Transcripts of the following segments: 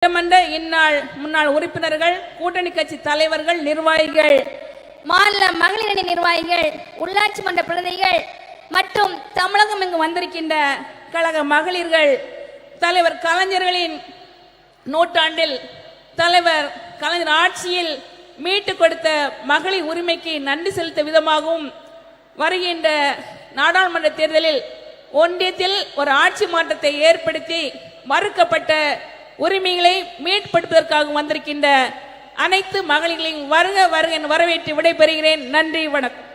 சட்டமன்ற இந்நாள் முன்னாள் உறுப்பினர்கள், கூட்டணி கட்சி தலைவர்கள், நிர்வாகிகள், மாநில மகளிர் அணி நிர்வாகிகள், உள்ளாட்சி மன்ற பிரதிநிதிகள் மற்றும் தமிழகம் இங்கு வந்திருக்கின்ற கழக மகளிர்கள், தலைவர் கலைஞர்களின் நூற்றாண்டில் தலைவர் கலைஞர் ஆட்சியில் மீட்டு கொடுத்த மகளிர் உரிமைக்கு நன்றி செலுத்த விதமாகவும் வருகின்ற நாடாளுமன்ற தேர்தலில் ஒன்றியத்தில் ஒரு ஆட்சி மாற்றத்தை ஏற்படுத்தி மறுக்கப்பட்ட உரிமைகளை மீட்படுத்துவதற்காக வந்திருக்கின்ற அனைத்து மகளிர்களையும் வருக வருக என வரவேற்று விடைபெறுகிறேன். நன்றி, வணக்கம்.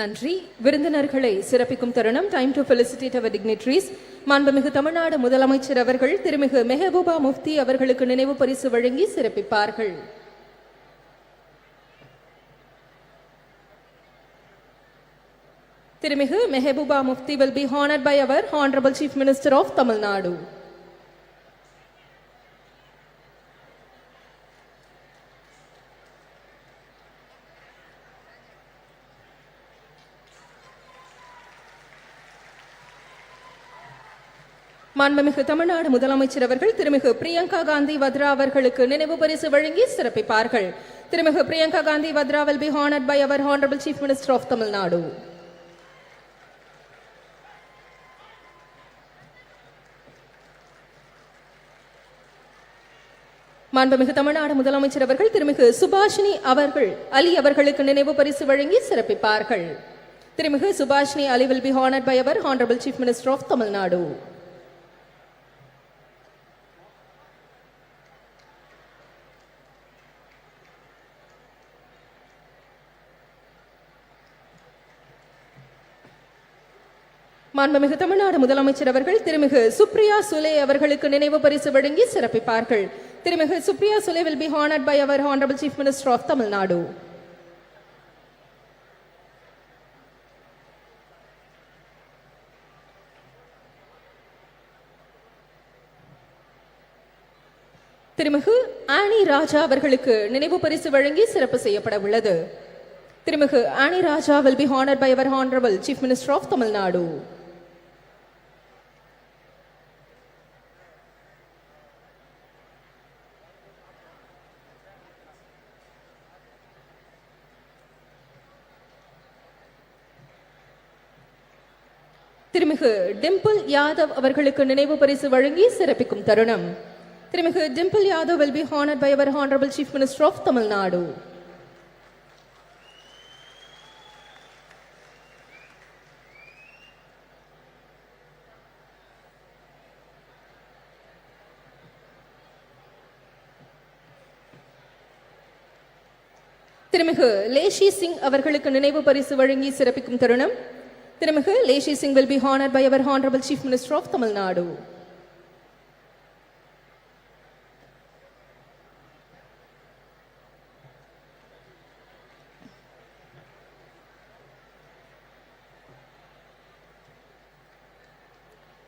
நன்றி. விருந்தினர்களை சிறப்பிக்கும் தருணம். Time to felicitate our dignitaries. மாண்புமிகு தமிழ்நாடு முதலமைச்சர் அவர்கள் திருமிகு மெஹபூபா முஃப்தி அவர்களுக்கு நினைவு பரிசு வழங்கி சிறப்பிப்பார்கள். திருமிகு Meghbooba Mufti will be honored by our Honorable Chief Minister of Tamil Nadu. மாண்புமிகு தமிழ்நாடு முதலமைச்சர் அவர்கள் திருமிகு Priyanka Gandhi Vadra அவர்களுக்கு நினைவு பரிசு வழங்கி சிறப்பிப்பார்கள். திருமிகு Priyanka Gandhi Vadra will be honored by our Honorable Chief Minister of Tamil Nadu. மாண்புமிகு தமிழ்நாடு முதலமைச்சர் அவர்கள் திருமிகு சுபாஷினி அலி அவர்களுக்கு நினைவு பரிசு வழங்கி சிறப்பிப்பார்கள். திருமிகு சுபாஷினி அலி will be honored by our Honorable Chief Minister of Tamil Nadu. மாண்புமிகு தமிழ்நாடு முதலமைச்சர் அவர்கள் திருமிகு சுப்ரியா சுலே அவர்களுக்கு நினைவு பரிசு வழங்கி சிறப்பிப்பார்கள். திருமிகு Supriya Sule will be honored by our Honorable Chief Minister of Tamil Nadu. திருமிகு ஆனி ராஜா அவர்களுக்கு நினைவு பரிசு வழங்கி சிறப்பு செய்யப்பட உள்ளது. திருமிகு ஆனி ராஜா will be honored by our Honorable Chief Minister of Tamil Nadu. திருமிகு டிம்பிள் யாதவ் அவர்களுக்கு நினைவு பரிசு வழங்கி சிறப்பிக்கும் தருணம். திருமிகு Dimple Yadav will be honored by our Honorable Chief Minister of Tamil Nadu. திருமிகு லேஷி சிங் அவர்களுக்கு நினைவு பரிசு வழங்கி சிறப்பிக்கும் தருணம். திருமிகு லேஷி Singh will be honored by our Honorable Chief Minister of Tamil Nadu.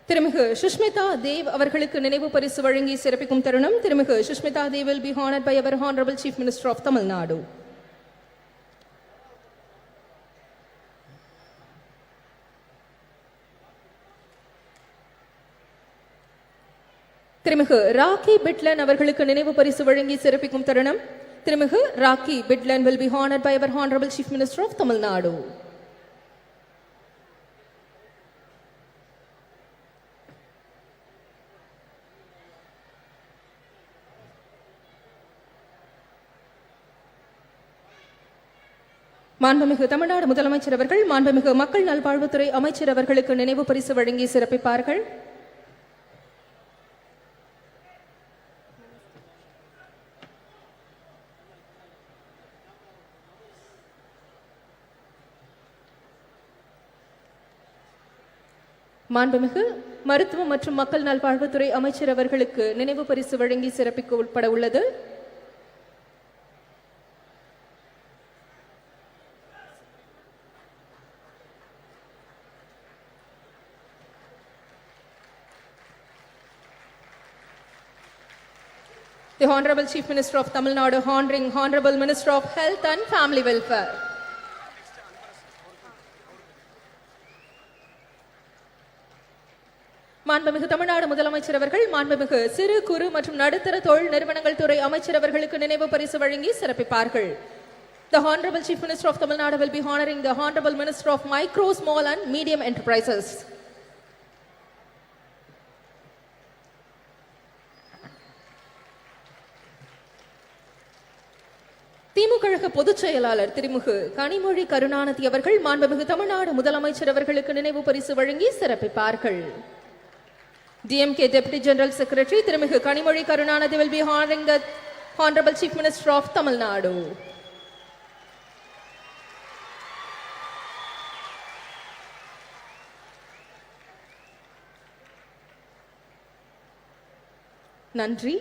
திருமிகு சுஷ்மிதா தேவ் அவர்களுக்கு நினைவு பரிசு வழங்கி சிறப்பிக்கும் தருணம். திருமிகு Sushmita Dev will be honored by our Honorable Chief Minister of Tamil Nadu. திருமிகு ராக்கி பிட்லன் அவர்களுக்கு நினைவு பரிசு வழங்கி சிறப்பிக்கும் தருணம். திருமிகு rakhi பிட்லன் will be honored by our Honorable Chief Minister of Tamil Nadu. மாண்புமிகு தமிழ்நாடு முதலமைச்சர் அவர்கள் மாண்புமிகு மக்கள் நல்வாழ்வுத்துறை அமைச்சர் அவர்களுக்கு நினைவு பரிசு வழங்கி சிறப்பிப்பார்கள். மாண்புமிகு மருத்துவ மற்றும் மக்கள் நல்வாழ்வுத்துறை அமைச்சர் அவர்களுக்கு நினைவு பரிசு வழங்கி சிறப்பிக்க உட்பட உள்ளது. The Honorable Chief Minister of Tamil Nadu honoring Honorable Minister of Health and Family Welfare. மாண்புமிகு தமிழ்நாடு முதலமைச்சர் அவர்கள் மாண்புமிகு சிறு குறு மற்றும் நடுத்தர தொழில் நிறுவனங்கள் துறை அமைச்சர் அவர்களுக்கு நினைவு பரிசு வழங்கி சிறப்பிப்பார்கள். The Honorable Chief Minister of Tamil Nadu will be honoring the Honorable Minister of Micro, Small and Medium Enterprises. திமுக பொதுச் செயலாளர் திருமிகு கனிமொழி கருணாநிதி அவர்கள் மாண்புமிகு தமிழ்நாடு முதலமைச்சர் அவர்களுக்கு நினைவு பரிசு வழங்கி சிறப்பிப்பார்கள். DMK Deputy General Secretary திருமிகு Kanimozhi Karunanidhi will be honoring the Honorable Chief Minister of Tamil Nadu. நன்றி.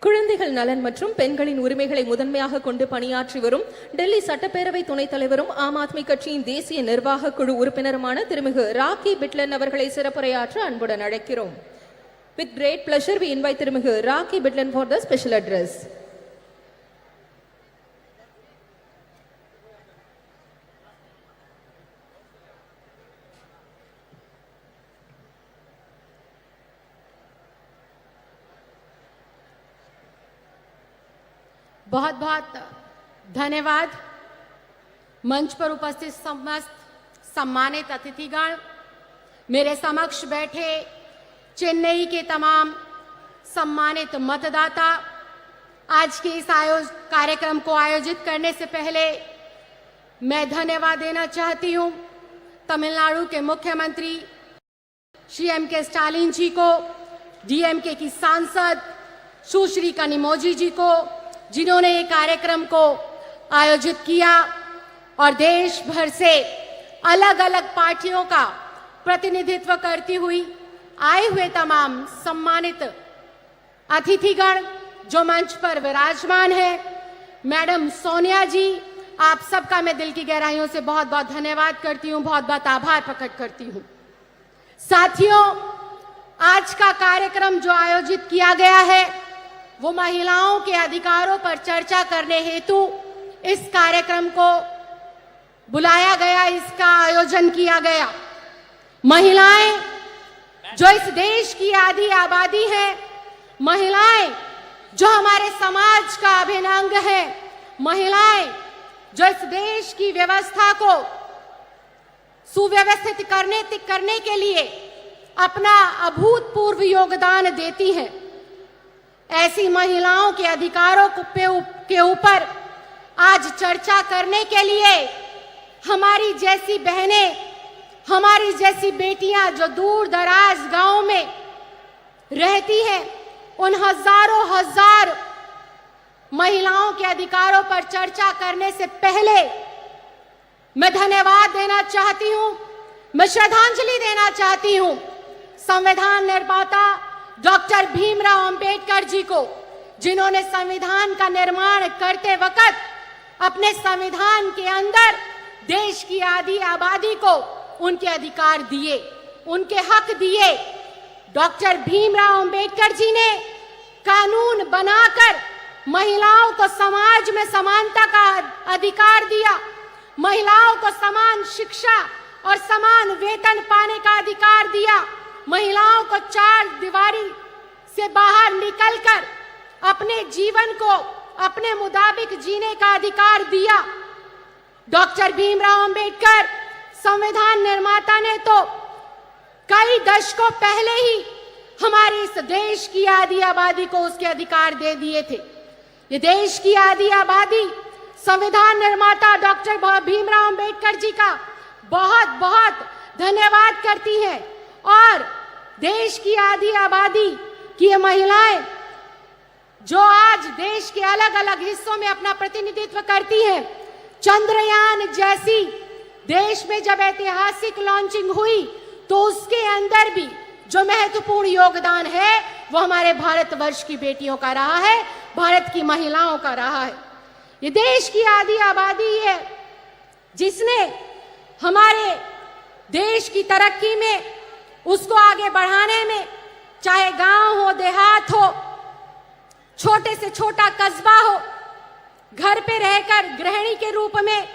குழந்தைகள் நலன் மற்றும் பெண்களின் உரிமைகளை முதன்மையாக கொண்டு பணியாற்றி வரும் டெல்லி சட்டப்பேரவை துணைத் தலைவரும் ஆம் ஆத்மி கட்சியின் தேசிய நிர்வாக குழு உறுப்பினருமான திருமிகு ராக்கி பிட்லன் அவர்களை சிறப்புரையாற்ற அன்புடன் அழைக்கிறோம். With great pleasure we invite திருமிகு rakhi பிட்லன் for the special address. बहुत बहुत धन्यवाद। मंच पर उपस्थित समस्त सम्मानित अतिथिगण, मेरे समक्ष बैठे चेन्नई के तमाम सम्मानित मतदाता, आज के इस कार्यक्रम को आयोजित करने से पहले मैं धन्यवाद देना चाहती हूं तमिलनाडु के मुख्यमंत्री श्री MK स्टालिन जी को, DMK की सांसद सुश्री कनिमोझी जी को, जिन्होंने ये कार्यक्रम को आयोजित किया, और देश भर से अलग अलग पार्टियों का प्रतिनिधित्व करती हुई आए हुए तमाम सम्मानित अतिथिगण जो मंच पर विराजमान है। मैडम सोनिया जी, आप सबका मैं दिल की गहराइयों से बहुत बहुत धन्यवाद करती हूँ, बहुत बहुत आभार प्रकट करती हूँ। साथियों, आज का कार्यक्रम जो आयोजित किया गया है वो महिलाओं के अधिकारों पर चर्चा करने हेतु इस कार्यक्रम को बुलाया गया, इसका आयोजन किया गया। महिलाएं जो इस देश की आधी आबादी है, महिलाएं जो हमारे समाज का अभिन्न अंग है, महिलाएं जो इस देश की व्यवस्था को सुव्यवस्थित करने के लिए अपना अभूतपूर्व योगदान देती हैं। ऐसी महिलाओं के अधिकारों के ऊपर आज चर्चा करने के लिए हमारी जैसी बहनें, हमारी जैसी बेटियां जो दूर दराज गांव में रहती हैं, उन हजारों हजार महिलाओं के अधिकारों पर चर्चा करने से पहले मैं धन्यवाद देना चाहती हूं, मैं श्रद्धांजलि देना चाहती हूं संविधान निर्माता डॉक्टर भीमराव अंबेडकर जी को, जिन्होंने संविधान का निर्माण करते वक्त अपने संविधान के अंदर देश की आधी आबादी को उनके अधिकार दिए, उनके हक दिए। डॉक्टर भीमराव अंबेडकर जी ने कानून बनाकर महिलाओं को समाज में समानता का अधिकार दिया, महिलाओं को समान शिक्षा और समान वेतन पाने का अधिकार दिया, महिलाओं को चार दीवारी से बाहर निकलकर अपने जीवन को अपने मुताबिक जीने का अधिकार दिया। डॉक्टर भीमराव अंबेडकर संविधान निर्माता ने तो कई दशकों पहले ही हमारे इस देश की आधी आबादी को उसके अधिकार दे दिए थे। ये देश की आधी आबादी संविधान निर्माता डॉक्टर भीमराव अंबेडकर जी का बहुत बहुत धन्यवाद करती है, और देश की आधी आबादी की ये महिलाएं जो आज देश के अलग अलग हिस्सों में अपना प्रतिनिधित्व करती हैं, चंद्रयान जैसी देश में जब ऐतिहासिक लॉन्चिंग हुई तो उसके अंदर भी जो महत्वपूर्ण योगदान है वो हमारे भारतवर्ष की बेटियों का रहा है, भारत की महिलाओं का रहा है। ये देश की आधी आबादी है जिसने हमारे देश की तरक्की में, उसको आगे बढ़ाने में, चाहे गांव हो, देहात हो, छोटे से छोटा कस्बा हो, घर पे रहकर गृहिणी के रूप में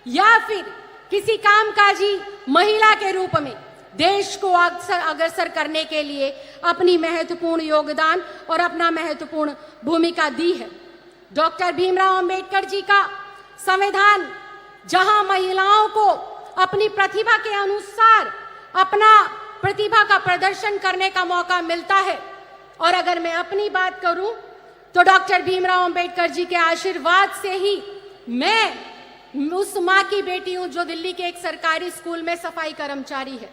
या फिर किसी कामकाजी महिला के रूप में देश को अग्रसर करने के लिए अपनी महत्वपूर्ण योगदान और अपना महत्वपूर्ण भूमिका दी है। डॉक्टर भीमराव अंबेडकर जी का संविधान जहां महिलाओं को अपनी प्रतिभा के अनुसार अपना प्रतिभा का प्रदर्शन करने का मौका मिलता है, और अगर मैं अपनी बात करूं तो डॉक्टर भीमराव अंबेडकर जी के आशीर्वाद से ही मैं उस माँ की बेटी हूं जो दिल्ली के एक सरकारी स्कूल में सफाई कर्मचारी है।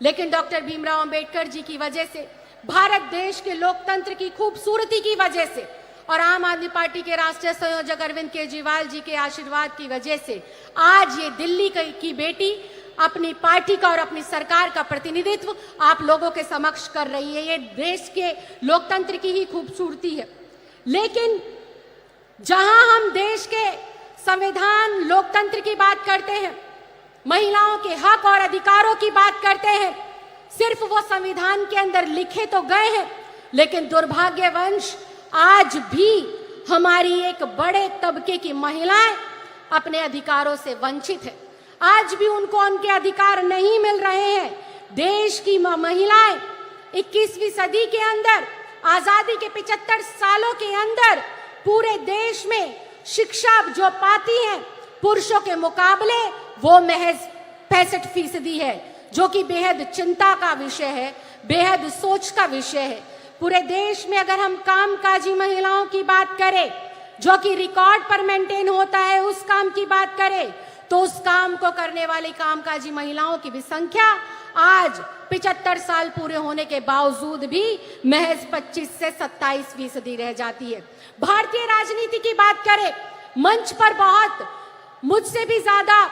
लेकिन डॉक्टर भीमराव अंबेडकर जी की वजह से, भारत देश के लोकतंत्र की खूबसूरती की वजह से और आम आदमी पार्टी के राष्ट्रीय संयोजक अरविंद केजरीवाल जी के आशीर्वाद की वजह से आज ये दिल्ली की बेटी अपनी पार्टी का और अपनी सरकार का प्रतिनिधित्व आप लोगों के समक्ष कर रही है। ये देश के लोकतंत्र की ही खूबसूरती है। लेकिन जहां हम देश के संविधान लोकतंत्र की बात करते हैं, महिलाओं के हक और अधिकारों की बात करते हैं, सिर्फ वो संविधान के अंदर लिखे तो गए हैं, लेकिन दुर्भाग्यवश आज भी हमारी एक बड़े तबके की महिलाएं अपने अधिकारों से वंचित है। आज भी उनको उनके अधिकार नहीं मिल रहे हैं। देश की महिलाएं 21वीं सदी के अंदर, आजादी के 75 सालों के अंदर पूरे देश में शिक्षा जो पाती हैं पुरुषों के मुकाबले वो महज 65% है, जो कि बेहद चिंता का विषय है, बेहद सोच का विषय है। पूरे देश में अगर हम कामकाजी महिलाओं की बात करें, जो कि रिकॉर्ड पर मेंटेन होता है, उस काम की बात करें तो उस काम को करने वाली कामकाजी महिलाओं की भी संख्या आज 75 साल पूरे होने के बावजूद भी महज 25 से 27% रह जाती है। भारतीय राजनीति की बात करें, मंच पर बहुत मुझसे भी ज्यादा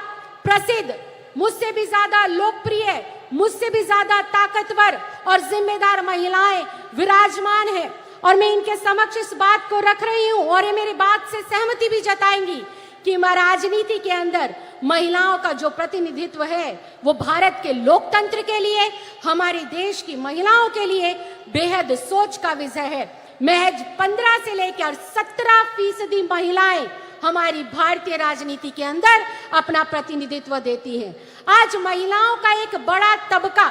प्रसिद्ध, मुझसे भी ज्यादा लोकप्रिय, मुझसे भी ज्यादा ताकतवर और जिम्मेदार महिलाएं विराजमान हैं, और मैं इनके समक्ष इस बात को रख रही हूं और ये मेरी बात से सहमति भी जताएंगी कि राजनीति के अंदर महिलाओं का जो प्रतिनिधित्व है वो भारत के लोकतंत्र के लिए, हमारे देश की महिलाओं के लिए बेहद सोच का विषय है। महज 15 से लेकर 17% महिलाएं हमारी भारतीय राजनीति के अंदर अपना प्रतिनिधित्व देती हैं। आज महिलाओं का एक बड़ा तबका,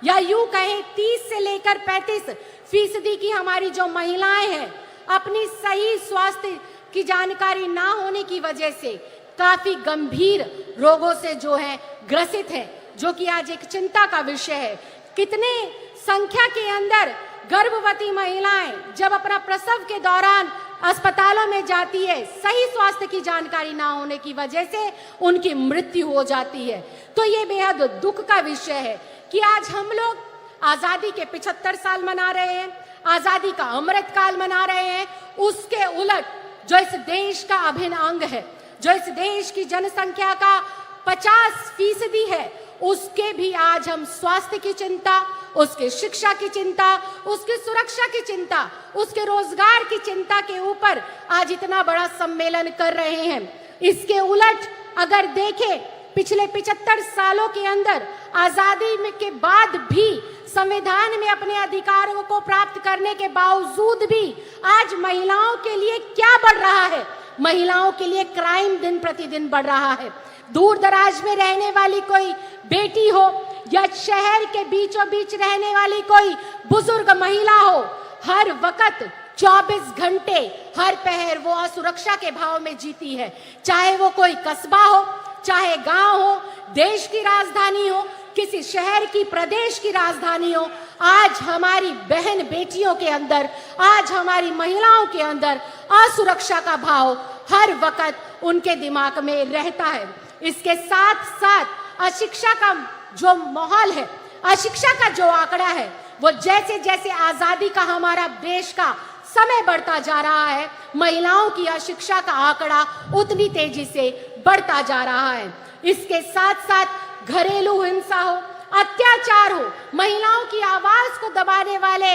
या यूं कहें 30 से लेकर 35% की हमारी जो महिलाएं हैं, अपनी सही स्वास्थ्य की जानकारी ना होने की वजह से काफी गंभीर रोगों से जो है ग्रसित है, जो कि आज एक चिंता का विषय है। कितने संख्या के अंदर गर्भवती महिलाएं जब अपना प्रसव के दौरान अस्पतालों में जाती है, सही स्वास्थ्य की जानकारी ना होने की वजह से उनकी मृत्यु हो जाती है। तो ये बेहद दुख का विषय है कि आज हम लोग आजादी के 75 साल मना रहे हैं, आजादी का अमृत काल मना रहे हैं, उसके उलट जो इस देश का अभिन्न अंग है, जो इस देश की जनसंख्या का 50% है, उसके भी आज हम स्वास्थ्य की चिंता, उसके शिक्षा की चिंता, उसकी सुरक्षा की चिंता, उसके रोजगार की चिंता के ऊपर आज इतना बड़ा सम्मेलन कर रहे हैं। इसके उलट अगर देखें, पिछले 75 सालों के अंदर आजादी के बाद भी संविधान में अपने अधिकारों को प्राप्त करने के बावजूद भी आज महिलाओं के लिए क्या बढ़ रहा है? महिलाओं के लिए क्राइम दिन प्रतिदिन बढ़ रहा है। दूर दराज में रहने वाली कोई बेटी हो या शहर के बीचों बीच रहने वाली कोई बुजुर्ग महिला हो, हर वक्त 24 घंटे हर पहर वो असुरक्षा के भाव में जीती है। चाहे वो कोई कस्बा हो, चाहे गांव हो, देश की राजधानी हो, किसी शहर की, प्रदेश की राजधानी हो, आज हमारी बहन बेटियों के अंदर, आज हमारी महिलाओं के अंदर असुरक्षा का भाव हर वक्त उनके दिमाग में रहता है। इसके साथ साथ अशिक्षा का जो माहौल है, अशिक्षा का जो आंकड़ा है, वो जैसे जैसे आजादी का हमारा देश का समय बढ़ता जा रहा है, महिलाओं की अशिक्षा का आंकड़ा उतनी तेजी से बढ़ता जा रहा है। इसके साथ साथ घरेलू हिंसा हो, अत्याचार हो, महिलाओं की आवाज को दबाने वाले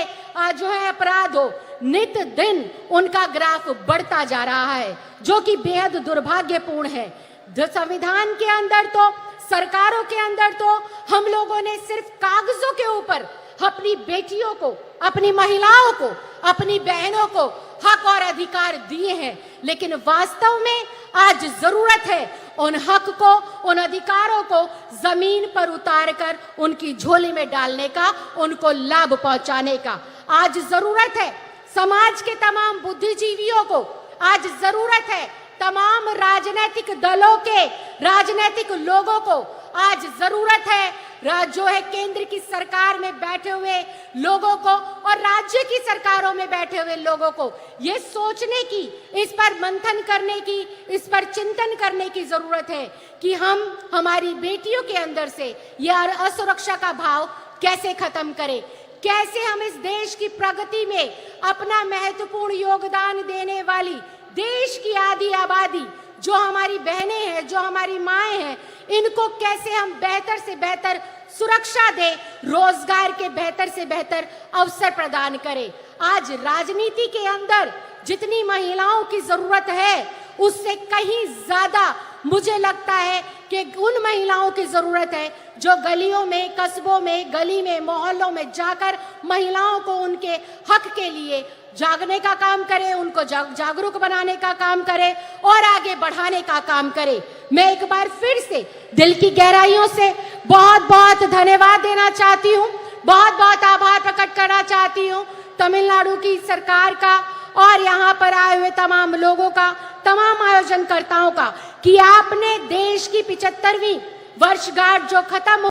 जो है अपराध हो, नित दिन उनका ग्राफ बढ़ता जा रहा है, जो कि बेहद दुर्भाग्यपूर्ण है। संविधान के अंदर तो, सरकारों के अंदर तो हम लोगों ने सिर्फ कागजों के ऊपर अपनी बेटियों को, अपनी महिलाओं को, अपनी बहनों को हक और अधिकार दिए हैं, लेकिन वास्तव में आज जरूरत है उन हक को, उन अधिकारों को जमीन पर उतारकर उनकी झोली में डालने का, उनको लाभ पहुंचाने का। आज जरूरत है समाज के तमाम बुद्धिजीवियों को, आज जरूरत है तमाम राजनीतिक दलों के, राजनीतिक लोगों को, आज जरूरत है जो है केंद्र की सरकार में बैठे हुए लोगों को और राज्य की सरकारों में बैठे हुए लोगों को ये सोचने की, इस पर मंथन करने की, इस पर चिंतन करने की जरूरत है कि हम हमारी बेटियों के अंदर से यह असुरक्षा का भाव कैसे खत्म करें, कैसे हम इस देश की प्रगति में अपना महत्वपूर्ण योगदान देने वाली देश की आधी आबादी जो हमारी बहनें हैं, जो हमारी माएं हैं, इनको कैसे हम बेहतर से बेहतर सुरक्षा दें, रोजगार के बेहतर से बेहतर अवसर प्रदान करें। आज राजनीति के अंदर जितनी महिलाओं की जरूरत है उससे कहीं ज्यादा मुझे लगता है कि उन महिलाओं की जरूरत है जो गलियों में, कस्बों में, गली में, मोहल्लों में जाकर महिलाओं को उनके हक के लिए जागने का काम करे, उनको जागरूक बनाने का काम करे और आगे बढ़ाने का काम करे। मैं एक बार फिर से दिल की गहराइयों से बहुत बहुत धन्यवाद देना चाहती हूँ, बहुत बहुत आभार प्रकट करना चाहती हूँ तमिलनाडु की सरकार का और यहाँ पर आए हुए तमाम लोगों का, तमाम आयोजनकर्ताओं का कि आपने देश की 75वीं वर्षगांठ जो खत्म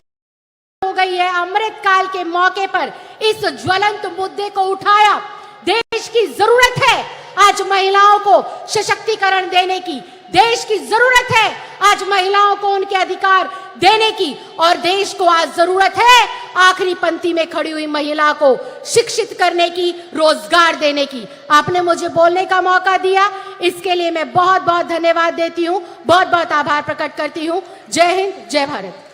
हो गई है, अमृत काल के मौके पर इस ज्वलंत मुद्दे को उठाया। देश की जरूरत है आज महिलाओं को सशक्तिकरण देने की, देश की जरूरत है आज महिलाओं को उनके अधिकार देने की और देश को आज जरूरत है आखिरी पंक्ति में खड़ी हुई महिला को शिक्षित करने की, रोजगार देने की। आपने मुझे बोलने का मौका दिया, इसके लिए मैं बहुत बहुत धन्यवाद देती हूँ, बहुत बहुत आभार प्रकट करती हूँ। जय हिंद, जय Bharat.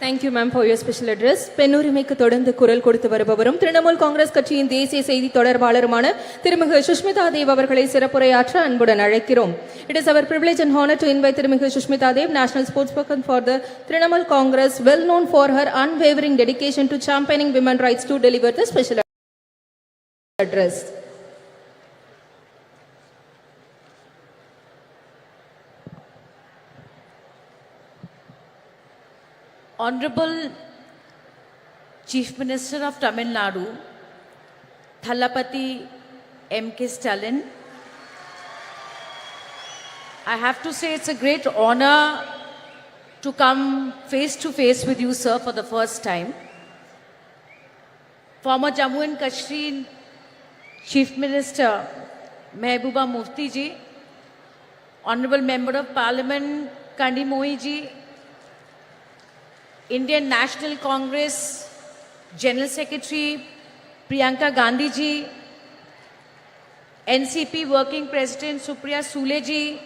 Thank you, ma'am, for your special address. பெண்ணுரிமைக்கு தொடர்ந்து குரல் கொடுத்து வருபவரும் திரிணாமுல் காங்கிரஸ் கட்சியின் தேசிய செய்தி தொடர்பாளருமான திருமிகு சுஷ்மிதா தேவ் அவர்களை சிறப்புரையாற்ற அன்புடன் அழைக்கிறோம். It is our privilege and honor to invite திருமிகு Sushmita Dev, national spokesperson for the Trinamool Congress, well known for her unwavering dedication to championing women rights, to deliver the special address. Honorable Chief Minister of Tamil Nadu, Thalapati Stalin, I have to say it's a great honor to come face to face with you, sir, for the first time. Former Jammu and Kashmir Chief Minister Meghbooba Mufti ji, Honorable Member of Parliament Kanimozhi ji, Indian National Congress General Secretary Priyanka Gandhi ji, NCP Working President Supriya Sule ji,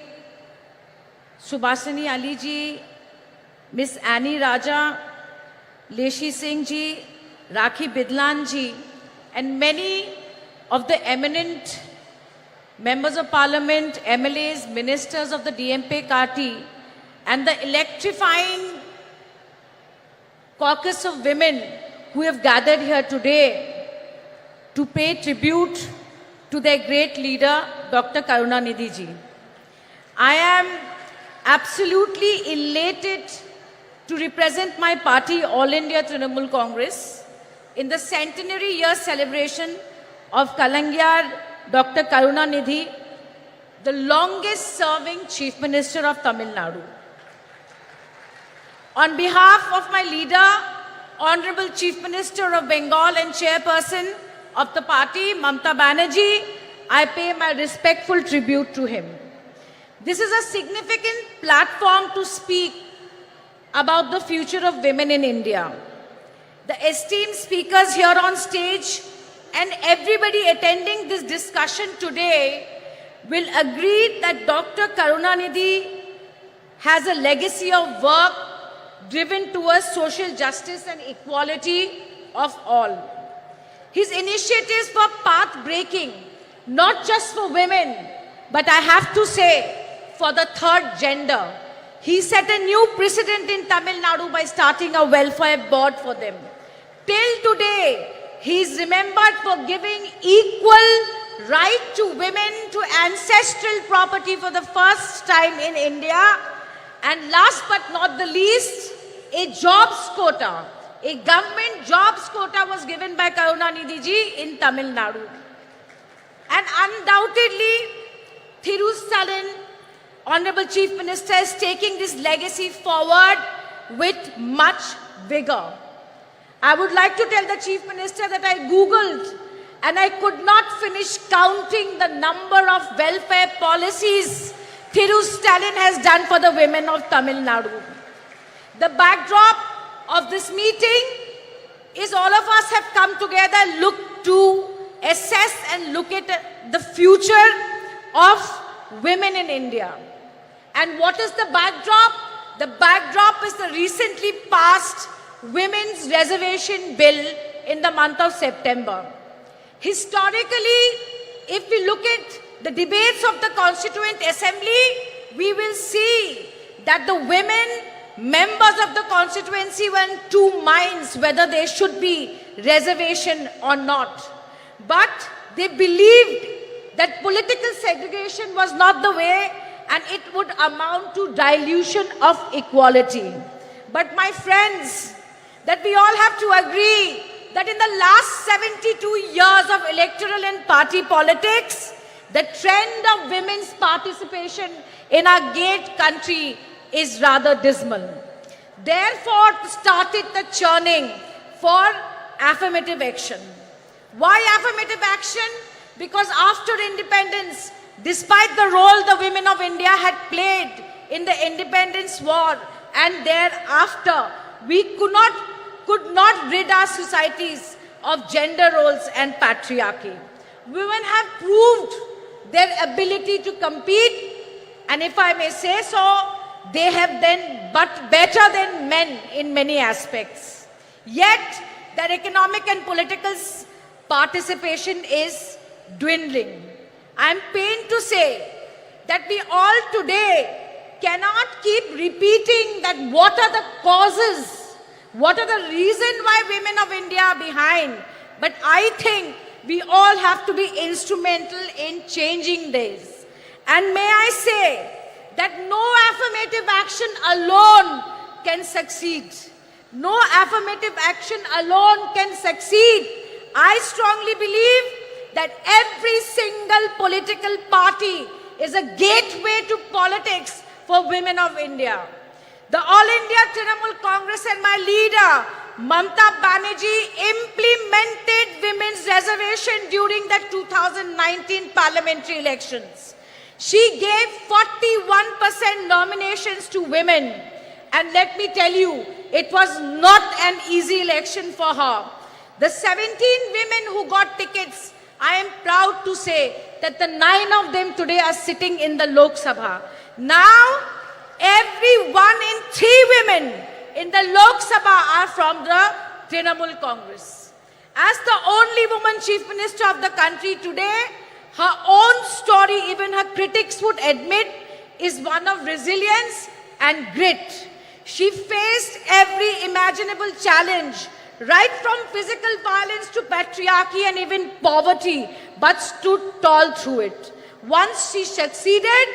Subhasini Ali ji, Miss Annie Raja, Leshi Singh ji, Rakhi Bidlan ji, and many of the eminent members of parliament, MLAs, ministers of the DMK party, and the electrifying caucus of women who have gathered here today to pay tribute to their great leader, Dr. Karunanidhi ji. I am absolutely elated to represent my party, All India Trinamool Congress, in the centenary year celebration of Kalangiyar Dr. Karunanidhi, the longest serving Chief Minister of Tamil Nadu. On behalf of my leader, Honorable Chief Minister of Bengal and Chairperson of the party, Mamata Banerjee, I pay my respectful tribute to him. This is a significant platform to speak about the future of women in India. The esteemed speakers here on stage and everybody attending this discussion today will agree that Dr. Karunanidhi has a legacy of work driven towards social justice and equality of all. His initiatives were path-breaking, not just for women, but I have to say, for the third gender. he set a new precedent in Tamil Nadu by starting a welfare board for them. Till today, he is remembered for giving equal right to women to ancestral property for the first time in India. And last but not the least, a jobs quota, a government jobs quota was given by Karunanidhi ji in Tamil Nadu. And undoubtedly, Stalin, Honorable Chief Minister, is taking this legacy forward with much vigor. I would like to tell the Chief Minister that I Googled and I could not finish counting the number of welfare policies Stalin has done for the women of Tamil Nadu. The backdrop of this meeting is all of us have come together, look to assess and look at the future of women in India. And what is the backdrop? The backdrop is the recently passed Women's Reservation Bill in the month of September. Historically, if we look at the debates of the Constituent Assembly, we will see that the women members of the constituency were in two minds whether there should be reservation or not. But they believed that political segregation was not the way and it would amount to dilution of equality. But my friends, that we all have to agree that in the last 72 years of electoral and party politics, the trend of women's participation in our great country is rather dismal. Therefore, started the churning for affirmative action. Why affirmative action? Because after independence, despite the role the women of India had played in the independence war and thereafter, we could not rid our societies of gender roles and patriarchy. Women have proved their ability to compete, and if I may say so, they have been but better than men in many aspects. Yet, their economic and political participation is dwindling. I am pained to say that we all today cannot keep repeating that what are the causes, what are the reasons why women of India are behind. But I think we all have to be instrumental in changing this. And may I say that no affirmative action alone can succeed. No affirmative action alone can succeed. I strongly believe that every single political party is a gateway to politics for women of India. The All India Trinamool Congress and my leader, Mamta Banerjee, implemented women's reservation during the 2019 parliamentary elections. She gave 41% nominations to women. And let me tell you, it was not an easy election for her. The 17 women who got tickets, I am proud to say that the 9 of them today are sitting in the Lok Sabha. Now, every 1 in 3 women in the Lok Sabha are from the Trinamool Congress. As the only woman chief minister of the country today, her own story, even her critics would admit, is one of resilience and grit. She faced every imaginable challenge, right from physical violence to patriarchy and even poverty, but stood tall through it. Once she succeeded,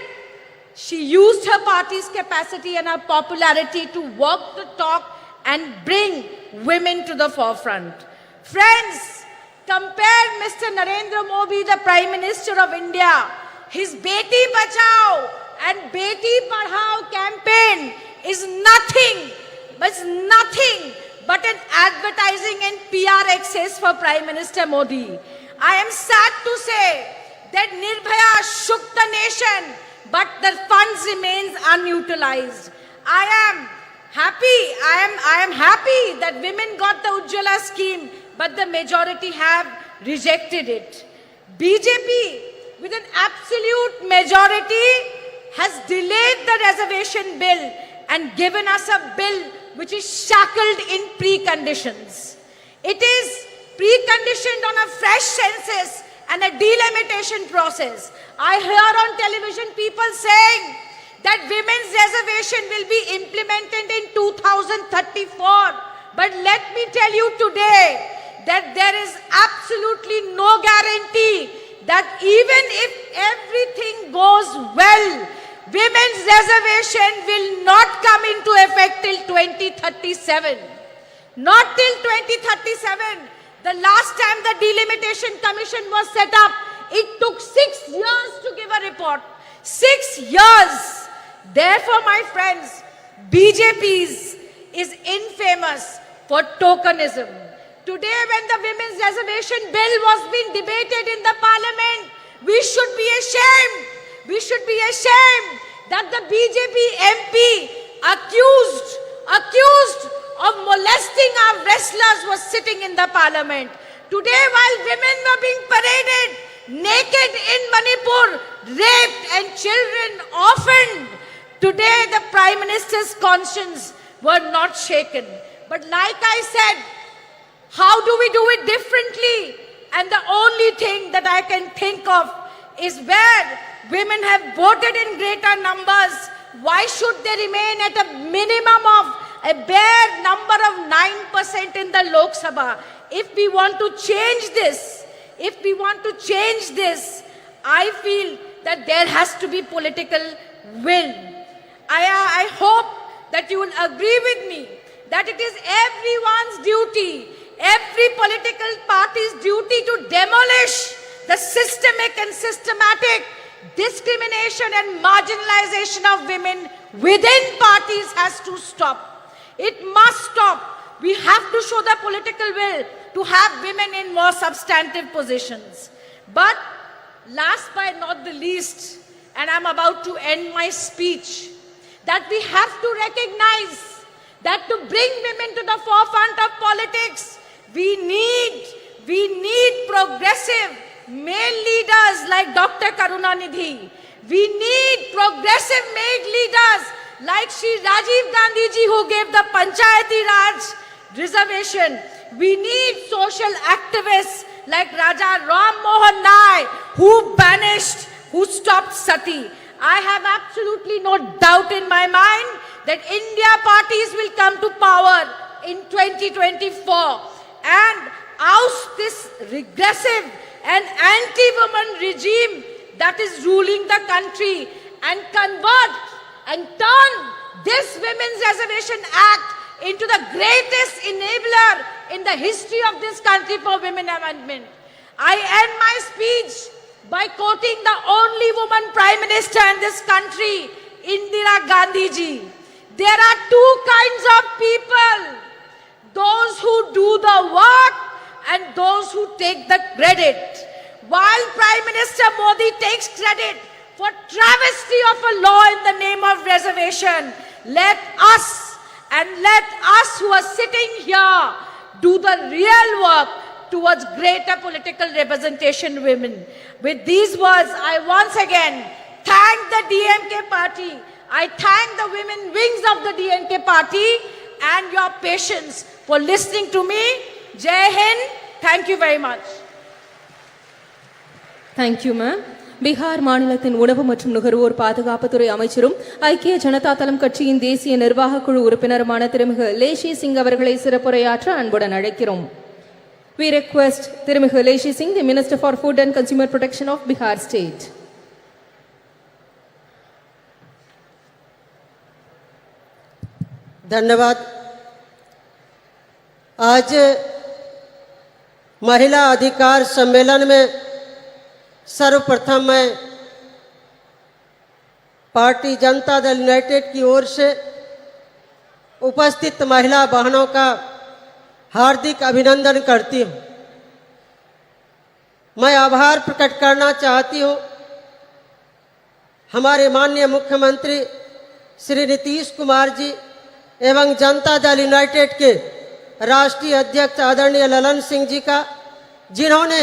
she used her party's capacity and her popularity to walk the talk and bring women to the forefront. Friends, compare Mr. Narendra Modi, the Prime Minister of India. His Beti Bachao and Beti Padhao campaign is nothing but an advertising and PR excess for Prime Minister Modi. I am sad to say that Nirbhaya shook the nation, but the funds remains unutilized. I am happy that women got the Ujjwala scheme, but the majority have rejected it. BJP, with an absolute majority, has delayed the reservation bill and given us a bill which is shackled in preconditions. It is preconditioned on a fresh census and a delimitation process. I hear on television people saying that women's reservation will be implemented in 2034. But let me tell you today that there is absolutely no guarantee that even if everything goes well, women's reservation will not come into effect till 2037. Not till 2037. The last time the Delimitation Commission was set up, it took 6 years to give a report. 6 years. Therefore, my friends, BJP is infamous for tokenism. Today, when the women's reservation bill was being debated in the parliament, we should be ashamed. We should be ashamed that the BJP MP accused of molesting our wrestlers was sitting in the parliament. Today, while women were being paraded naked in Manipur, raped and children orphaned, today the Prime Minister's conscience were not shaken. But like I said, how do we do it differently? And the only thing that I can think of is where women have voted in greater numbers, why should they remain at a minimum of a bare number of 9% in the Lok Sabha? If we want to change this, I feel that there has to be political will. I hope that you will agree with me that it is everyone's duty, every political party's duty to demolish the systemic and systematic discrimination and marginalization of women within parties has to stop. It must stop. We have to show the political will to have women in more substantive positions. But last but not the least, and I'm about to end my speech, that we have to recognize that to bring women to the forefront of politics, we need progressive male leaders like Dr. Karunanidhi. We need progressive male leaders like Shri Rajiv Gandhi ji, who gave the Panchayati Raj reservation. We need social activists like Raja Ram Mohan Nai, who stopped sati. I have absolutely no doubt in my mind that India parties will come to power in 2024 and oust this regressive and anti-woman regime that is ruling the country and convert and turn this Women's Reservation Act into the greatest enabler in the history of this country for women amendment. I end my speech by quoting the only woman Prime Minister in this country, Indira Gandhi ji. There are two kinds of people, those who do the work and those who take the credit. While Prime Minister Modi takes credit for travesty of a law in the name of reservation, let us who are sitting here do the real work towards greater political representation of women. With these words, I once again thank the DMK party. I thank the women wings of the DMK party and your patience for listening to me. Jai Hind. Thank you very much. Thank you, ma'am. Bihar மாநிலத்தின் உணவு மற்றும் நுகர்வோர் பாதுகாப்புத்துறை அமைச்சரும் ஐக்கிய ஜனதா தளம் கட்சியின் தேசிய நிர்வாக குழு உறுப்பினருமான திருமிகு லேஷி சிங் அவர்களை சிறப்புரையாற்ற அன்புடன் அழைக்கிறோம். We request திருமிகு லேஷி Singh, the Minister for Food and Consumer Protection of Bihar State. धन्यवाद। आज महिला अधिकार सम्मेलन में सर्वप्रथम मैं पार्टी जनता दल यूनाइटेड की ओर से उपस्थित महिला बहनों का हार्दिक अभिनंदन करती हूँ। मैं आभार प्रकट करना चाहती हूँ हमारे माननीय मुख्यमंत्री श्री नीतीश कुमार जी एवं जनता दल यूनाइटेड के राष्ट्रीय अध्यक्ष आदरणीय ललन सिंह जी का, जिन्होंने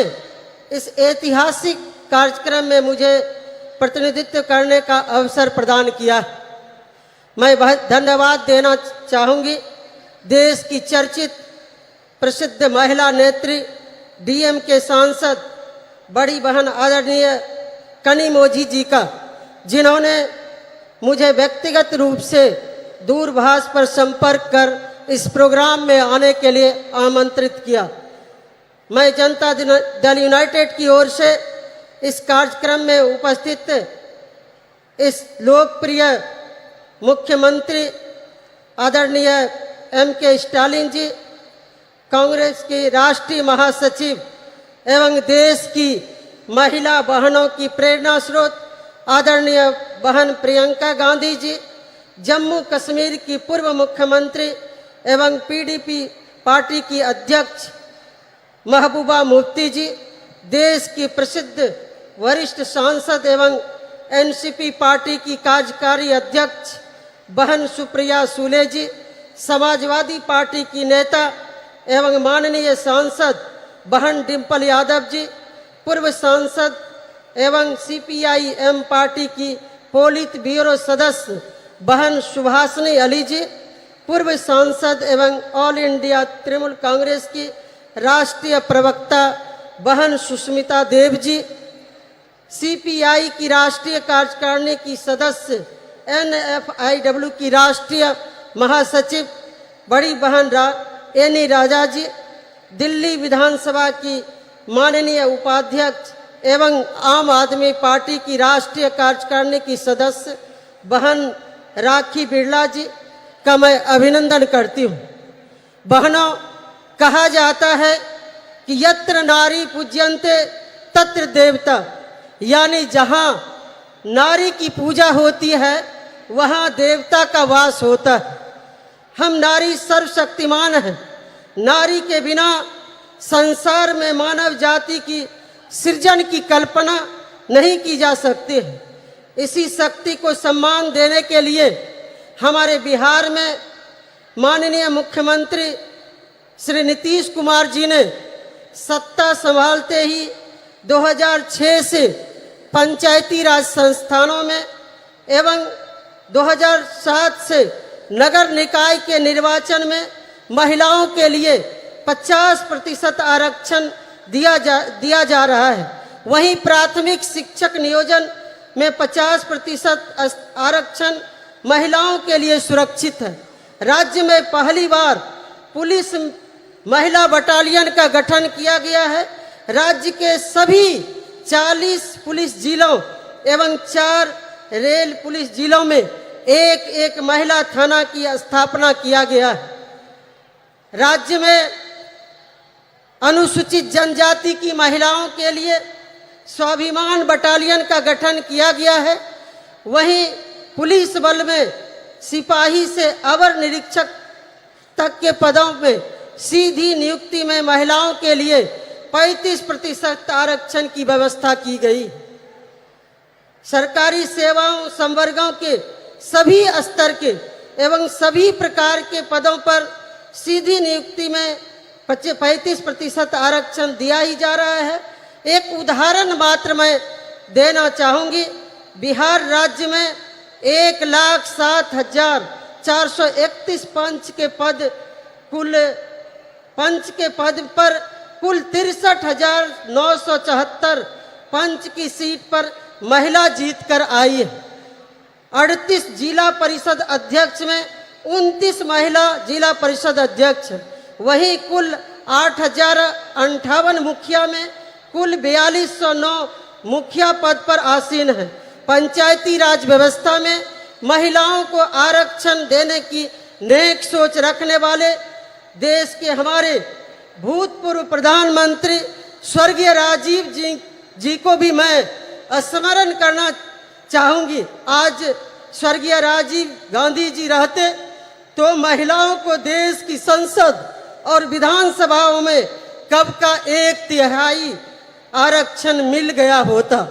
इस ऐतिहासिक कार्यक्रम में मुझे प्रतिनिधित्व करने का अवसर प्रदान किया। मैं बहुत धन्यवाद देना चाहूँगी देश की चर्चित प्रसिद्ध महिला नेत्री डीएमके सांसद बड़ी बहन आदरणीय कनिमोझी जी का, जिन्होंने मुझे व्यक्तिगत रूप से दूरभाष पर संपर्क कर इस प्रोग्राम में आने के लिए आमंत्रित किया। मैं जनता दल यूनाइटेड की ओर से इस कार्यक्रम में उपस्थित इस लोकप्रिय मुख्यमंत्री आदरणीय MK स्टालिन जी, कांग्रेस की राष्ट्रीय महासचिव एवं देश की महिला बहनों की प्रेरणा स्रोत आदरणीय बहन प्रियंका गांधी जी, जम्मू कश्मीर की पूर्व मुख्यमंत्री एवं PDP पार्टी की अध्यक्ष महबूबा मुफ्ती जी, देश की प्रसिद्ध वरिष्ठ सांसद एवं NCP पार्टी की कार्यकारी अध्यक्ष बहन सुप्रिया सूले जी, समाजवादी पार्टी की नेता एवं माननीय सांसद बहन डिम्पल यादव जी, पूर्व सांसद एवं CPIM पार्टी की पोलित ब्यूरो सदस्य बहन सुभाषिनी अली जी, पूर्व सांसद एवं ऑल इंडिया तृणमूल कांग्रेस की राष्ट्रीय प्रवक्ता बहन सुष्मिता देव जी, CPI की राष्ट्रीय कार्यकारिणी की सदस्य NFIW की राष्ट्रीय महासचिव बड़ी बहन एनी राजा जी, दिल्ली विधानसभा की माननीय उपाध्यक्ष एवं आम आदमी पार्टी की राष्ट्रीय कार्यकारिणी की सदस्य बहन राखी बिरला जी का मैं अभिनंदन करती हूँ। बहनों, कहा जाता है कि यत्र नारी पूज्यन्ते तत्र देवता, यानी जहाँ नारी की पूजा होती है वहाँ देवता का वास होता है। हम नारी सर्वशक्तिमान हैं। नारी के बिना संसार में मानव जाति की सृजन की कल्पना नहीं की जा सकती है। इसी शक्ति को सम्मान देने के लिए हमारे बिहार में माननीय मुख्यमंत्री श्री नीतीश कुमार जी ने सत्ता संभालते ही 2006 से पंचायती राज संस्थानों में एवं 2007 से नगर निकाय के निर्वाचन में महिलाओं के लिए 50% आरक्षण दिया जा रहा है। वहीं प्राथमिक शिक्षक नियोजन में 50% आरक्षण महिलाओं के लिए सुरक्षित है। राज्य में पहली बार पुलिस महिला बटालियन का गठन किया गया है। राज्य के सभी 40 पुलिस जिलों एवं 4 रेल पुलिस जिलों में एक महिला थाना की स्थापना किया गया है। राज्य में अनुसूचित जनजाति की महिलाओं के लिए स्वाभिमान बटालियन का गठन किया गया है। वहीं पुलिस बल में सिपाही से अवर निरीक्षक तक के पदों में सीधी नियुक्ति में महिलाओं के लिए 35% आरक्षण की व्यवस्था की गई। सरकारी सेवाओं संवर्गों के सभी स्तर के एवं सभी प्रकार के पदों पर सीधी नियुक्ति में 35% आरक्षण दिया ही जा रहा है। एक उदाहरण मात्र मैं देना चाहूँगी। बिहार राज्य में 1,07,431 पंच के पद पर कुल 63,974 पंच की सीट पर महिला जीतकर आई है। 38 जिला परिषद अध्यक्ष में 29 महिला जिला परिषद अध्यक्ष। वहीं कुल 8,058 मुखिया में कुल 4209 मुखिया पद पर आसीन है। पंचायती राज व्यवस्था में महिलाओं को आरक्षण देने की नेक सोच रखने वाले देश के हमारे भूतपूर्व प्रधानमंत्री स्वर्गीय राजीव जी को भी मैं स्मरण करना चाहूँगी। आज स्वर्गीय राजीव गांधी जी रहते तो महिलाओं को देश की संसद और विधानसभाओं में कब का 1/3 आरक्षण मिल गया होता।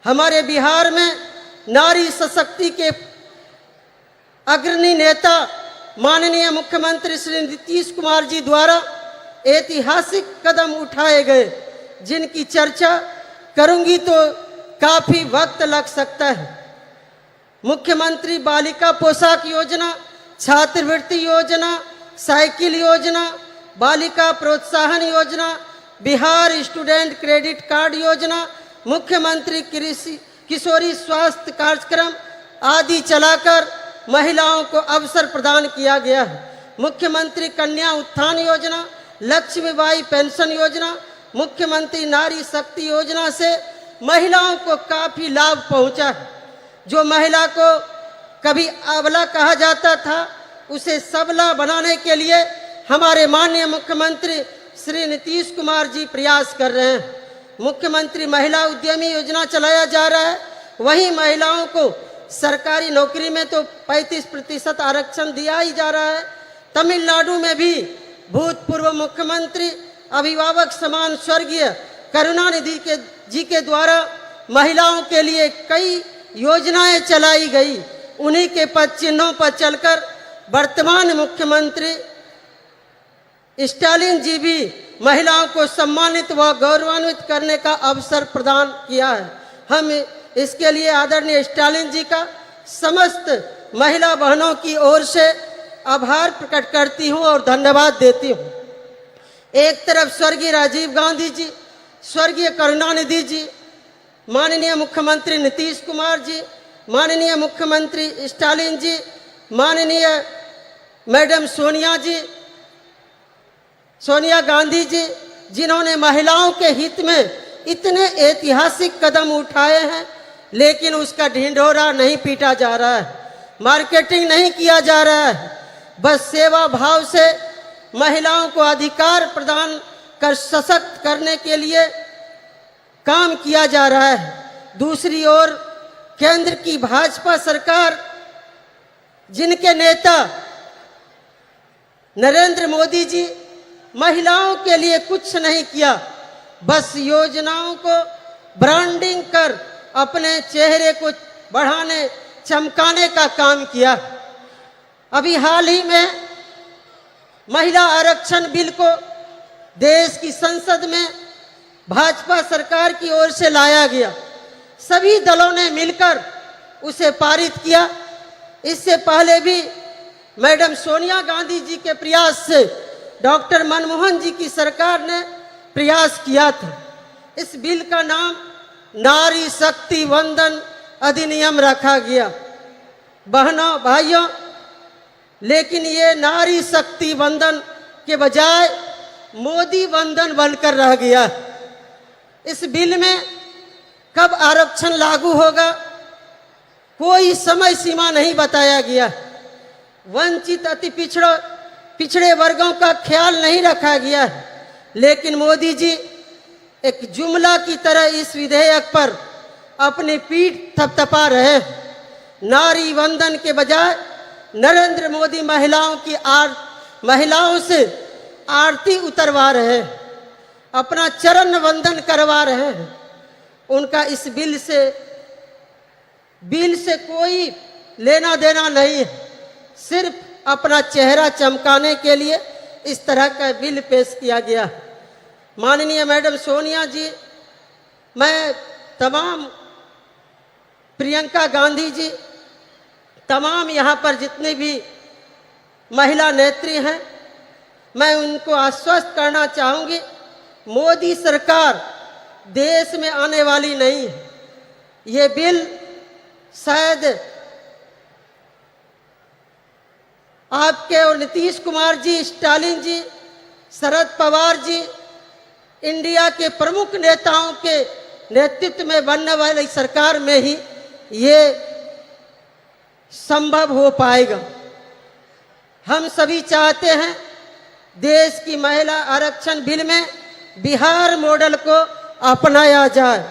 हमारे बिहार में नारी सशक्ति के अग्रणी नेता माननीय मुख्यमंत्री श्री नीतीश कुमार जी द्वारा ऐतिहासिक कदम उठाए गए, जिनकी चर्चा करूंगी तो काफी वक्त लग सकता है। मुख्यमंत्री बालिका पोशाक योजना, छात्रवृत्ति योजना, साइकिल योजना, बालिका प्रोत्साहन योजना, बिहार स्टूडेंट क्रेडिट कार्ड योजना, मुख्यमंत्री किशोरी स्वास्थ्य कार्यक्रम, आदि चलाकर महिलाओं को अवसर प्रदान किया गया है। मुख्यमंत्री कन्या उत्थान योजना, लक्ष्मीबाई पेंशन योजना, मुख्यमंत्री नारी शक्ति योजना से महिलाओं को काफी लाभ पहुंचा है। जो महिला को कभी अबला कहा जाता था, उसे सबला बनाने के लिए हमारे माननीय मुख्यमंत्री श्री नीतीश कुमार जी प्रयास कर रहे हैं। मुख्यमंत्री महिला उद्यमी योजना चलाया जा रहा है। वहीं महिलाओं को सरकारी नौकरी में तो 35% आरक्षण दिया ही जा रहा है। तमिलनाडु में भी भूतपूर्व मुख्यमंत्री अभिभावक समान स्वर्गीय करुणानिधि जी के द्वारा महिलाओं के लिए कई योजनाएं चलाई गई। उन्हीं के पद चिन्हों पर चलकर वर्तमान मुख्यमंत्री स्टालिन जी भी महिलाओं को सम्मानित व गौरवान्वित करने का अवसर प्रदान किया है। हम इसके लिए आदरणीय स्टालिन जी का समस्त महिला बहनों की ओर से आभार प्रकट करती हूं और धन्यवाद देती हूं। एक तरफ स्वर्गीय राजीव गांधी जी, स्वर्गीय करुणानिधि जी, माननीय मुख्यमंत्री नीतीश कुमार जी, माननीय मुख्यमंत्री स्टालिन जी, माननीय मैडम सोनिया गांधी जी, जिन्होंने महिलाओं के हित में इतने ऐतिहासिक कदम उठाए हैं, लेकिन उसका ढिंढोरा नहीं पीटा जा रहा है, मार्केटिंग नहीं किया जा रहा है। बस सेवा भाव से महिलाओं को अधिकार प्रदान कर सशक्त करने के लिए काम किया जा रहा है। दूसरी ओर केंद्र की भाजपा सरकार, जिनके नेता नरेंद्र मोदी जी महिलाओं के लिए कुछ नहीं किया, बस योजनाओं को ब्रांडिंग कर अपने चेहरे को बढ़ाने चमकाने का काम किया। अभी हाल ही में महिला आरक्षण बिल को देश की संसद में भाजपा सरकार की ओर से लाया गया। सभी दलों ने मिलकर उसे पारित किया। इससे पहले भी मैडम सोनिया गांधी जी के प्रयास से डॉक्टर मनमोहन जी की सरकार ने प्रयास किया था। इस बिल का नाम नारी शक्ति वंदन अधिनियम रखा गया। बहनों भाइयों, लेकिन ये नारी शक्ति वंदन के बजाय मोदी वंदन बनकर रह गया। इस बिल में कब आरक्षण लागू होगा, कोई समय सीमा नहीं बताया गया। वंचित अति पिछड़े वर्गों का ख्याल नहीं रखा गया है। लेकिन मोदी जी एक जुमला की तरह इस विधेयक पर अपनी पीठ थपथपा रहे हैं। नारी वंदन के बजाय नरेंद्र मोदी महिलाओं से आरती उतरवा रहे हैं, अपना चरण वंदन करवा रहे हैं। उनका इस बिल से कोई लेना देना नहीं है। सिर्फ अपना चेहरा चमकाने के लिए इस तरह का बिल पेश किया गया। माननीय मैडम सोनिया जी, मैं तमाम प्रियंका गांधी जी, तमाम यहाँ पर जितनी भी महिला नेत्री हैं, मैं उनको आश्वस्त करना चाहूँगी, मोदी सरकार देश में आने वाली नहीं है। ये बिल शायद आपके और नीतीश कुमार जी, स्टालिन जी, शरद पवार जी, इंडिया के प्रमुख नेताओं के नेतृत्व में बनने वाली सरकार में ही ये संभव हो पाएगा। हम सभी चाहते हैं देश की महिला आरक्षण बिल में बिहार मॉडल को अपनाया जाए,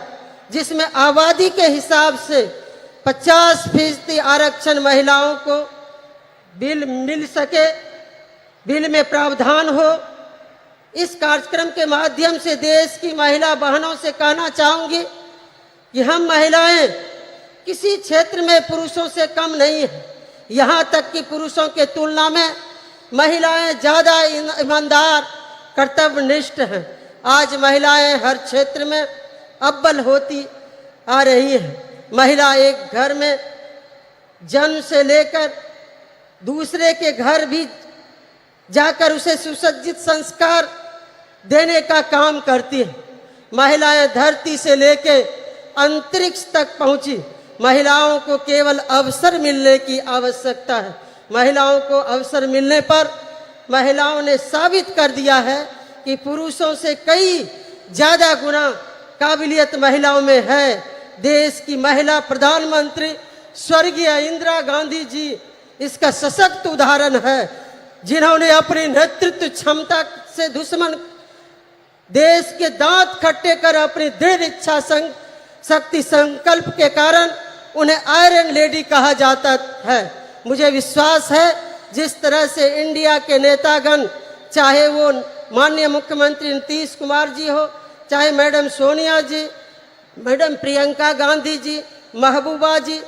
जिसमें आबादी के हिसाब से 50% आरक्षण महिलाओं को बिल मिल सके, बिल में प्रावधान हो। इस कार्यक्रम के माध्यम से देश की महिला बहनों से कहना चाहूंगी कि हम महिलाएं किसी क्षेत्र में पुरुषों से कम नहीं है। यहाँ तक कि पुरुषों के तुलना में महिलाएं ज़्यादा ईमानदार, कर्तव्यनिष्ठ हैं। आज महिलाएं हर क्षेत्र में अव्वल होती आ रही है। महिला एक घर में जन्म से लेकर दूसरे के घर भी जाकर उसे सुसज्जित संस्कार देने का काम करती है। महिलाएं धरती से लेकर अंतरिक्ष तक पहुंची। महिलाओं को केवल अवसर मिलने की आवश्यकता है। महिलाओं को अवसर मिलने पर महिलाओं ने साबित कर दिया है कि पुरुषों से कई ज्यादा गुना काबिलियत महिलाओं में है। देश की महिला प्रधानमंत्री स्वर्गीय इंदिरा गांधी जी इसका सशक्त उदाहरण है, जिन्होंने अपनी नेतृत्व क्षमता से दुश्मन देश के दांत खट्टे कर अपनी दृढ़ इच्छा शक्ति संकल्प के कारण उन्हें आयरन लेडी कहा जाता है। मुझे विश्वास है जिस तरह से इंडिया के नेतागण, चाहे वो माननीय मुख्यमंत्री नीतीश कुमार जी हो, चाहे मैडम सोनिया जी, मैडम प्रियंका गांधी जी, महबूबा जी,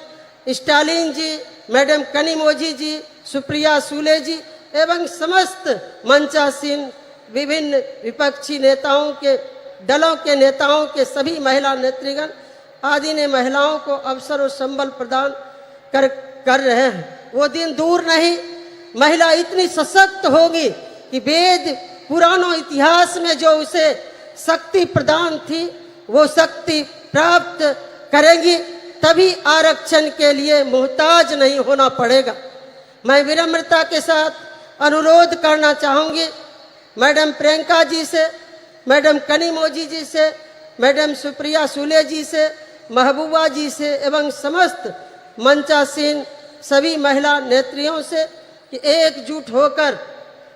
स्टालिन जी, मैडम कनिमोझी जी, सुप्रिया सूले जी एवं समस्त मंचासीन विभिन्न विपक्षी नेताओं के दलों के नेताओं के सभी महिला नेतृगण आदि ने महिलाओं को अवसर और संबल प्रदान कर रहे हैं। वो दिन दूर नहीं, महिला इतनी सशक्त होगी कि वेद पुरानों इतिहास में जो उसे शक्ति प्रदान थी वो शक्ति प्राप्त करेंगी, तभी आरक्षण के लिए मुहताज नहीं होना पड़ेगा। मैं विनम्रता के साथ अनुरोध करना चाहूँगी मैडम प्रियंका जी से, मैडम कनिमोझी जी से, मैडम सुप्रिया सूले जी से, महबूबा जी से एवं समस्त मंचासीन सभी महिला नेत्रियों से कि एकजुट होकर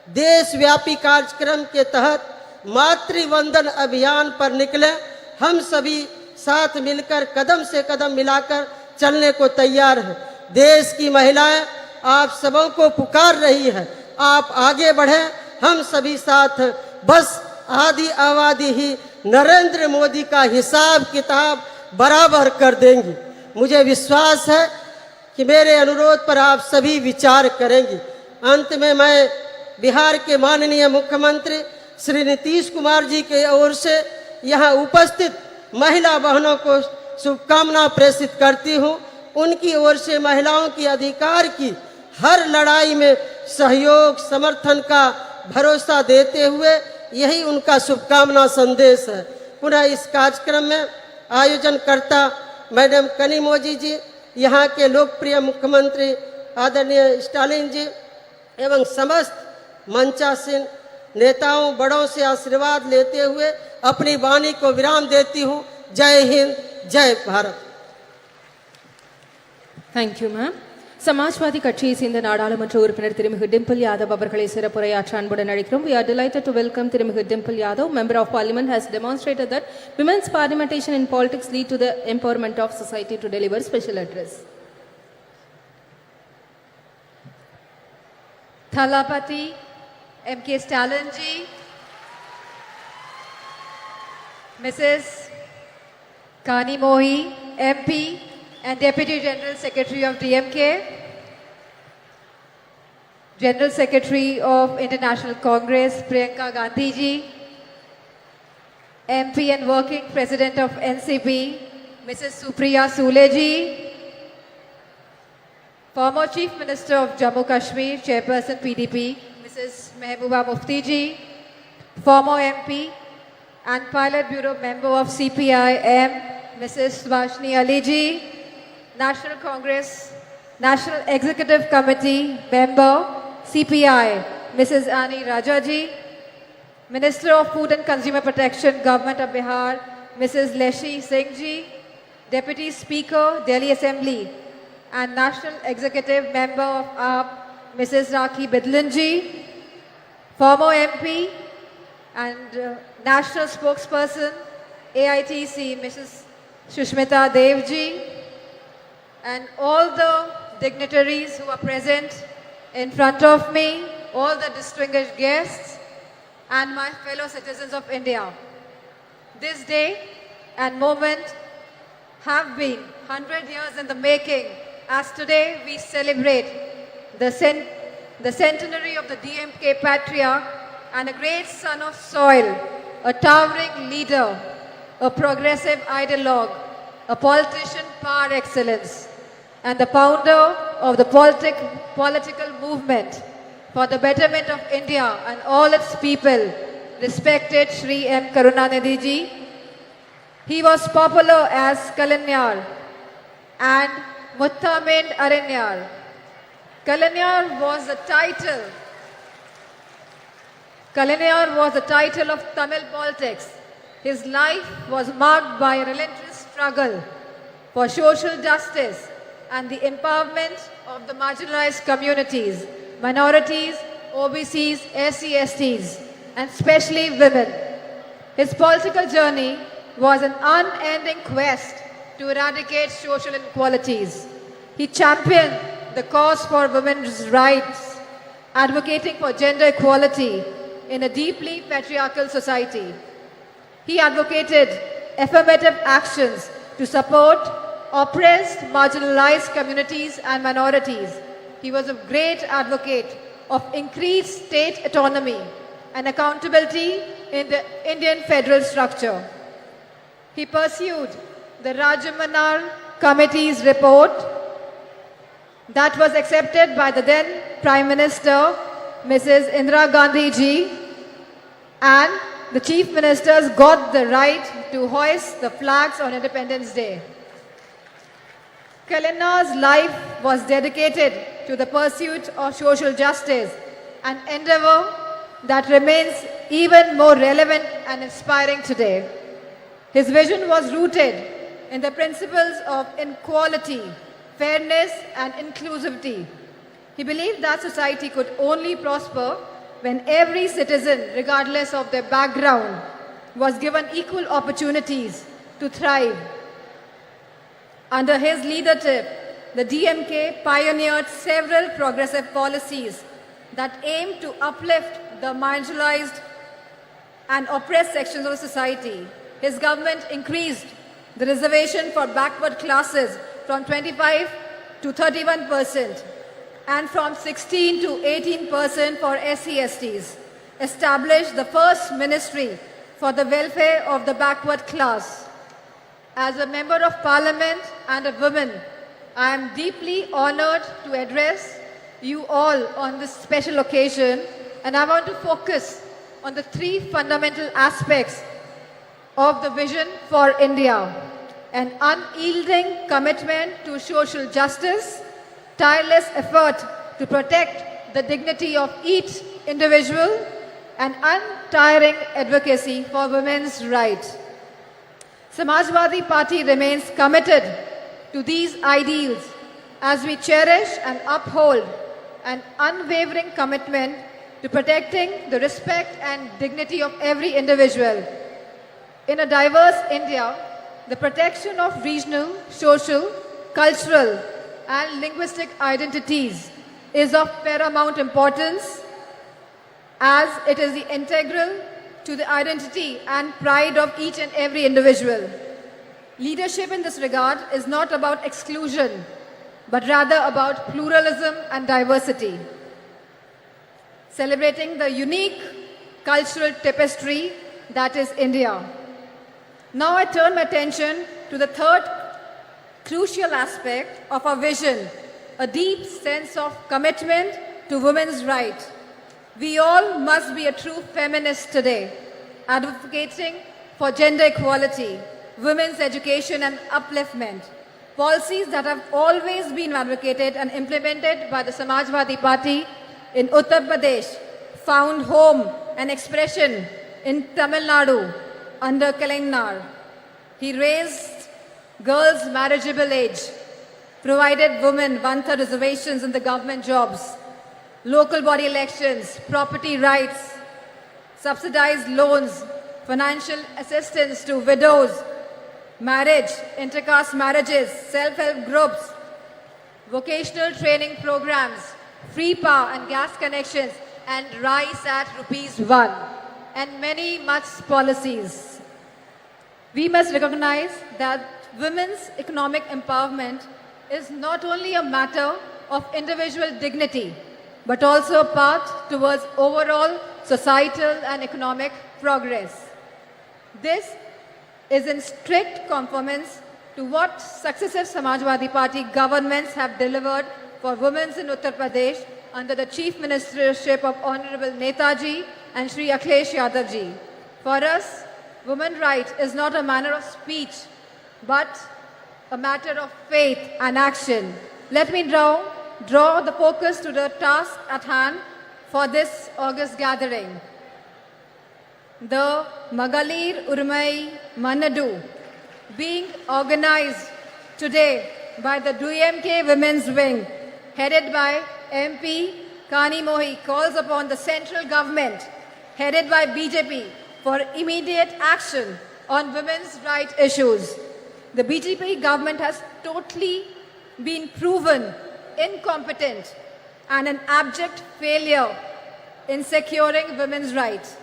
देशव्यापी कार्यक्रम के तहत मातृवंदन अभियान पर निकले। हम सभी साथ मिलकर कदम से कदम मिलाकर चलने को तैयार हैं। देश की महिलाएं आप सबों को पुकार रही है, आप आगे बढ़ें, हम सभी साथ हैं। बस आदि आबादी ही नरेंद्र मोदी का हिसाब किताब बराबर कर देंगी। मुझे विश्वास है कि मेरे अनुरोध पर आप सभी विचार करेंगी। अंत में मैं बिहार के माननीय मुख्यमंत्री श्री नीतीश कुमार जी के ओर से यहाँ उपस्थित महिला बहनों को शुभकामना प्रेषित करती हूँ। उनकी ओर से महिलाओं की अधिकार की हर लड़ाई में सहयोग समर्थन का भरोसा देते हुए यही उनका शुभकामना संदेश है। पुनः इस कार्यक्रम में आयोजनकर्ता मैडम कनिमोझी जी, यहाँ के लोकप्रिय मुख्यमंत्री आदरणीय स्टालिन जी एवं समस्त मंचासीन नेताओं बड़ों से आशीर्वाद लेते हुए अपनी वाणी को विराम देती हूँ। जय हिंद, जय Bharat. Thank you, ma'am. Samajwadi கட்சியை சேர்ந்த நாடாளுமன்ற உறுப்பினர் திருமிகு டிம்பிள் யாதவ் அவர்களை சிறப்புரையாற்ற அன்புடன் அழைக்கிறோம். We are delighted to welcome திருமிகு Dimple Yadav. Member of Parliament has demonstrated that women's parliamentation in politics lead to the empowerment of society to deliver special address. Thalapati mkstalin ji, Mrs. Kanimozhi MP and Deputy General Secretary of DMK, General Secretary of International Congress Priyanka Gandhi ji, MP and Working President of NCP Mrs. Supriya Sule ji, former Chief Minister of Jammu Kashmir, Chairperson PDP Mrs. Meghbooba Mufti ji, former MP and Pilot Bureau Member of CPI-M Mrs. Subhashini Ali ji, National Congress National Executive Committee Member CPI Mrs. Ani Raja ji, Minister of Food and Consumer Protection Government of Bihar Mrs. Leshi Singh ji, Deputy Speaker Delhi Assembly and National Executive Member of AAP Mrs. Rakhi Bidlan ji, former MP and National Spokesperson AITC Mrs. Shushmita Dev ji, and all the dignitaries who are present in front of me, all the distinguished guests and my fellow citizens of India. This day and moment have been 100 years in the making, as today we celebrate the centenary of the DMK patriarch and a great son of soil, a towering leader, a progressive ideologue, a politician par excellence, and the founder of the political movement for the betterment of India and all its people, respected Shri M. Karunanidhi ji. He was popular as Kalanyar, and Muttamind Arinyar. Kalaignar was the title of Tamil politics. His life was marked by a relentless struggle for social justice and the empowerment of the marginalized communities, minorities, OBCs, SC/STs, and especially women. His political journey was an unending quest to eradicate social inequalities. He championed the cause for women's rights, advocating for gender equality in a deeply patriarchal society. He advocated affirmative actions to support oppressed, marginalized communities and minorities. He was a great advocate of increased state autonomy and accountability in the Indian federal structure. He pursued the Rajamanar Committee's report that was accepted by the then Prime Minister, Mrs. Indira Gandhi ji, and the Chief Ministers got the right to hoist the flags on Independence Day. Kalaignar's life was dedicated to the pursuit of social justice, an endeavor that remains even more relevant and inspiring today. His vision was rooted in the principles of equality, fairness, and inclusivity. He believed that society could only prosper when every citizen, regardless of their background, was given equal opportunities to thrive. Under his leadership, the DMK pioneered several progressive policies that aimed to uplift the marginalized and oppressed sections of society. His government increased the reservation for backward classes from 25 to 31% and from 16 to 18% for SC/STs, established the first ministry for the welfare of the backward class. As a member of Parliament and a woman, I am deeply honored to address you all on this special occasion, and I want to focus on the three fundamental aspects of the vision for India: an unyielding commitment to social justice, tireless effort to protect the dignity of each individual, and untiring advocacy for women's rights. Samajwadi Party remains committed to these ideals as we cherish and uphold an unwavering commitment to protecting the respect and dignity of every individual. In a diverse India, the protection of regional, social, cultural, and linguistic identities is of paramount importance, as it is the integral to the identity and pride of each and every individual. Leadership in this regard is not about exclusion, but rather about pluralism and diversity. Celebrating the unique cultural tapestry that is India. Now I turn my attention to the third crucial aspect of our vision, a deep sense of commitment to women's rights. We all must be a true feminist today, advocating for gender equality, women's education and upliftment, policies that have always been advocated and implemented by the Samajwadi Party in Uttar Pradesh, found home and expression in Tamil Nadu under Kalaignar. He raised girls' marriageable age, provided women one-third reservations in the government jobs, local body elections, property rights, subsidized loans, financial assistance to widows, marriage, intercaste marriages, self-help groups, vocational training programs, free power and gas connections, and rice at ₹1, and many much policies. We must recognize that women's economic empowerment is not only a matter of individual dignity, but also a path towards overall societal and economic progress. This is in strict conformance to what successive Samajwadi Party governments have delivered for women in Uttar Pradesh under the Chief Ministership of Honorable Netaji and Shri Akhilesh Yadav ji. For us, women's rights is not a manner of speech, but a matter of faith and action. Let me draw the focus to the task at hand for this August gathering. The Magalir Urmai Manadu being organized today by the DMK Women's Wing headed by MP Kanimozhi calls upon the central government headed by BJP for immediate action on women's rights issues. The BJP government has totally been proven incompetent and an abject failure in securing women's rights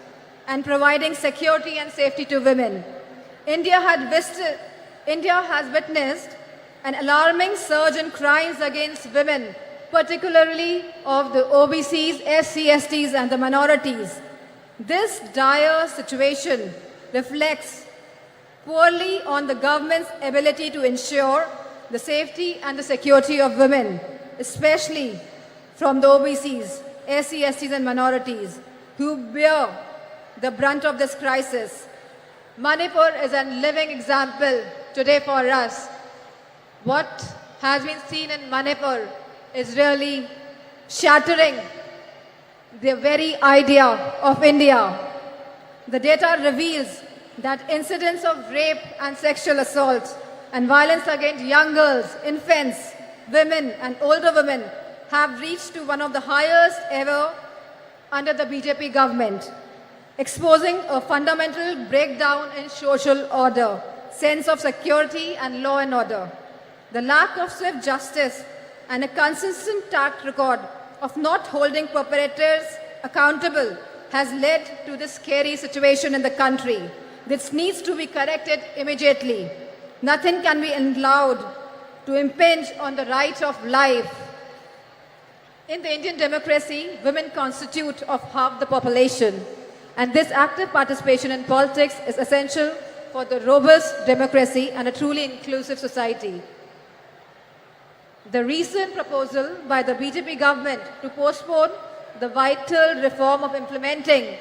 and providing security and safety to women. India has witnessed an alarming surge in crimes against women, particularly of the OBCs, SC/STs and the minorities. This dire situation reflects poorly on the government's ability to ensure the safety and the security of women, especially from the OBCs, SC/STs and minorities who bear the brunt of this crisis. Manipur is a living example today for us. What has been seen in Manipur is really shattering the very idea of India. The data reveals that incidents of rape and sexual assault and violence against young girls, infants, women and older women have reached to one of the highest ever under the BJP government, exposing a fundamental breakdown in social order, sense of security and law and order. The lack of swift justice and a consistent track record of not holding perpetrators accountable has led to this scary situation in the country. This needs to be corrected immediately. Nothing can be allowed to impinge on the right of life. In the Indian democracy, women constitute of half the population, and this active participation in politics is essential for the robust democracy and a truly inclusive society. The recent proposal by the BJP government to postpone the vital reform of implementing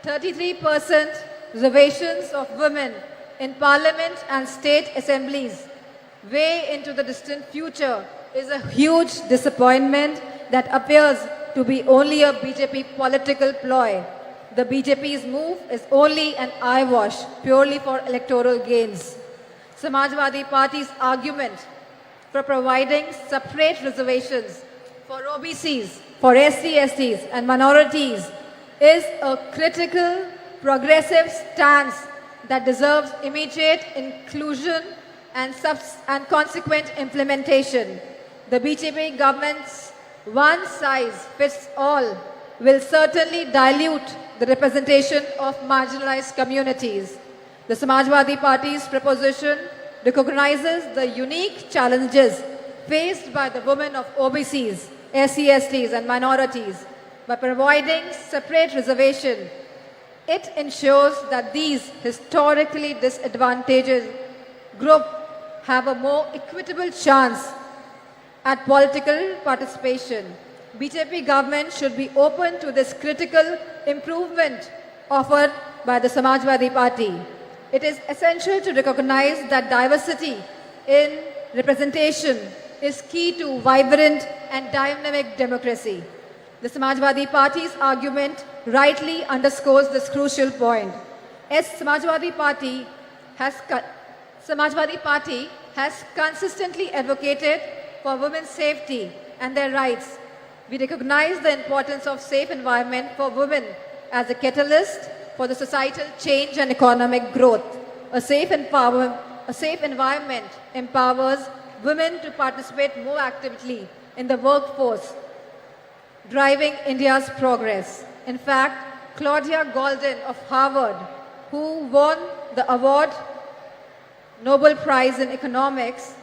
33% reservations of women in parliament and state assemblies way into the distant future is a huge disappointment that appears to be only a BJP political ploy. The BJP's move is only an eyewash purely for electoral gains. Samajwadi Party's argument for providing separate reservations for OBCs, for SC/STs and minorities is a critical, progressive stance that deserves immediate inclusion and consequent implementation. The BJP government's one-size-fits-all will certainly dilute the representation of marginalized communities. The Samajwadi Party's proposition recognizes the unique challenges faced by the women of OBCs, SC/STs and minorities. By providing separate reservation, it ensures that these historically disadvantaged groups have a more equitable chance at political participation. BJP government should be open to this critical improvement offered by the Samajwadi Party. It is essential to recognize that diversity in representation is key to vibrant and dynamic democracy. The Samajwadi Party's argument rightly underscores this crucial point. As Samajwadi Party has consistently advocated for women's safety and their rights. We recognize the importance of safe environment for women as a catalyst for the societal change and economic growth. A safe environment empowers women to participate more actively in the workforce, driving India's progress. In fact, Claudia Golden of Harvard, who won the award Nobel Prize in Economics,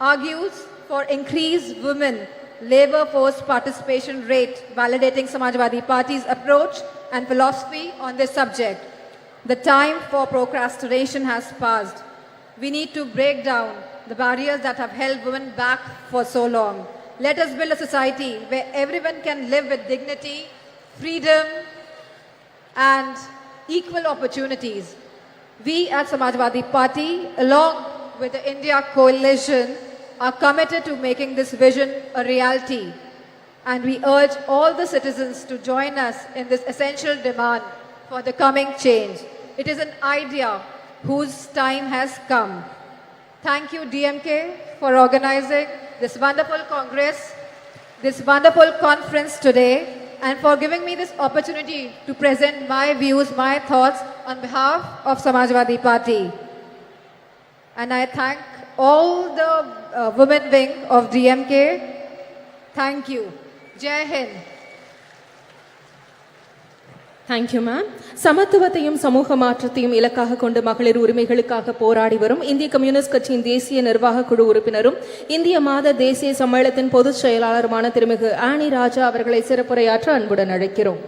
argues for increased women labor force participation rate, validating Samajwadi Party's approach and philosophy on this subject. The time for procrastination has passed. We need to break down the barriers that have held women back for so long. Let us build a society where everyone can live with dignity, freedom, and equal opportunities. We at Samajwadi Party, along with the India Coalition, are committed to making this vision a reality. And we urge all the citizens to join us in this essential demand for the coming change. It is an idea whose time has come. Thank you, DMK, for organizing this wonderful Congress, this wonderful conference today, and for giving me this opportunity to present my views, my thoughts on behalf of Samajwadi Party. And I thank all the women wing of DMK. Thank you. Jai Hind. Thank you ma'am. சமத்துவத்தையும் சமூக மாற்றத்தையும் இலக்காக கொண்டு மகளிர் உரிமைகளுக்காக போராடி வரும் இந்திய கம்யூனிஸ்ட் கட்சியின் தேசிய நிர்வாக குழு உறுப்பினரும் இந்திய மாத தேசிய சம்மேளனத்தின் பொதுச் செயலாளருமான திருமிகு ஆனி ராஜா அவர்களை சிறப்புரையாற்ற அன்புடன் அழைக்கிறோம்.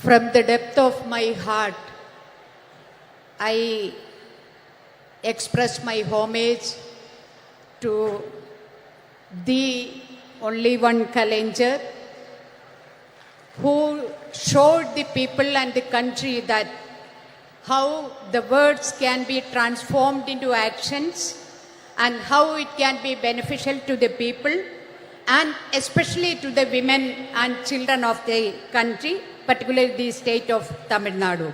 From the depth of my heart, I express my homage to the only one Kalanger who showed the people and the country that how the words can be transformed into actions and how it can be beneficial to the people and especially to the women and children of the country, particularly the state of Tamil Nadu.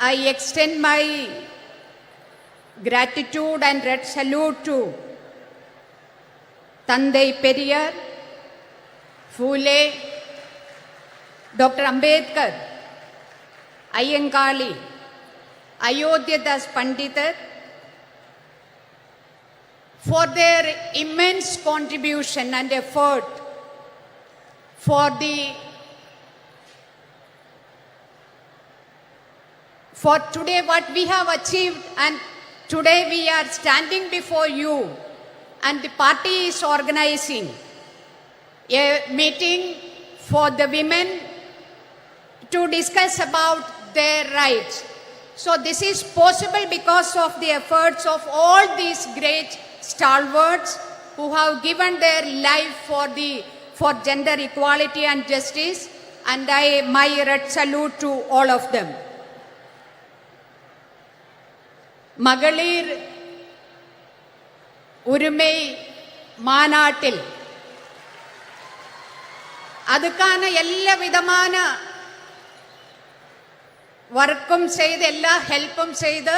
I extend my gratitude and red salute to Tandai Periyar, Phule, Dr. Ambedkar, Ayyankali, Ayodhya Das Pandita for their immense contribution and effort for today what we have achieved, and today we are standing before you and the party is organizing a meeting for the women to discuss about their rights. So this is possible because of the efforts of all these great stalwarts who have given their life for gender equality and justice, and my red salute to all of them. மகளிர் உரிமை மாநாட்டில் அதுக்கான எல்லா விதமான வர்க்கும் செய்து எல்லா ஹெல்ப்பும் செய்து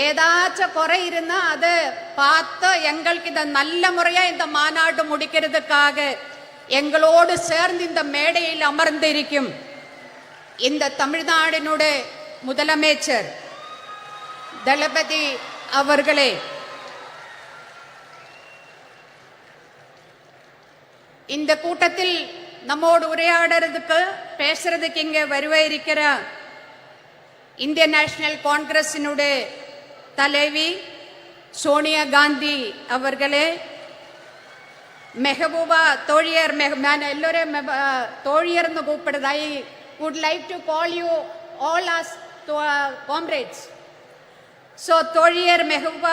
ஏதாச்சும் குறை இருந்தா அதை பார்த்து எங்களுக்கு இந்த நல்ல முறையா இந்த மாநாடு முடிக்கிறதுக்காக எங்களோடு சேர்ந்து இந்த மேடையில் அமர்ந்திருக்கும் இந்த தமிழ்நாடினுடைய முதலமைச்சர் தளபதி அவர்களே, இந்த கூட்டத்தில் நம்மோடு உரையாடுறதுக்கு பேசுறதுக்கு இங்கே வருவே இருக்கிற இந்திய நேஷனல் காங்கிரஸினுடைய தலைவி சோனியா காந்தி அவர்களே, மெஹபூபா தோழியர், நான் எல்லோரும் தோழியர்னு கூப்பிடுது. I would like to call you all as comrades. So, Toliyar Meghbooba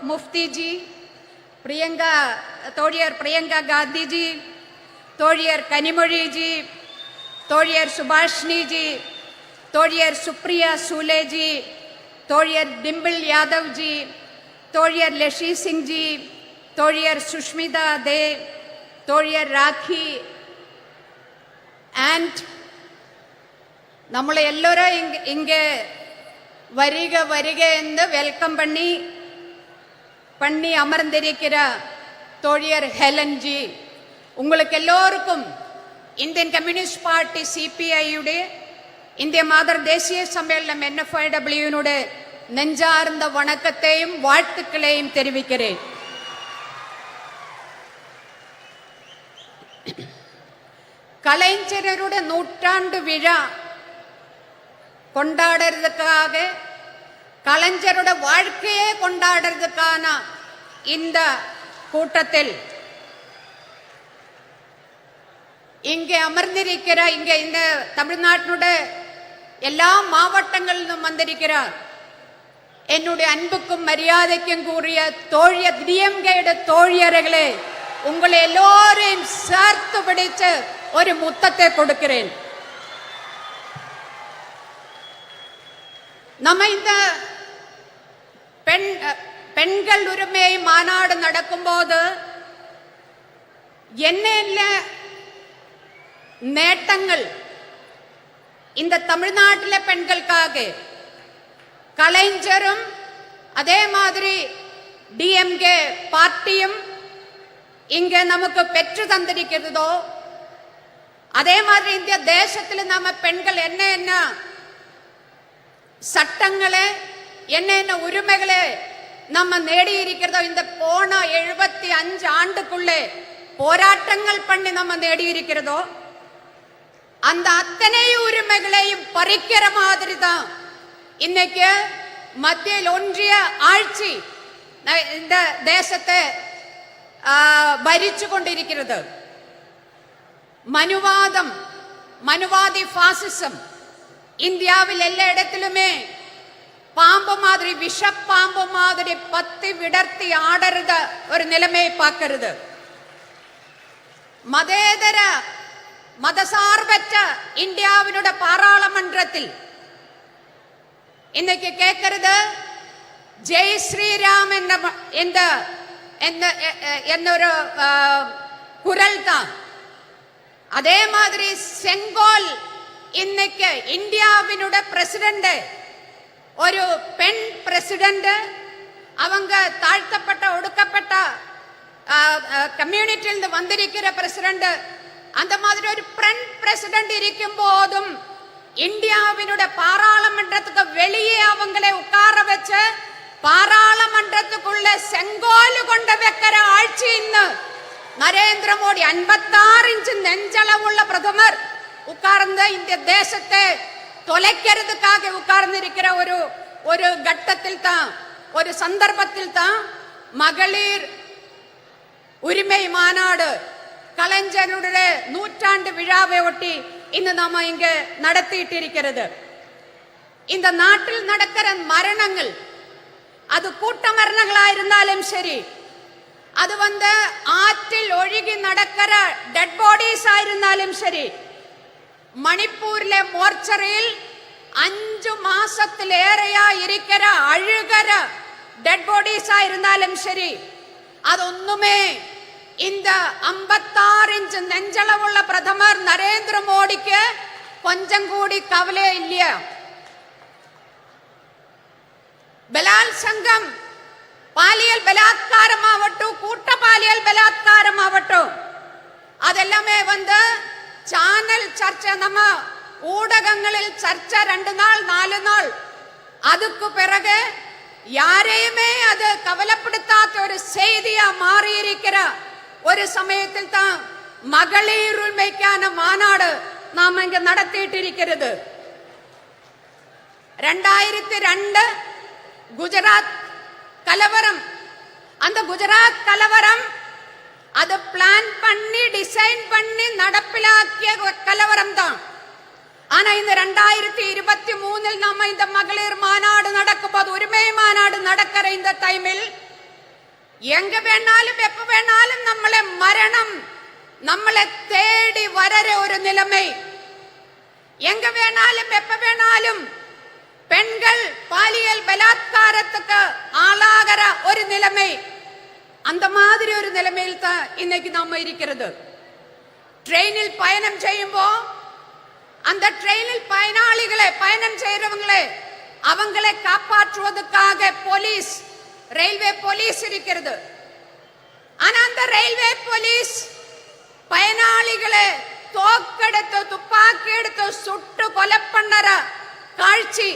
Mufti ji, Toliyar Priyanka Gandhi ji, Toliyar Kanimozhi ji, Toliyar Subhashini ji, Toliyar Supriya Sule ji, Toliyar Dimple Yadav ji, Toliyar Leshi Singh ji, Toliyar Sushmita De, Toliyar Rakhi, and நம்மளை எல்லோரும் இங்கே வருக வருக என்று welcome பண்ணி அமர்ந்திருக்கிற தோழியர் Helen G, உங்களுக்கு எல்லோருக்கும் இந்தியன் கம்யூனிஸ்ட் பார்ட்டி சிபிஐயுடைய இந்திய மாதர் தேசிய சம்மேளனம் NFIWனுடைய நெஞ்சார்ந்த வணக்கத்தையும் வாழ்த்துக்களையும் தெரிவிக்கிறேன். கலைஞருடைய நூற்றாண்டு விழா கொண்டாடுறதுக்காக, கலைஞரோட வாழ்க்கையே கொண்டாடுறதுக்கான இந்த கூட்டத்தில் இங்கே அமர்ந்திருக்கிற இந்த தமிழ்நாட்டினுடைய எல்லா மாவட்டங்களிலும் வந்திருக்கிறார் என்னுடைய அன்புக்கும் மரியாதைக்கும் கூறிய தோழிய DMK தோழியர்களே, உங்களை எல்லோரையும் சேர்த்து பிடிச்சு ஒரு முத்தத்தை கொடுக்கிறேன். நம்ம இந்த பெண்கள் உரிமை மாநாடு நடக்கும்போது என்ன நேட்டங்கள் இந்த தமிழ்நாட்டில் பெண்களுக்காக கலைஞரும் அதே மாதிரி DMK பார்ட்டியும் இங்க நமக்கு பெற்று தந்திருக்கிறதோ, அதே மாதிரி இந்திய தேசத்தில் நம்ம பெண்கள் என்ன சட்டங்களை என்ன உரிமைகளை நம்ம நேடி இருக்கிறதோ, இந்த போன 75 ஆண்டுக்குள்ளே போராட்டங்கள் பண்ணி நம்ம நேடி இருக்கிறதோ, அந்த அத்தனை உரிமைகளையும் பறிக்கிற மாதிரி தான் இன்னைக்கு மத்தியில் ஒன்றிய ஆட்சி இந்த தேசத்தை ഭരിച്ചു കൊണ്ടിരിക്കുന്നത്. மனுவாதி பாசிசம் இந்தியாவில் எல்லா இடத்திலுமே பாம்பு மாதிரி, விஷப்பாம்பு மாதிரி பத்தி விடர்த்தி ஆடுறத ஒரு நிலைமையை பார்க்கிறது. மதேதர மதசார்பற்ற இந்தியாவினுடைய பாராளுமன்றத்தில் இன்னைக்கு கேட்கிறது ஜெய் ஸ்ரீராம் എന്നൊരു குரல் தான். அதே மாதிரி செங்கோல் இன்னைக்கு இந்தியாவினுடைய பிரசிடென்ட் ஒரு பெண் பிரசிடென்ட், அவங்க தாழ்த்தப்பட்ட ஒடுக்கப்பட்ட கம்யூனிட்டியிலிருந்து வந்திருக்கிற பிரசிடென்ட், அந்த மாதிரி ஒரு பெண் பிரசிடென்ட் இருக்கும் போதும் இந்தியாவினுடைய பாராளுமன்றத்துக்கு வெளியே அவங்களை உட்கார வச்சு பாராளுமன்றத்துக்குள்ள செங்கோல் கொண்டு வைக்கிற ஆட்சி இன்னும் நரேந்திர மோடி 56 இன்ச் நெஞ்சளவுள்ள பிரதமர் உட்கார்ந்த இந்த தேசத்தை தொலைக்கிறதுக்காக உட்கார்ந்து இருக்கிற ஒரு கட்டத்தில் தான், ஒரு சந்தர்ப்பத்தில் தான் மகளிர் உரிமை மாநாடு கலைஞருடைய 100ஆண்டு விழாவை ஒட்டி இന്ന് நாம இங்க நடத்திட்டு இருக்கிறது. இந்த நாட்டில் நடக்கிற மரணங்கள், அது கூட்ட மரணங்களா இருந்தாலும் சரி, அது ஆற்றில் ஒழுகி நடக்கிற டெட் பாடிஸ் ஆயிருந்தாலும் சரி, மணிப்பூரிലെ മോർച്ചറിയിൽ 5 മാസത്തിലേറെയാ ഇരിக்கிற അഴുകര ഡെഡ് ബോഡീസ് ആയിരുന്നാലും ശരി, അതൊന്നുമേ இந்த 56 இன்ச் நெஞ்சளவுள்ள பிரதமர் நரேந்திர மோடிக்கு கொஞ்சம் கூடி கவலை இல்லையா? ബലാത്സംഗം, പാലിയൽ ബലാത്കാരമാവട്ടെ, കൂട്ടപാലിയൽ ബലാത്കാരമാവട്ടെ, അതെല്ലാമേ ചാനൽ ചർച്ച, നമ്മ ஊடகங்களில் சர்ச்சை 2 நாள் 4 நாள், அதுக்கு பிறகு யாரையுமே அது கவலைப்படுத்தாத ஒரு செய்தியா மாறி இருக்கிற ஒரு சமயத்தில் தான் மகளிர் உரிமைக்கான மாநாடு நாம இங்க நடத்திட்டு இருக்கிறது. 2002 குஜராத் கலவரம், அந்த குஜராத் கலவரம் அது பிளான் பண்ணி டிசைன் பண்ணி நடப்பிலாக்கிய கலவரம் தான். ஆனா இந்த 2023 நாம இந்த மகளிர் மாநாடு நடக்கும்போது, உரிமை மாநாடு நடக்கிற இந்த டைமில் எங்க வேணாலும் எப்ப வேணாலும் மரணம் நம்மளை தேடி வர ஒரு நிலைமை, எங்க வேணாலும் எப்ப வேணாலும் பெண்கள் பாலியல் பலாத்காரத்துக்கு ஆளாகிற ஒரு நிலைமை, அந்த மாதிரி ஒரு நிலைமையில் தான் இன்னைக்கு நாம இருக்கிறது. ட்ரெயினில் பயணம் செய்யும்போ அந்த ட்ரெயினில் பயனாளிகளை, பயணம் செய்யறவங்களே, அவங்களை காப்பாற்றுவதற்காக போலீஸ், ரயில்வே போலீஸ் இருக்கிறது. ஆனா அந்த ரயில்வே போலீஸ் பயனாளிகளை தோக்கெடுத்து துப்பாக்கி எடுத்து சுட்டு கொலை பண்ணற காட்சி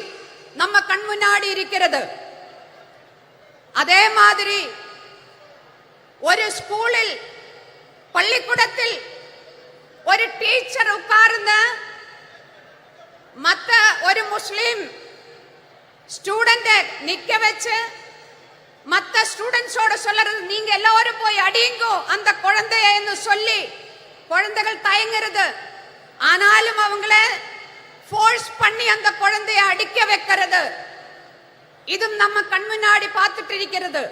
நம்ம கண் முன்னாடி இருக்கிறது. அதே மாதிரி ஒரு ஸ்கூலில், பள்ளிக்கூடத்தில் ஒரு டீச்சர் உட்கார்ந்த மத்த ஒரு முஸ்லிம் ஸ்டூடெண்ட் நிக்க வச்சு மத்த ஸ்டூடெண்ட்ஸோட சொல்றது, நீங்க எல்லாரும் போய் அடிங்கோ அந்த குழந்தைன்னு சொல்லி குழந்தைகள் தயங்குறது, ஆனாலும் அவங்கள ஃபோர்ஸ் பண்ணி அந்த குழந்தைய அடிக்க வைக்கிறது. இதும் நம்ம கண்முன்னாடி பார்த்துட்டு இருக்கிறது.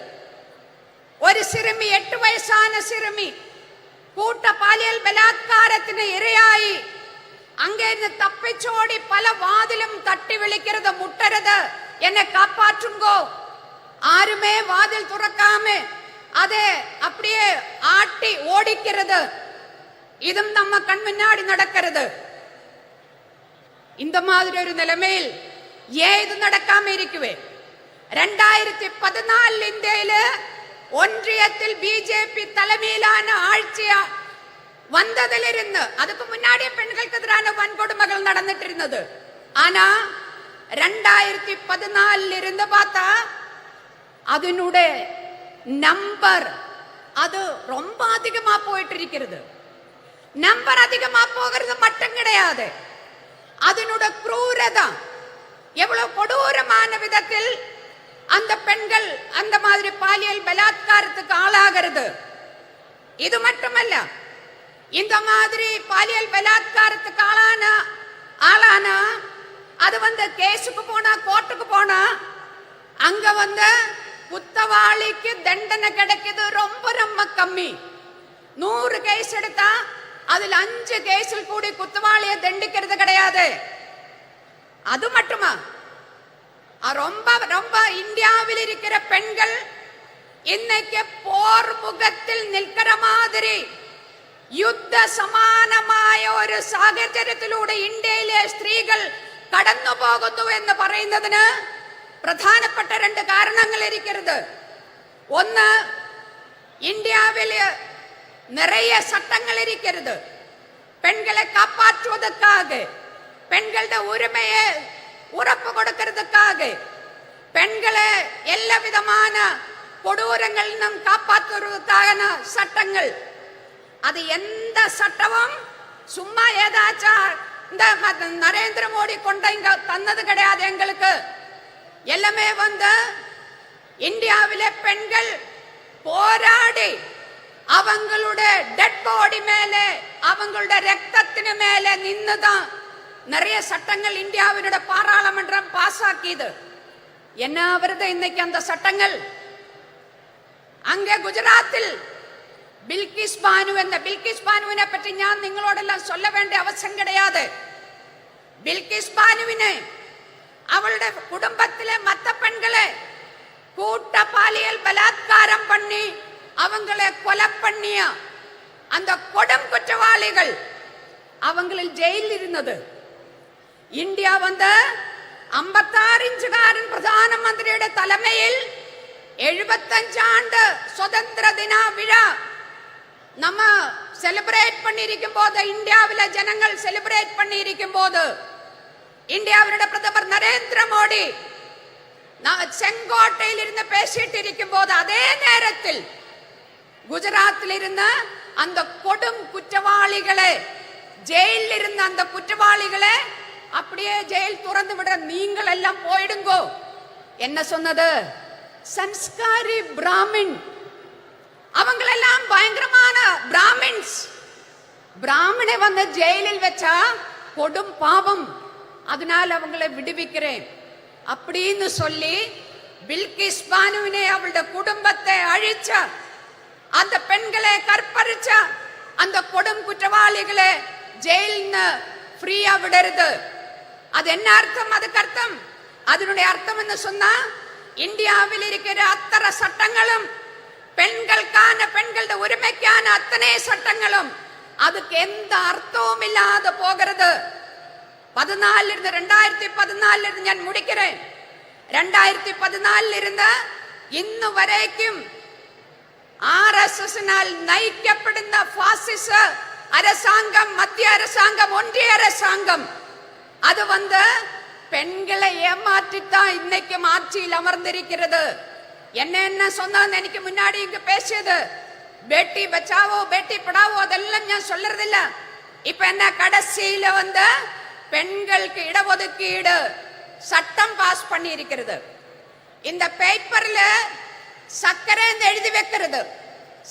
ஒரு சிறுமி 8 வயசான சிறுமி கூட்ட பாலியல் பலாத்காரത്തിന് ഇരയായി அங்கிருந்து தப்பிச்சோடி பல வாதிலும் தட்டி விളിக்கிறது, முட்டறது, என்னை காப்பாற்றுங்கோ. ஆருமே வாதில் துறக்காம அதை அப்படியே ஆட்டி ஓடிக்கிறது. இதும் நம்ம கண் முன்னாடி நடக்கிறது. இந்த மாதிரி ஒரு நிலைமையில் ஏன் இது நடக்காம இருக்குவே? 2014 ഇന്ത്യയിൽ ஒன்றியத்தில் பிஜேபி தலைமையிலான ஆட்சி வந்ததிலிருந்து அதுக்கு முன்னாடியே பெண்களுக்கு எதிரான வன்கொடுமைகள் நடந்துட்டு இருந்தது. ஆனா 2014 இருந்து பார்த்தா அதனுடைய நம்பர் அது ரொம்ப அதிகமா போயிட்டு இருக்கிறது. நம்பர் அதிகமா போகிறது மட்டும் கிடையாது, அதனுடைய குரூரதா எவ்வளவு கொடூரமான விதத்தில் அந்த பெண்கள் அந்த மாதிரி பாலியல் பலாத்காரத்துக்கு ஆளாகிறது. இது மட்டுமல்ல, இந்த மாதிரி பாலியல் பலாத்காரத்துக்கு ஆளான அது கேஸுக்கு போனா கோர்ட்டுக்கு போனா அங்க குத்தவாளிக்கு தண்டனை கிடைக்குது ரொம்ப ரொம்ப கம்மி. 100 கேஸ் எடுத்தா அதுல 5 கேஸில் கூடி குத்தவாளியை தண்டிக்கிறது கிடையாது. அது மட்டுமா, ரொம்ப ரொம்ப இந்தியாவில் இருக்கிற பெண்கள் இன்னைக்கு போர் முகத்தில் நிற்கிற மாதிரி യുദ്ധ സമാനമായ ഒരു സാഹചര്യത്തിലൂടെ ഇന്ത്യയിലെ സ്ത്രീകൾ കടന്നു പോകുന്നു എന്ന് പറയുന്നതിന് പ്രധാനപ്പെട്ട 2 കാരണങ്ങൾ ഇരിക്കുന്നത്. ഒന്ന്, ഇന്ത്യയിൽ നിറയെ ചട്ടങ്ങൾ ഇരിക്കരുത്. പെൺകളെ കാപ്പാറ്റുവதற்காக, പെൺകളുടെ ഉரிமைയെ ഉറപ്പ് കൊടുக்கிறதுக்காக, പെൺകളെ എല്ലാവിധமான கொடூரங்களில் நிന്നും காப்பாற்றுவதற்கான சட்டங்கள். அது எந்த சட்டமும் சும்மா ஏதாச்சும் இந்த நரேந்திர மோடி கொண்டு இங்க தந்தது கிடையாது. எங்களுக்கு எல்லாமே இந்தியாவிலே பெண்கள் போராடி அவங்களுடைய டெட் பாடி மேலே அவங்களுடைய ரத்தத்தின் மேலே நின்னுதான் நிறைய சட்டங்கள் இந்தியாவினுடைய பாராளுமன்றம் பாஸ் ஆக்கியது. என்ன வருது இன்னைக்கு அந்த சட்டங்கள்? அங்கே குஜராத்தில் பில்கிஸ் பானு என்ற பில்கிஸ் பானுவினை பற்றி நான் നിങ്ങളോടെല്ലാം சொல்ல வேண்டிய அவசியம் கிடையாது. பில்கிஸ் பானுவினை அவளுடைய குடும்பத்திலே மற்ற பெண்களை கூட்ட பாலியல் பலாத்காரம் பண்ணி அவங்களை கொலை பண்ணிய அந்த கொடும் குற்றவாளிகள் அவங்களில் ஜெயிலில் இருந்தது. இந்தியா 56 ഇഞ്ചുകാരൻ പ്രധാനമന്ത്രിയുടെ தலைமையில் 75 ஆண்டு சுதந்திர தின விழா நம்ம செலிப்ரேட் பண்ணியிருக்கும் போது, இந்தியாவில ஜனங்கள் செலிப்ரேட் பண்ணியிருக்கும் போது, இந்தியாவினுடைய பிரதமர் நரேந்திர மோடி செங்கோட்டையில் இருந்து பேசிட்டு இருக்கும் போது, அதே நேரத்தில் குஜராத்தில் இருந்த அந்த கொடும் குற்றவாளிகளை, ஜெயிலில் இருந்த அந்த குற்றவாளிகளை அப்படியே ஜெயில் துறந்து விட நீங்கள் எல்லாம் போயிடுங்கோ என்ன சொன்னது? சன்ஸ்காரி பிராமின், அவங்களெல்லாம் பயங்கரமான பிராமின்ஸ். பிராமணை ஜெயிலில் வச்சா கொடும் பாவம், அதனால் அவங்களை விடுவிக்கிறேன் அப்படின்னு சொல்லி பில்கிஸ் பானுவினை அவளுடைய குடும்பத்தை அழிச்ச, அந்த பெண்களை கற்பழிச்ச அந்த கொடும் குற்றவாளிகளை ஜெயில்னு ஃப்ரீயா விடுறது. அது என்ன அர்த்தம்? அதுக்கு அர்த்தம், அதனுடைய அர்த்தம் என்ன சொன்னா, இந்தியாவில் இருக்கிற அத்தனை சட்டங்களும் பெண்களுக்கான, பெண்களுடைய உரிமைக்கான அத்தனை சட்டங்களும் அதுக்கு எந்த அர்த்தமும் இல்லாத போகிறது. 2014 இருந்து ഞാൻ முடிக்கிறேன். 2014 இருந்து ഇന്ന് വരേക്കും RSSனால் നയിക്കപ്പെടുന്ന ഫാസിസ அரசாங்கம், மத்திய அரசாங்கம், ஒன்றிய அரசாங்கம் அது பெண்களை ஏமாற்றித்தான் இன்னைக்கு ஆட்சியில் அமர்ந்திருக்கிறது. என்ன சொன்னான்னு எனக்கு முன்னாடி இங்க பேசியது, பேட்டி பச்சாவோ பேட்டி படாவோ அதெல்லாம் நான் சொல்றதில்ல. இப்ப என்ன கடைசியில பெண்களுக்கு இடஒதுக்கீடு சட்டம் பாஸ் பண்ணி இருக்கிறது. இந்த பேப்பர்ல சக்கரை எழுதி வைக்கிறது,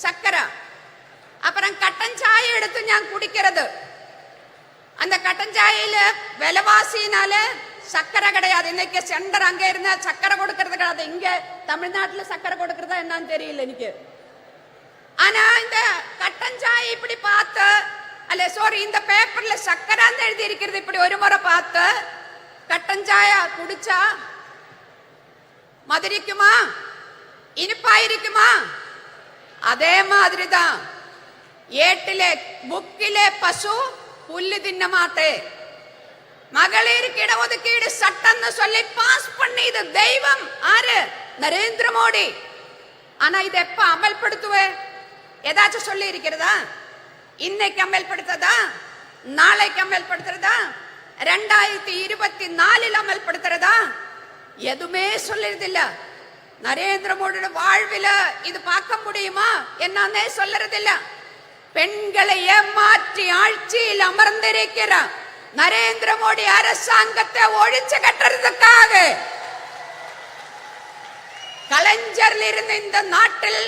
சக்கரை, அப்புறம் கட்டன் சாயை எடுத்து நான் குடிக்கிறது. அந்த கட்டன் சாயில விலைவாசினால சக்கரை கிடையாது. இன்னைக்கு சென்டர் அங்க இருந்த சக்கரை கொடுக்கறது கிடையாது. இங்க தமிழ்நாட்டுல சக்கரை கொடுக்கறதா என்னன்னு தெரியல எனக்கு. ஆனா இந்த கட்டஞ்சாய் இப்படி பார்த்து அல்ல சாரி இந்த பேப்பர்ல சக்கரான்னு எழுதி இருக்கிறது இப்படி ஒரு முறை பார்த்து கட்டஞ்சாய குடிச்சா மதுரிக்குமா இனிப்பாயிருக்குமா? அதே மாதிரிதான் ஏட்டிலே புக்கிலே பசு புல்லு தின்ன மாட்டே. மகளிருக்கு இடஒதுக்கீடு சட்டம்னு சொல்லி பாஸ் பண்ணி இது தெய்வம் ஆறு நரேந்திர மோடி. ஆனா இது எப்ப அமல்படுத்துவே? ஏதாச்சும் சொல்லி இருக்கிறதா? இன்னைக்கு அமல்படுத்ததா? நாளைக்கு அமல்படுத்துறதா? 2024 அமல்படுத்துறதா? எதுவுமே சொல்லுறதில்ல. நரேந்திர மோடியோட வாழ்வில இது பார்க்க முடியுமா என்னன்னே சொல்லுறதில்ல. பெண்களை ஏமாற்றி ஆட்சியில் அமர்ந்திருக்கிற நரேந்திர மோடி அரசாங்கத்தை ஒழிச்சு கட்டுறதுக்காக கலைஞரில் இருந்த இந்த நாட்டில்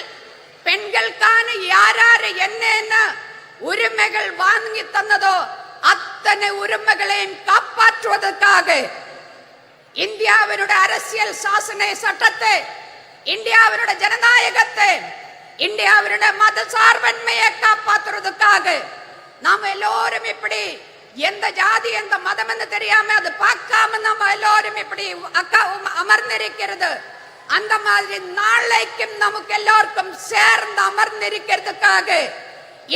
பெண்களுக்கான யாராரு என்ன உரிமைகள் வாங்கி தந்ததோ அத்தனை உரிமைகளையும் காப்பாற்றுவதற்காக இந்தியாவினுடைய அரசியல் சாசன சட்டத்தை, இந்தியாவினுடைய ஜனநாயகத்தை, இந்தியாவினுடைய மத சார்பன்மையை காப்பாற்றுவதற்காக நாம் எல்லோரும் இப்படி எந்த ஜாதி எந்த மதம் என்று தெரியாம அது பார்க்காம நம்ம எல்லோரும் இப்படி அமர்ந்திருக்கிறது. அந்த மாதிரி நாளைக்கும் நமக்கு எல்லோருக்கும் சேர்ந்து அமர்ந்திருக்கிறதுக்காக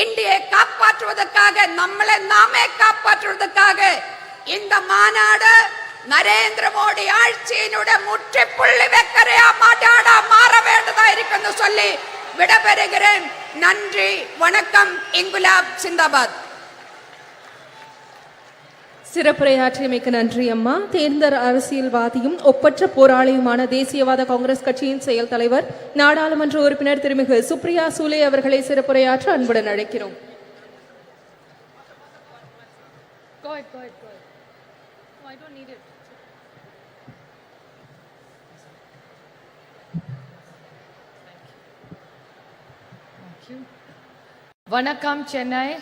இந்தியை காப்பாற்றுவதற்காக நம்மளை நாமே காப்பாற்றுவதற்காக இந்த மாநாடு நரேந்திர மோடி ஆட்சியினுடைய முற்றுப்புள்ளி வைக்கிறையா மாட்டாடா மாற வேண்டதா இருக்குன்னு சொல்லி விடைபெறுகிறேன். நன்றி, வணக்கம். இங்குலாப் சிந்தாபாத். சிறப்புரையாற்றியமைக்கு நன்றி அம்மா. தேர்ந்த அரசியல்வாதியும் ஒப்பற்ற போராளியுமான தேசியவாத காங்கிரஸ் கட்சியின் செயல் தலைவர் நாடாளுமன்ற உறுப்பினர் திருமிகு சுப்ரியா சூலே அவர்களை சிறப்புரையாற்ற அன்புடன் அழைக்கிறோம். Vanakkam Chennai.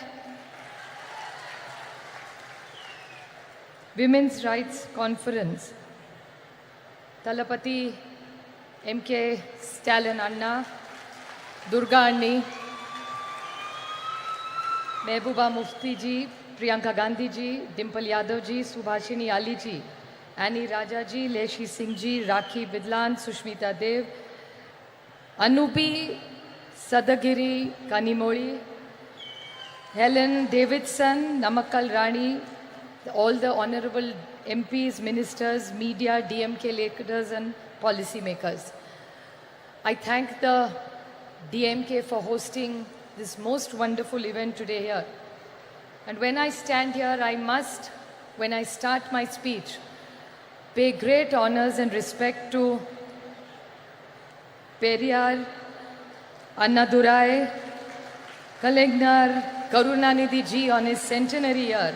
Women's Rights Conference. Talapati MK Stalin Anna, Durga Anni, Meghbooba Mufti ji, Priyanka Gandhi ji, Dimple Yadav ji, Subhashini Ali ji, Annie Raja ji, Leshi Singh ji, Rakhi Bidlan, Sushmita Dev, Anupi Sadagiri Kanimozhi, Helen Davidson, Namakkal Rani, all the honorable MPs, ministers, media, DMK leaders and policy makers. I thank the DMK for hosting this most wonderful event today here. And when I stand here, I must, when I start my speech, pay great honors and respect to Periyar, Annadurai, Kalingnar, Karunanidhi ji on his centenary year,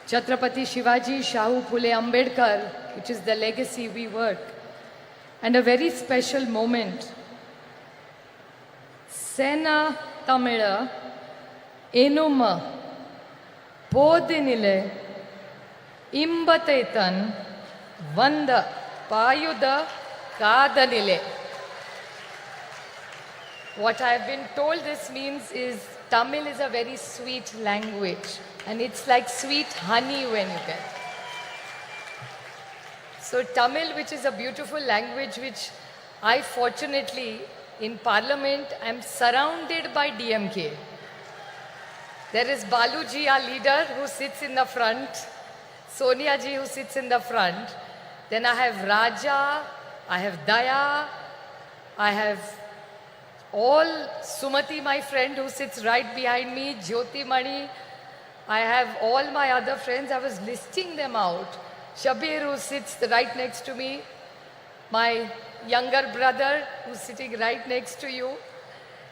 Chhatrapati Shivaji Shahu Phule Ambedkar, which is the legacy we work, and a very special moment. Sena Tamila Enuma Podinile Imbatetan Vanda Payuda Kadanile. What I have been told this means is Tamil is a very sweet language and it's like sweet honey when you get. So Tamil, which is a beautiful language, which I fortunately in Parliament am surrounded by DMK. There is Balu ji, our leader, who sits in the front, Sonia ji, who sits in the front. Then I have Raja, I have Daya, I have all Sumati, my friend, who sits right behind me, Jyoti Mani. I have all my other friends. I was listing them out. Shabir, who sits right next to me. My younger brother, who's sitting right next to you.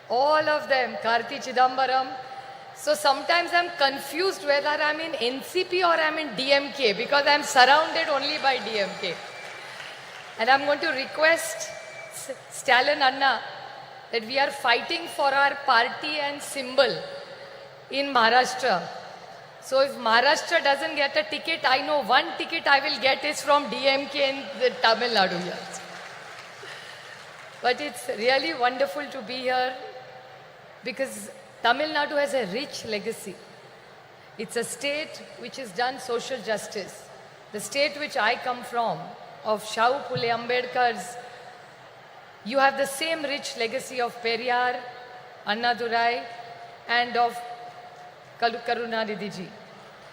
All of them. Karthi Chidambaram. So sometimes I'm confused whether I'm in NCP or I'm in DMK because I'm surrounded only by DMK. And I'm going to request Stalin Anna that we are fighting for our party and symbol in Maharashtra. So if Maharashtra doesn't get a ticket, I know one ticket I will get is from DMK in the Tamil Nadu here. But it's really wonderful to be here because Tamil Nadu has a rich legacy. It's a state which has done social justice. The state which I come from, of Shahu Phule Ambedkar's, you have the same rich legacy of Periyar, Annadurai, and of Karunanidhi ji.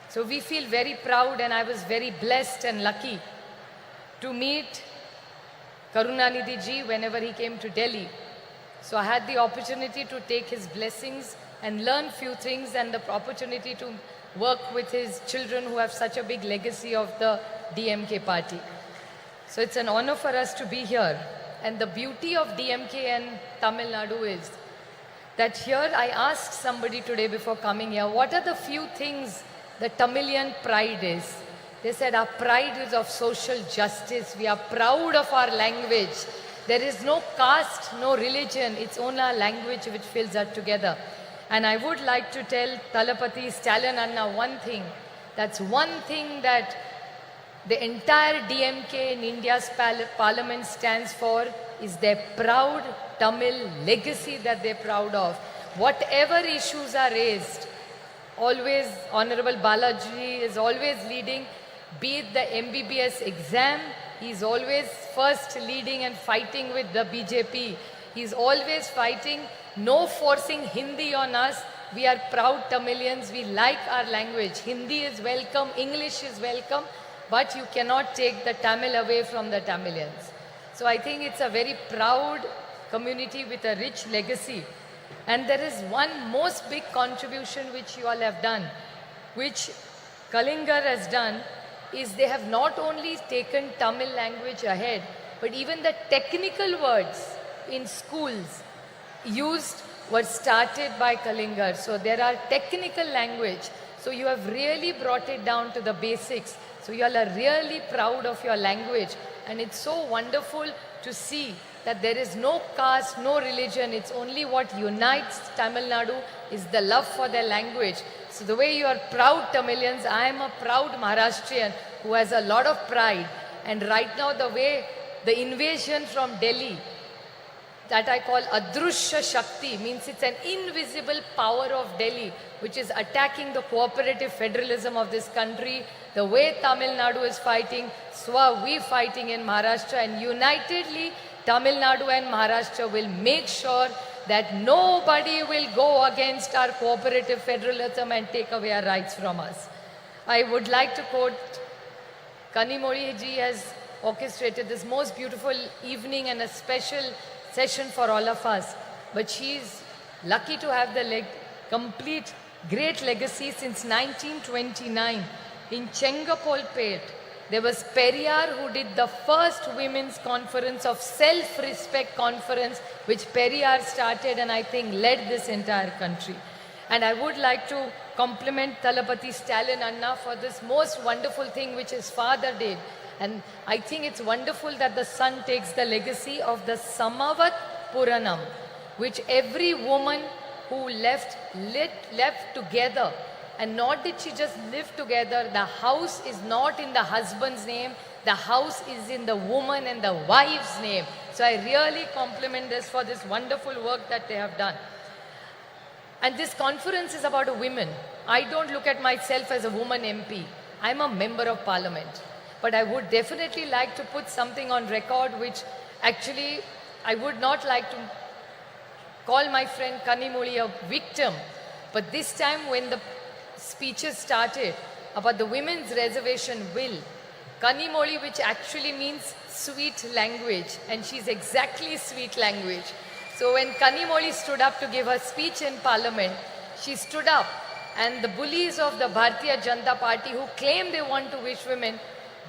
So we feel very proud, and I was very blessed and lucky to meet Karunanidhi ji whenever he came to Delhi. So I had the opportunity to take his blessings and learn few things, and the opportunity to work with his children who have such a big legacy of the DMK party. So it's an honor for us to be here. And the beauty of DMK and Tamil Nadu is that here I asked somebody today before coming here, what are the few things the Tamilian pride is? They said our pride is of social justice. We are proud of our language. There is no caste, no religion. It's only our language which fills us together. And I would like to tell Talapati Stalin Anna one thing. That's one thing that the entire DMK in India's parliament stands for, is their proud Tamil legacy that they're proud of. Whatever issues are raised, always Honorable Balaji is always leading, be it the MBBS exam, he's always first leading and fighting with the BJP. He's always fighting, no forcing Hindi on us. We are proud Tamilians, we like our language. Hindi is welcome, English is welcome, but you cannot take the Tamil away from the Tamilians. So I think it's a very proud community with a rich legacy. And there is one most big contribution which you all have done, which Kalingar has done, is they have not only taken Tamil language ahead, but even the technical words in schools used were started by Kalingar. So there are technical language. So you have really brought it down to the basics. So you all are really proud of your language. And it's so wonderful to see that there is no caste, no religion. It's only what unites Tamil Nadu is the love for their language. So the way you are proud Tamilians, I am a proud Maharashtrian who has a lot of pride. And right now the way the invasion from Delhi, that I call Adrushya Shakti, means it's an invisible power of Delhi which is attacking the cooperative federalism of this country. The way Tamil Nadu is fighting, so are we fighting in Maharashtra, and unitedly Tamil Nadu and Maharashtra will make sure that nobody will go against our cooperative federalism and take away our rights from us. I would like to quote Kanimozhi ji has orchestrated this most beautiful evening and a special session for all of us. But she is lucky to have the complete great legacy since 1929. In Chengapolpet, there was Periyar who did the first women's conference of self-respect conference, which Periyar started and I think led this entire country. And I would like to compliment Talapati Stalin Anna for this most wonderful thing which his father did. And I think it's wonderful that the son takes the legacy of the Samavat Puranam, which every woman who left together. And not did she just live together, the house is not in the husband's name, the house is in the woman and the wife's name. So I really compliment this for this wonderful work that they have done. And this conference is about women. I don't look at myself as a woman MP. I'm a member of parliament. But I would definitely like to put something on record which actually I would not like to call my friend Kanimozhi a victim. But this time when the speeches started about the women's reservation bill, Kanimozhi, which actually means sweet language, and she's exactly sweet language. So when Kanimozhi stood up to give her speech in parliament, she stood up and the bullies of the Bharatiya Janata Party who claim they want to wish women,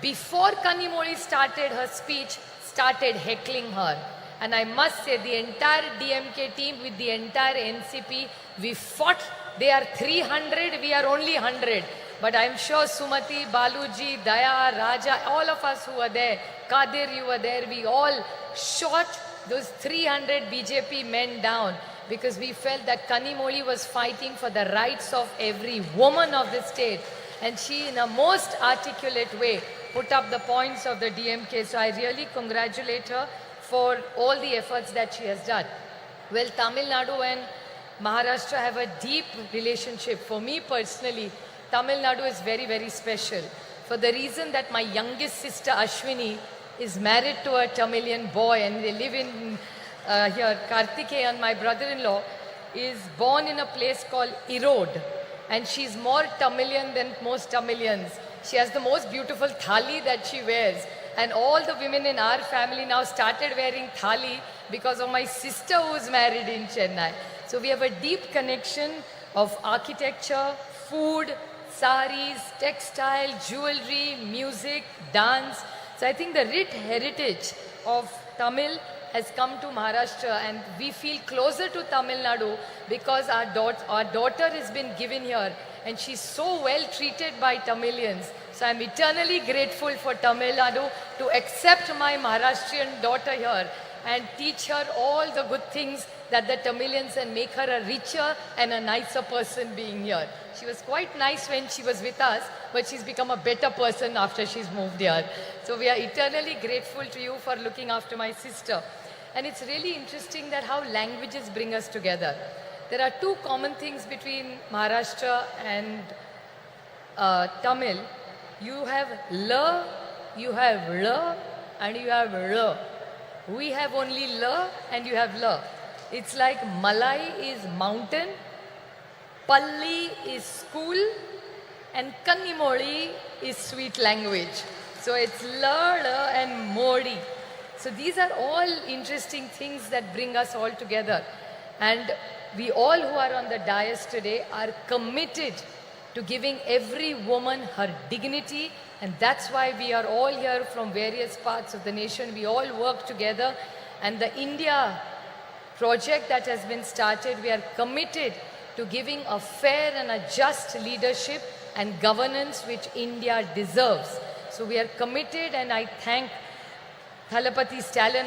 before Kanimozhi started her speech, started heckling her. And I must say the entire DMK team with the entire NCP, we fought. They are 300, we are only 100. But I'm sure Sumati, Baluji, Daya, Raja, all of us who were there, Kadir, you were there, we all shot those 300 BJP men down. because we felt that Kanimozhi was fighting for the rights of every woman of the state, and she in a most articulate way put up the points of the DMK. So I really congratulate her for all the efforts that she has done. Well, Tamil Nadu and Maharashtra have a deep relationship. For me personally, Tamil Nadu is very, very special for the reason that my youngest sister Ashwini is married to a Tamilian boy, and they live in here. Kartikeyan, my brother-in-law, is born in a place called Erode, and she's more Tamilian than most Tamilians. She has the most beautiful thali that she wears, and all the women in our family now started wearing thali because of my sister who's married in Chennai. So we have a deep connection of architecture, food, saris, textile, jewelry, music, dance. So I think the rich heritage of Tamil has come to Maharashtra, and we feel closer to Tamil Nadu because our daughter has been given here, and she's so well treated by Tamilians. So I'm eternally grateful for Tamil Nadu to accept my Maharashtrian daughter here and teach her all the good things that the Tamilians, and make her a richer and a nicer person being here. She was quite nice when she was with us, but she's become a better person after she's moved here. So we are eternally grateful to you for looking after my sister. And it's really interesting that how languages bring us together. There are two common things between Maharashtra and Tamil. You have la, you have la, and you have la. We have only la and you have la. It's like Malai is mountain, Palli is school, and Kanimozhi is sweet language. So it's la, la, and modi. So these are all interesting things that bring us all together. And we all who are on the dais today are committed to giving every woman her dignity, and that's why we are all here from various parts of the nation. We all work together, and the India project that has been started, we are committed to giving a fair and a just leadership and governance which India deserves. So we are committed, and I thank Thalapati Stalin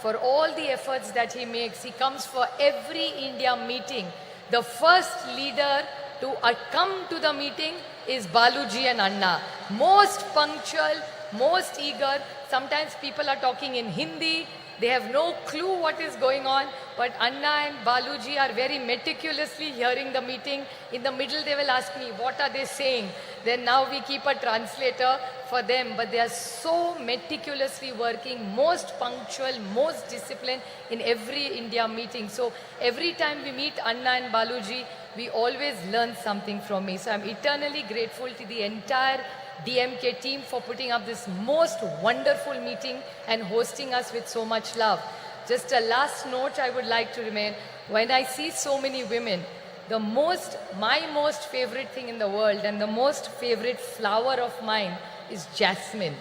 for all the efforts that he makes. He comes for every India meeting. The first leader to come to the meeting is Baluji and Anna. Most punctual, most eager. Sometimes people are talking in Hindi. They have no clue what is going on, but Anna and Baluji are very meticulously hearing the meeting. In the middle, they will ask me, what are they saying? Then now we keep a translator for them, but they are so meticulously working, most punctual, most disciplined in every India meeting. So every time we meet Anna and Baluji, we always learn something from me. So I'm eternally grateful to the entire DMK team for putting up this most wonderful meeting and hosting us with so much love. Just a last note I would like to remain. When I see so many women, my most favorite thing in the world and the most favorite flower of mine is jasmine.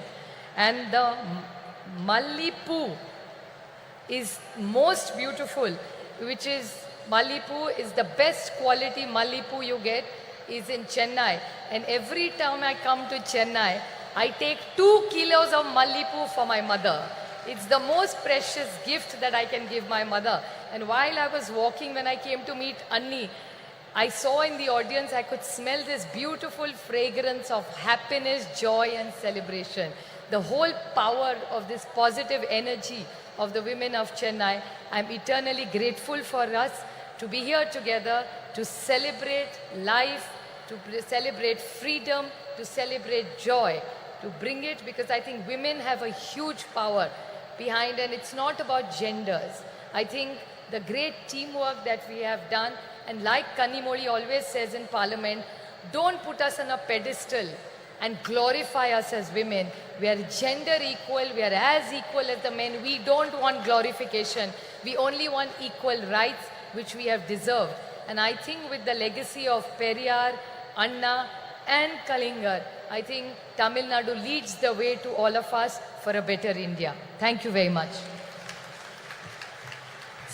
And the Mallipu is most beautiful, which is Mallipu is the best quality Mallipu you get is in Chennai. And every time I come to Chennai, I take 2 kilos of Mallipu for my mother. It's the most precious gift that I can give my mother. And while I was walking, when I came to meet Anni, I saw in the audience, I could smell this beautiful fragrance of happiness, joy, and celebration. The whole power of this positive energy of the women of Chennai. I'm eternally grateful for us to be here together, to celebrate life, to celebrate freedom, to celebrate joy, to bring it, because I think women have a huge power behind, and it's not about genders. I think the great teamwork that we have done, and like Kanimozhi always says in Parliament, don't put us on a pedestal and glorify us as women. We are gender equal, we are as equal as the men. We don't want glorification. We only want equal rights, which we have deserved. And I think with the legacy of Periyar, Anna and Kalingar, I think Tamil Nadu leads the way to all of us for a better India. Thank you very much.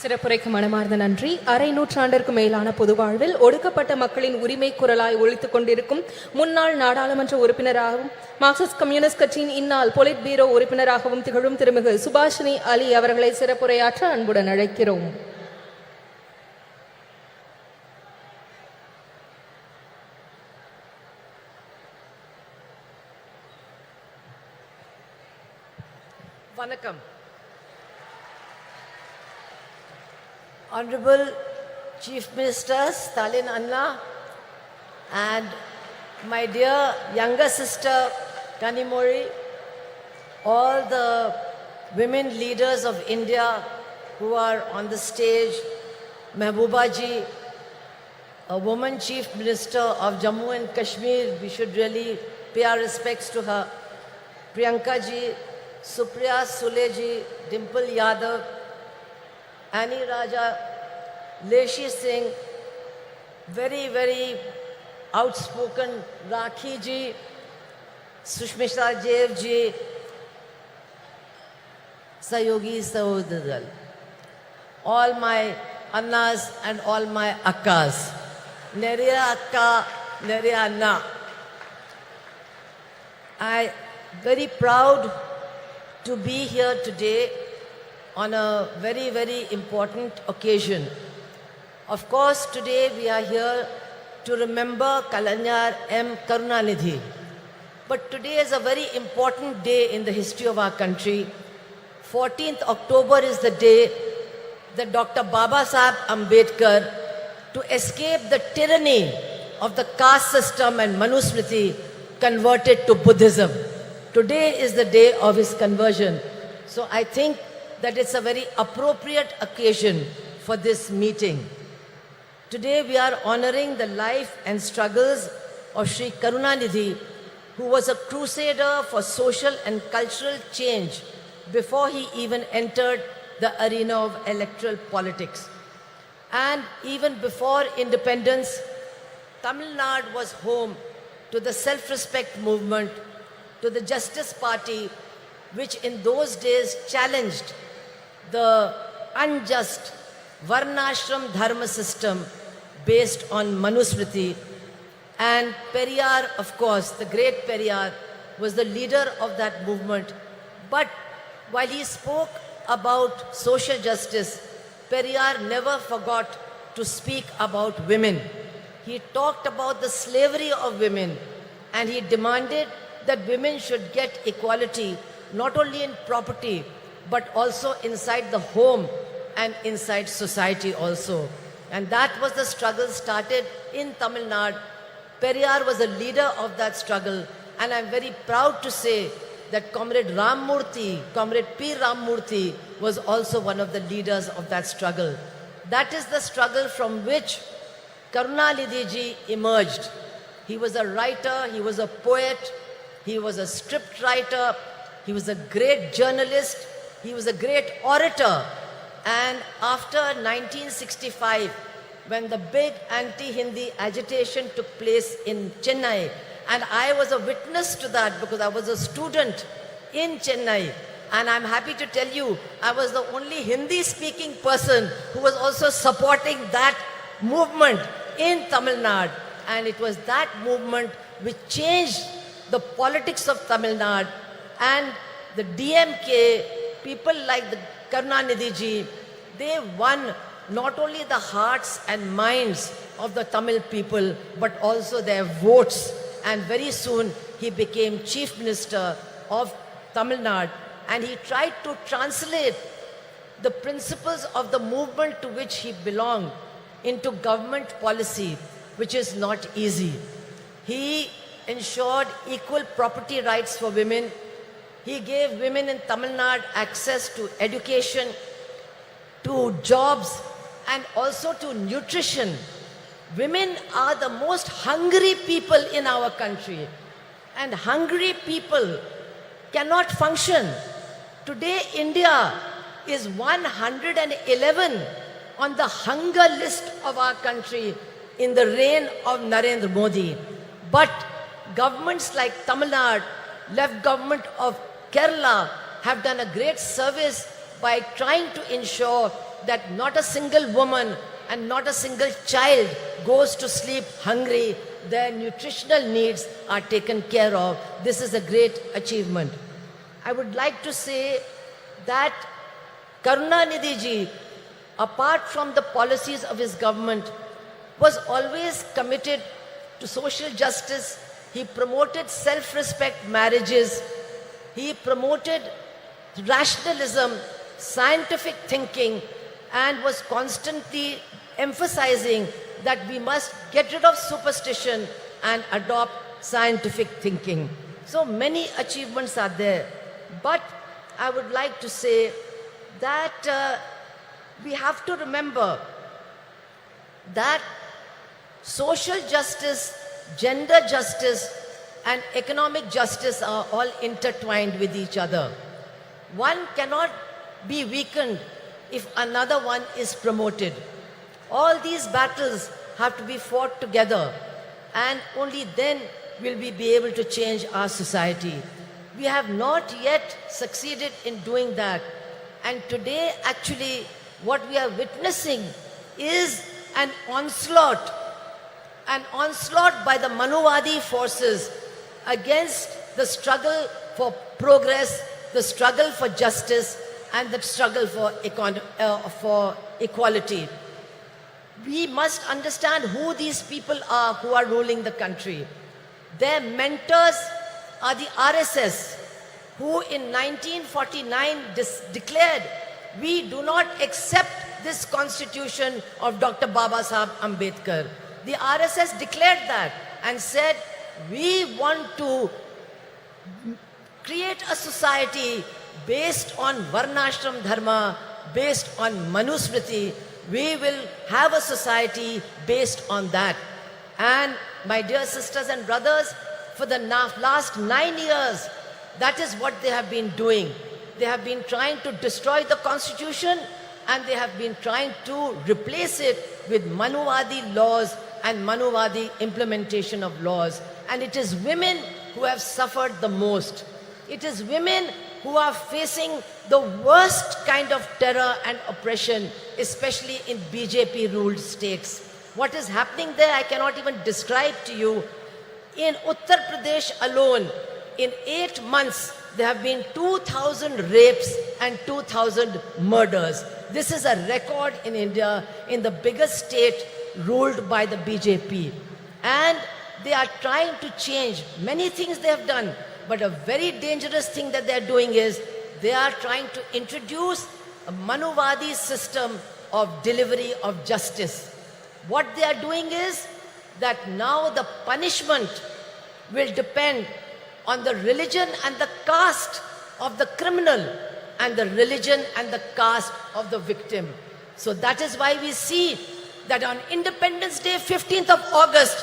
சிறப்புரைக்கு மனமார்ந்த நன்றி. அரை நூற்றாண்டிற்கு மேலான பொது வாழ்வில் ஒடுக்கப்பட்ட மக்களின் உரிமை குரலாய் ஒலித்துக் கொண்டிருக்கும் முன்னாள் நாடாளுமன்ற உறுப்பினராகவும் மார்க்சிஸ்ட் கம்யூனிஸ்ட் கட்சியின் இந்நாள் பொலிட் பீரோ உறுப்பினராகவும் திகழும் திருமிகு சுபாஷினி அலி அவர்களை சிறப்புரையாற்ற அன்புடன் அழைக்கிறோம். Vanakkam. Honorable Chief Minister Stalin Anna and my dear younger sister Kanimozhi, all the women leaders of India who are on the stage, Meghbooba ji, a woman Chief Minister of Jammu and Kashmir, we should really pay our respects to her. Priyanka ji, Supriya Sule ji, Dimple Yadav, Annie Raja, Leshi Singh, very, very outspoken Rakhi ji, Sushmita Dev ji, Sayogi Sahodadal, all my Annas and all my Akkas, Neriya Akka, Neriya Anna. I am very proud to be here today on a very, very important occasion. Of course, today we are here to remember Kalanyar M. Karunanidhi. But today is a very important day in the history of our country. 14th October is the day that Dr. Baba Saheb Ambedkar, to escape the tyranny of the caste system and Manusmriti, converted to Buddhism. Today is the day of his conversion. So I think that it's a very appropriate occasion for this meeting. Today we are honoring the life and struggles of Sri Karunanidhi, who was a crusader for social and cultural change before he even entered the arena of electoral politics. And even before independence, Tamil Nadu was home to the self-respect movement, to the Justice Party, which in those days challenged the unjust Varnashram Dharma system based on Manusmriti. And Periyar, of course, the great Periyar, was the leader of that movement. But while he spoke about social justice, Periyar never forgot to speak about women. He talked about the slavery of women, and he demanded that women should get equality, not only in property, but also inside the home and inside society also. And that was the struggle started in Tamil Nadu. Periyar was a leader of that struggle, and I'm very proud to say that Comrade Comrade P. Ramurthy was also one of the leaders of that struggle. That is the struggle from which Karunanidhi ji emerged. He was a writer, he was a poet, he was a script writer, he was a great journalist, he was a great orator. And after 1965, when the big anti-Hindi agitation took place in Chennai, and I was a witness to that because I was a student in Chennai, and I'm happy to tell you, I was the only Hindi-speaking person who was also supporting that movement in Tamil Nadu. And it was that movement which changed the politics of Tamil Nadu, and the DMK, people like the Karunanidhi ji, they won not only the hearts and minds of the Tamil people, but also their votes. And very soon he became Chief Minister of Tamil Nadu, and he tried to translate the principles of the movement to which he belonged into government policy, which is not easy. He ensured equal property rights for women. He gave women in Tamil Nadu access to education, to jobs, and also to nutrition. Women are the most hungry people in our country, and hungry people cannot function. Today, India is 111 on the hunger list of our country in the reign of Narendra Modi. But governments like Tamil Nadu, left government of Kerala, have done a great service by trying to ensure that not a single woman and not a single child goes to sleep hungry. Their nutritional needs are taken care of. This is a great achievement. I would like to say that Karunanidhi ji, apart from the policies of his government, was always committed to social justice. He promoted self-respect marriages. He promoted rationalism, scientific thinking, and was constantly emphasizing that we must get rid of superstition and adopt scientific thinking. So many achievements are there. But I would like to say that we have to remember that social justice, gender justice, and economic justice are all intertwined with each other. One cannot be weakened if another one is promoted. All these battles have to be fought together, and only then will we be able to change our society. We have not yet succeeded in doing that. And today, actually, what we are witnessing is an onslaught by the Manuvadi forces against the struggle for progress, the struggle for justice, and the struggle for equality. We must understand who these people are who are ruling the country. Their mentors are the RSS, who in 1949 declared, we do not accept this constitution of Dr. Baba Sahib Ambedkar. The RSS declared that and said, we want to create a society based on Varnashram Dharma, based on Manusmriti. We will have a society based on that. And my dear sisters and brothers, for the last 9 years, that is what they have been doing. They have been trying to destroy the constitution, and they have been trying to replace it with Manuvadi laws and Manuvadi implementation of laws. And it is women who have suffered the most. It is women who are facing the worst kind of terror and oppression, especially in BJP-ruled states. What is happening there, I cannot even describe to you. In Uttar Pradesh alone, in 8 months, there have been 2,000 rapes and 2,000 murders. This is a record in India, in the biggest state ruled by the BJP. And they are trying to change many things they have done. But a very dangerous thing that they are doing is they are trying to introduce a Manuvadi system of delivery of justice. What they are doing is that now the punishment will depend on the religion and the caste of the criminal and the religion and the caste of the victim. So that is why we see that on Independence Day, 15th of August,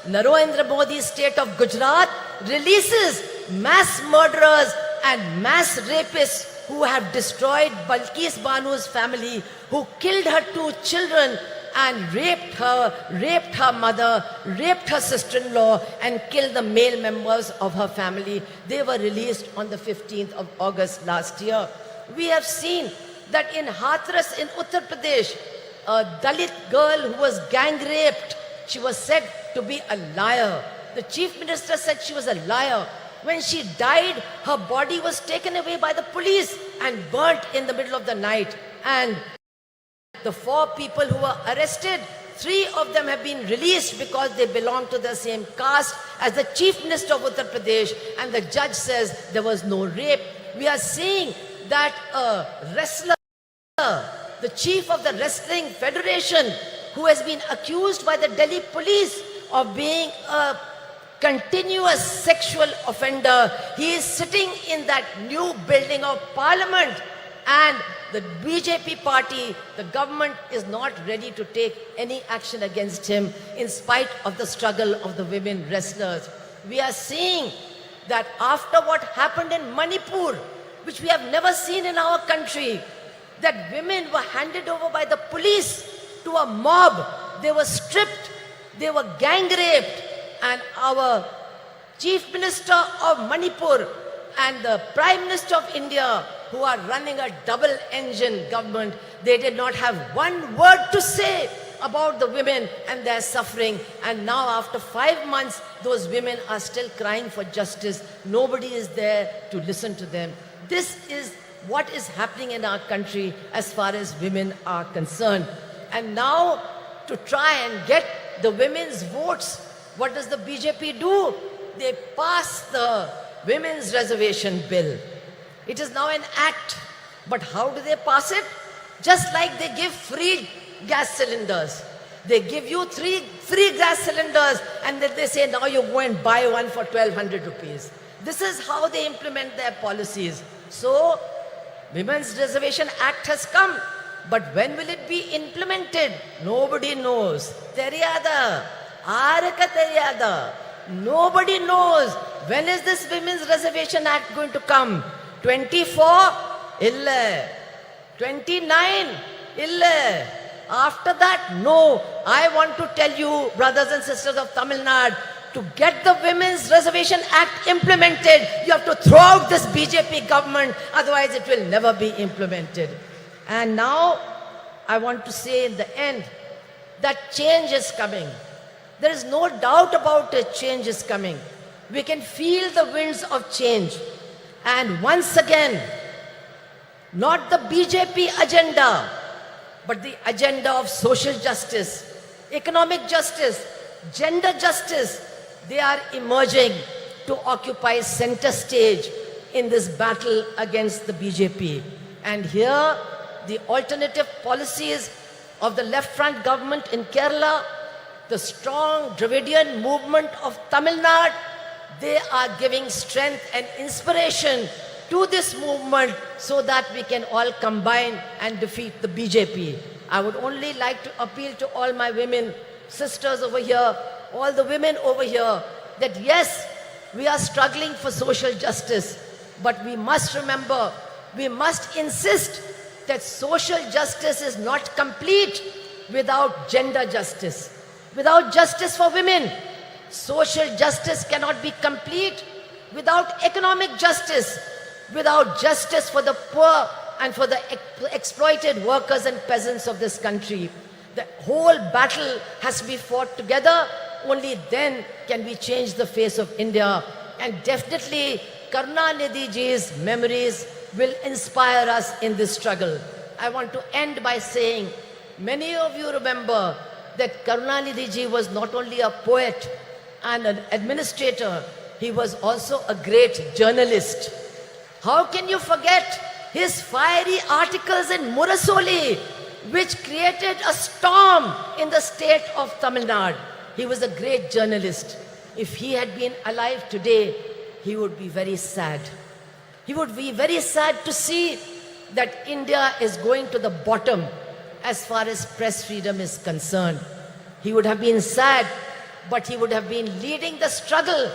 Narendra Modi's state of Gujarat releases mass murderers and mass rapists who have destroyed Balkis Banu's family, who killed her 2 children and raped her mother, raped her sister-in-law, and killed the male members of her family. They were released on the 15th of August last year. We have seen that in Hathras in Uttar Pradesh, a Dalit girl who was gang raped, she was said to be a liar. The chief minister said she was a liar. When she died, her body was taken away by the police and burnt in the middle of the night. And the 4 people who were arrested, 3 of them have been released because they belong to the same caste as the chief minister of Uttar Pradesh, and the judge says there was no rape. We are seeing that a wrestler, the chief of the Wrestling Federation, who has been accused by the Delhi police of being a continuous sexual offender, he is sitting in that new building of Parliament, and the BJP party, the government, is not ready to take any action against him in spite of the struggle of the women wrestlers. We are seeing that after what happened in Manipur, which we have never seen in our country, that women were handed over by the police to a mob. They were stripped, they were gang raped, and our Chief Minister of Manipur and the Prime Minister of India, who are running a double-engine government, they did not have one word to say about the women and their suffering. And now after 5 months, those women are still crying for justice. Nobody is there to listen to them. This is what is happening in our country as far as women are concerned. And now, to try and get the women's votes, what does the BJP do? They pass the Women's Reservation Bill. It is now an act. But how do they pass it? Just like they give free gas cylinders. They give you 3 free gas cylinders and then they say, now you go and buy one for 1200 rupees. This is how they implement their policies. So, Women's Reservation Act has come. But when will it be implemented? Nobody knows. Teriyada. Araka teriyada. Nobody knows. When is this Women's Reservation Act going to come? 24? Illa. 29? Illa. After that, no. I want to tell you, brothers and sisters of Tamil Nadu, to get the Women's Reservation Act implemented, you have to throw out this BJP government, otherwise it will never be implemented. And now, I want to say in the end, that change is coming. There is no doubt about it, change is coming. We can feel the winds of change. And once again, not the BJP agenda, but the agenda of social justice, economic justice, gender justice, they are emerging to occupy center stage in this battle against the BJP. And here, the alternative policies of the left front government in Kerala, the strong Dravidian movement of Tamil Nadu, they are giving strength and inspiration to this movement so that we can all combine and defeat the BJP. I would only like to appeal to all my women, sisters over here, all the women over here, that yes, we are struggling for social justice, but we must remember, we must insist that social justice is not complete without gender justice, without justice for women. Social justice cannot be complete without economic justice, without justice for the poor and for the exploited workers and peasants of this country. The whole battle has to be fought together. Only then can we change the face of India. And definitely, Karunanidhi ji's memories will inspire us in this struggle. I want to end by saying, many of you remember that Karunanidhi ji was not only a poet and an administrator, he was also a great journalist. How can you forget his fiery articles in Murasoli, which created a storm in the state of Tamil Nadu? He was a great journalist. If he had been alive today, he would be very sad. He would be very sad to see that India is going to the bottom as far as press freedom is concerned. He would have been sad, but he would have been leading the struggle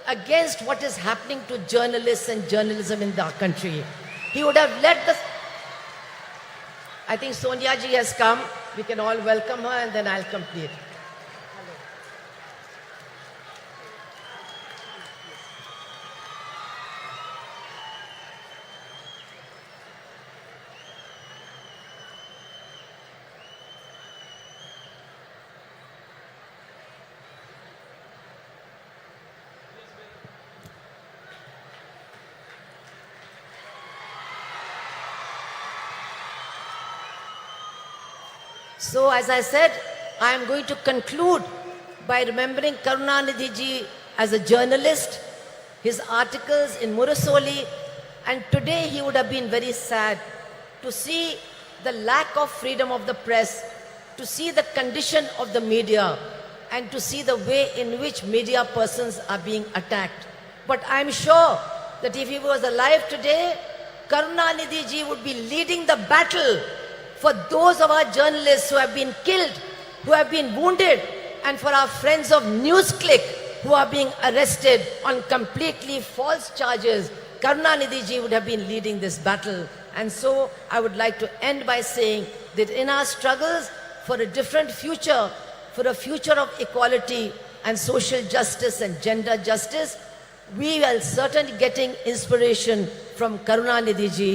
against what is happening to journalists and journalism in our country. He would have led the... I think Sonia ji has come. We can all welcome her and then I'll complete. So as I said, I am going to conclude by remembering Karunanidhi ji as a journalist, his articles in Murasoli, and today he would have been very sad to see the lack of freedom of the press, to see the condition of the media, and to see the way in which media persons are being attacked. But I am sure that if he was alive today, Karunanidhi ji would be leading the battle for those of our journalists who have been killed, who have been wounded, and for our friends of NewsClick who are being arrested on completely false charges. Karunanidhi ji would have been leading this battle. And so I would like to end by saying that in our struggles for a different future, for a future of equality and social justice and gender justice, we are certainly getting inspiration from Karunanidhi ji.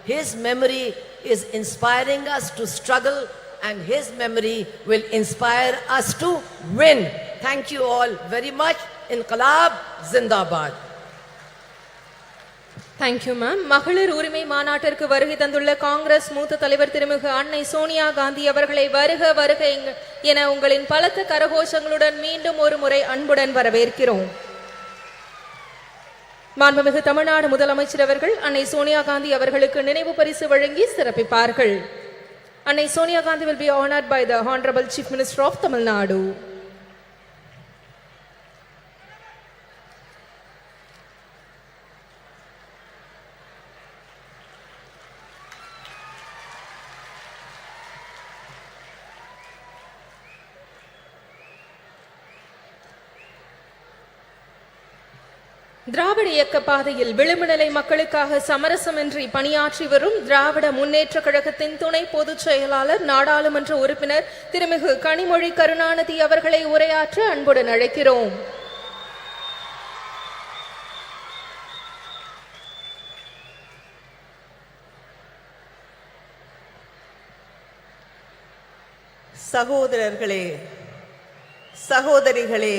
His memory is inspiring us to struggle, and his memory will inspire us to win. Thank you all very much. Inqilab Zindabad. Thank you, ma'am. மகளிர் உரிமை மாநாட்டிற்கு வருகை தந்துள்ள காங்கிரஸ் மூத்த தலைவர் திருமிகு அன்னை சோனியா காந்தி அவர்களை வருக வருக என உங்களின் பலத்த கரகோஷங்களுடன் மீண்டும் ஒரு முறை அன்புடன் வரவேற்கிறோம். மாண்புமிகு தமிழ்நாடு முதலமைச்சர் அவர்கள் அன்னை சோனியா காந்தி அவர்களுக்கு நினைவு பரிசு வழங்கி சிறப்பிப்பார்கள். அன்னை Sonia Gandhi will be honored by the Honorable Chief Minister of Tamil Nadu. திராவிட இயக்க பாதையில் விளிம்புநிலை மக்களுக்காக சமரசமின்றி பணியாற்றி வரும் திராவிட முன்னேற்ற கழகத்தின் துணை பொதுச் செயலாளர் நாடாளுமன்ற உறுப்பினர் திருமிகு கனிமொழி கருணாநிதி அவர்களை உரையாற்ற அன்புடன் அழைக்கிறோம். சகோதரர்களே, சகோதரிகளே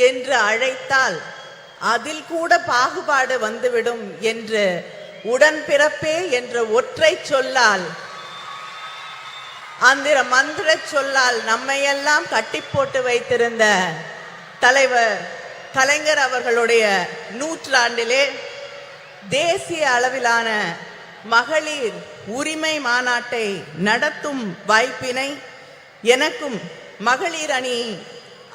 என்று அழைத்தால் அதில் கூட பாகுபாடு வந்துவிடும் என்று உடன்பிறப்பே என்ற ஒற்றை சொல்லால், அந்த மந்திர சொல்லால் நம்மையெல்லாம் கட்டி போட்டு வைத்திருந்த தலைவர் கலைஞர் அவர்களுடைய நூற்றாண்டிலே தேசிய அளவிலான மகளிர் உரிமை மாநாட்டை நடத்தும் வாய்ப்பினை எனக்கும் மகளிர் அணி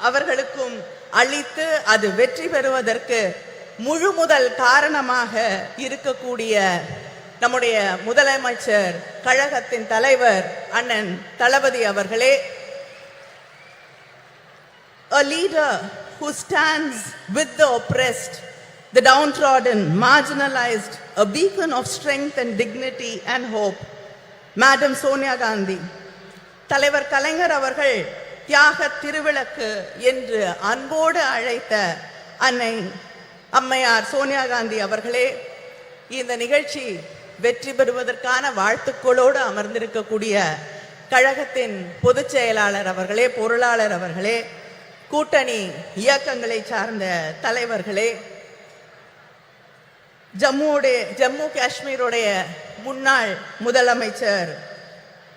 அவர்களுக்கும் அளித்து அது வெற்றி பெறுவதற்கு முழு முதல் காரணமாக இருக்கக்கூடிய நம்முடைய முதலமைச்சர் கழகத்தின் தலைவர் அண்ணன் தளபதி அவர்களே, a leader who stands with the oppressed, the downtrodden, marginalized, a beacon of strength and dignity and hope, Madam Sonia Gandhi. தலைவர் கலைஞர் அவர்கள் தியாக திருவிளக்கு என்று அன்போடு அழைத்த அன்னை அம்மையார் சோனியா காந்தி அவர்களே, இந்த நிகழ்ச்சி வெற்றி பெறுவதற்கான வாழ்த்துக்களோடு அமர்ந்திருக்கக்கூடிய கழகத்தின் பொதுச் செயலாளர் அவர்களே, பொருளாளர் அவர்களே, கூட்டணி இயக்கங்களை சார்ந்த தலைவர்களே, ஜம்மு காஷ்மீருடைய முன்னாள் முதலமைச்சர்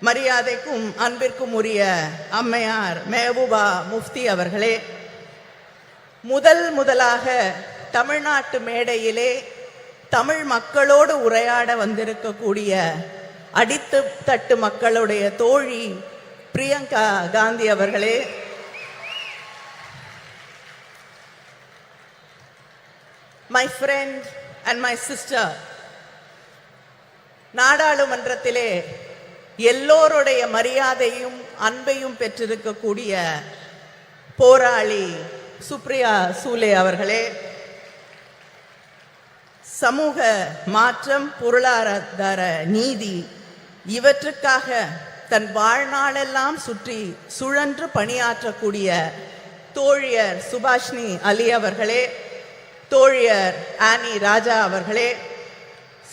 மரியாதைக்கும் அன்பிற்கும் உரிய அம்மையார் மெஹபூபா முஃப்தி அவர்களே, முதலாக தமிழ்நாட்டு மேடையிலே தமிழ் மக்களோடு உரையாட வந்திருக்கக்கூடிய அடித்து தட்டு மக்களுடைய தோழி பிரியங்கா காந்தி அவர்களே, my friend and my sister, நாடாளுமன்றத்திலே எல்லோருடைய மரியாதையும் அன்பையும் பெற்றிருக்கக்கூடிய போராளி சுப்ரியா சூலே அவர்களே, சமூக மாற்றம், பொருளாதார நீதி இவற்றுக்காக தன் வாழ்நாளெல்லாம் சுழன்று பணியாற்றக்கூடிய தோழியர் சுபாஷினி அலி அவர்களே, தோழியர் ஆனி ராஜா அவர்களே,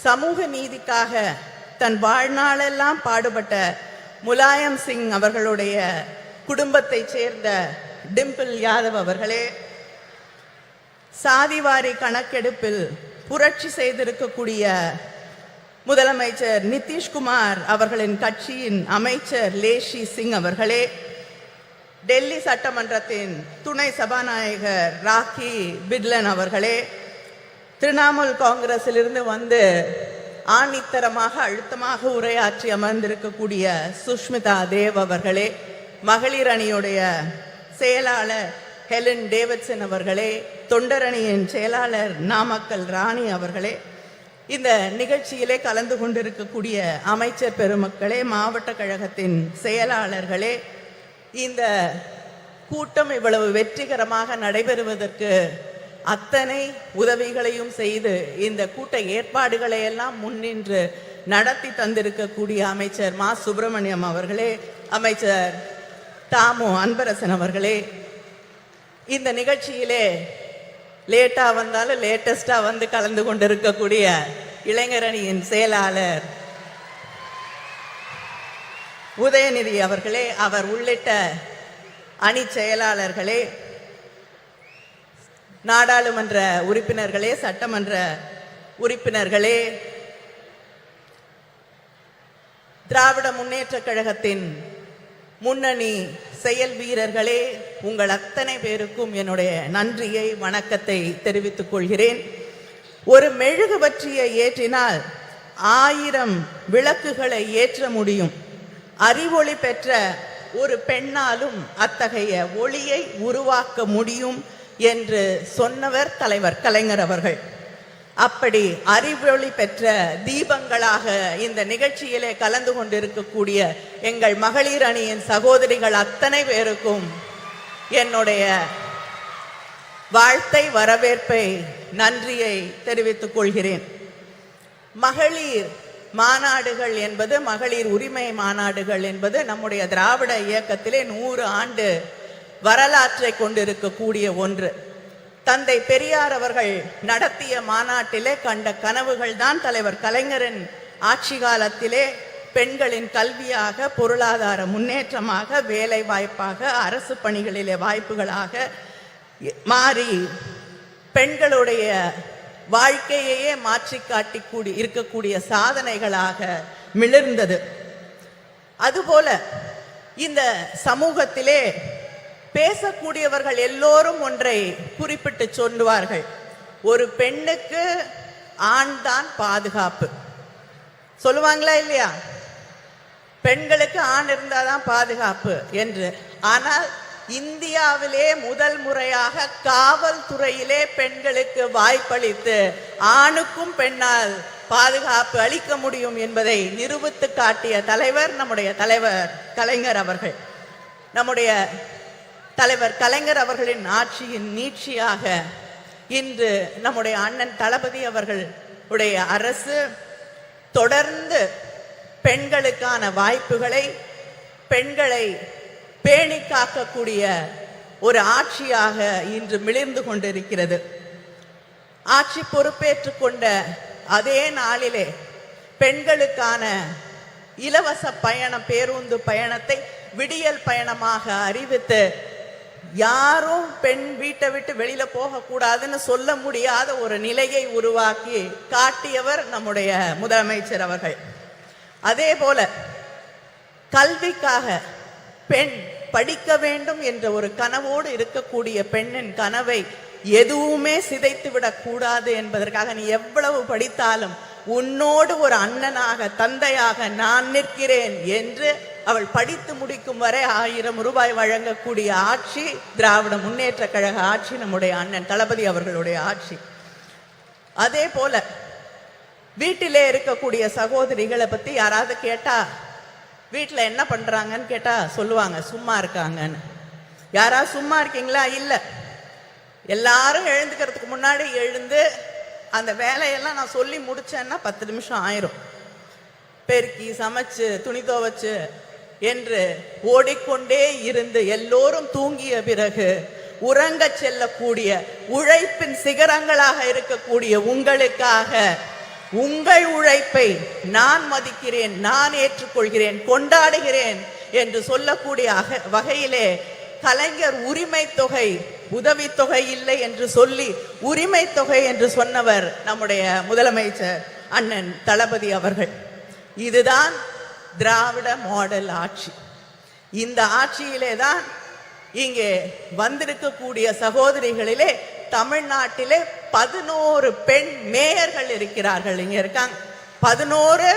சமூக நீதிக்காக தன் வாழ்நாளெல்லாம் பாடுபட்ட முலாயம் சிங் அவர்களுடைய குடும்பத்தை சேர்ந்த டிம்பிள் யாதவ் அவர்களே, சாதிவாரி கணக்கெடுப்பில் புரட்சி செய்திருக்கக்கூடிய முதலமைச்சர் நிதிஷ்குமார் அவர்களின் கட்சியின் அமைச்சர் லேஷி சிங் அவர்களே, டெல்லி சட்டமன்றத்தின் துணை சபாநாயகர் ராக்கி பிட்லன் அவர்களே, திரிணாமுல் காங்கிரஸிலிருந்து வந்து ஆணித்தரமாக அழுத்தமாக உரையாற்றி அமர்ந்திருக்கக்கூடிய சுஷ்மிதா தேவ் அவர்களே, மகளிர் அணியுடைய செயலாளர் ஹெலன் டேவிட்சன் அவர்களே, தொண்டரணியின் செயலாளர் நாமக்கல் ராணி அவர்களே, இந்த நிகழ்ச்சியிலே கலந்து கொண்டிருக்கக்கூடிய அமைச்சர் பெருமக்களே, மாவட்ட கழகத்தின் செயலாளர்களே, இந்த கூட்டம் இவ்வளவு வெற்றிகரமாக நடைபெறுவதற்கு அத்தனை உதவிகளையும் செய்து இந்த கூட்ட ஏற்பாடுகளை எல்லாம் முன்னின்று நடத்தி தந்திருக்கக்கூடிய அமைச்சர் மா சுப்பிரமணியம் அவர்களே, அமைச்சர் தாமு அன்பரசன் அவர்களே, இந்த நிகழ்ச்சியிலே லேட்டா வந்தாலும் லேட்டஸ்டா வந்து கலந்து கொண்டிருக்கக்கூடிய இளைஞரணியின் செயலாளர் உதயநிதி அவர்களே, அவர் உள்ளிட்ட அணி செயலாளர்களே, நாடாளுமன்ற உறுப்பினர்களே, சட்டமன்ற உறுப்பினர்களே, திராவிட முன்னேற்ற கழகத்தின் முன்னணி செயல் வீரர்களே, உங்கள் அத்தனை பேருக்கும் என்னுடைய நன்றியை வணக்கத்தை தெரிவித்துக் கொள்கிறேன். ஒரு மெழுகுவர்த்தியை ஏற்றினால் 1000 விளக்குகளை ஏற்ற முடியும். அறிவொளி பெற்ற ஒரு பெண்ணாலும் அத்தகைய ஒளியை உருவாக்க முடியும் என்று சொன்னவர் தலைவர் கலைஞர் அவர்கள். அப்படி அறிவொளி பெற்ற தீபங்களாக இந்த நிகழ்ச்சியிலே கலந்து கொண்டிருக்கக்கூடிய எங்கள் மகளிர் அணியின் சகோதரிகள் அத்தனை பேருக்கும் என்னுடைய வாழ்த்தை, வரவேற்பை, நன்றியை தெரிவித்துக் கொள்கிறேன். மகளிர் மாநாடுகள் என்பது, மகளிர் உரிமை மாநாடுகள் என்பது நம்முடைய திராவிட இயக்கத்திலே 100 ஆண்டு வரலாற்றை கொண்டிருக்கக்கூடிய ஒன்று. தந்தை பெரியார் அவர்கள் நடத்திய மாநாட்டிலே கண்ட கனவுகள் தான் தலைவர் கலைஞரின் ஆட்சி காலத்திலே பெண்களின் கல்வியாக, பொருளாதார முன்னேற்றமாக, வேலை வாய்ப்பாக, அரசு பணிகளிலே வாய்ப்புகளாக மாறி பெண்களுடைய வாழ்க்கையையே மாற்றி காட்டி இருக்கக்கூடிய சாதனைகளாக மிளிர்ந்தது. அதுபோல இந்த சமூகத்திலே பேசக்கூடியவர்கள் எல்லோரும் ஒன்றை குறிப்பிட்டு சொல்லுவார்கள், ஒரு பெண்ணுக்கு ஆண் தான் பாதுகாப்பு. சொல்லுவாங்களா இல்லையா? பெண்களுக்கு ஆண் இருந்தாதான் பாதுகாப்பு என்று. ஆனால் இந்தியாவிலே முதல் முறையாக காவல்துறையிலே பெண்களுக்கு வாய்ப்பளித்து ஆணுக்கும் பெண்ணால் பாதுகாப்பு அளிக்க முடியும் என்பதை நிரூபித்து காட்டிய தலைவர் நம்முடைய தலைவர் கலைஞர் அவர்கள். நம்முடைய தலைவர் கலைஞர் அவர்களின் ஆட்சியின் நீட்சியாக இன்று நம்முடைய அண்ணன் தளபதி அவர்களுடைய அரசு தொடர்ந்து பெண்களுக்கான வாய்ப்புகளை, பெண்களை பேணி காக்கக்கூடிய ஒரு ஆட்சியாக இன்று மிளிர்ந்து கொண்டிருக்கிறது. ஆட்சி பொறுப்பேற்றுக் கொண்ட அதே நாளிலே பெண்களுக்கான இலவச பயணம், பேருந்து பயணத்தை விடியல் பயணமாக அறிவித்து யாரும் பெண் வீட்டை விட்டு வெளியில போக கூடாதுன்னு சொல்ல முடியாத ஒரு நிலையை உருவாக்கி காட்டியவர் நம்முடைய முதலமைச்சர் அவர்கள். அதே போல கல்விக்காக பெண் படிக்க வேண்டும் என்ற ஒரு கனவோடு இருக்கக்கூடிய பெண்ணின் கனவை எதுவுமே சிதைத்து விடக் கூடாது என்பதற்காக நீ எவ்வளவு படித்தாலும் உன்னோடு ஒரு அண்ணனாக, தந்தையாக நான் நிற்கிறேன் என்று அவள் படித்து முடிக்கும் வரை 1000 ரூபாய் வழங்கக்கூடிய ஆட்சி திராவிட முன்னேற்ற கழக ஆட்சி, நம்முடைய அண்ணன் தளபதி அவர்களுடைய ஆட்சி. அதே போல வீட்டிலே இருக்கக்கூடிய சகோதரிகளை பத்தி யாராவது கேட்டா, வீட்டில் என்ன பண்றாங்கன்னு கேட்டா சொல்லுவாங்க சும்மா இருக்காங்கன்னு. யாராவது சும்மா இருக்கீங்களா? இல்லை. எல்லாரும் எழுந்துக்கிறதுக்கு முன்னாடி எழுந்து அந்த வேலையெல்லாம் நான் சொல்லி முடிச்சேன்னா 10 நிமிஷம் ஆயிரும். பெருக்கி, சமைச்சு, துணி துவைச்சு என்று ஓடிக்கொண்டே இருந்து எல்லோரும் தூங்கிய பிறகு உறங்க செல்லக்கூடிய உழைப்பின் சிகரங்களாக இருக்கக்கூடிய உங்களுக்காக உங்கள் உழைப்பை நான் மதிக்கிறேன், நான் ஏற்றுக்கொள்கிறேன், கொண்டாடுகிறேன் என்று சொல்லக்கூடிய வகையிலே கலைஞர் உரிமை தொகை, உதவித்தொகை இல்லை என்று சொல்லி உரிமை தொகை என்று சொன்னவர் நம்முடைய முதலமைச்சர் அண்ணன் தளபதி அவர்கள். இதுதான் திராவிட மாடல் ஆட்சி. இந்த ஆட்சியிலே தான் இங்கே வந்திருக்கக்கூடிய சகோதரிகளிலே தமிழ்நாட்டிலே 11 பெண் மேயர்கள் இருக்கிறார்கள். இங்க இருக்காங்க 11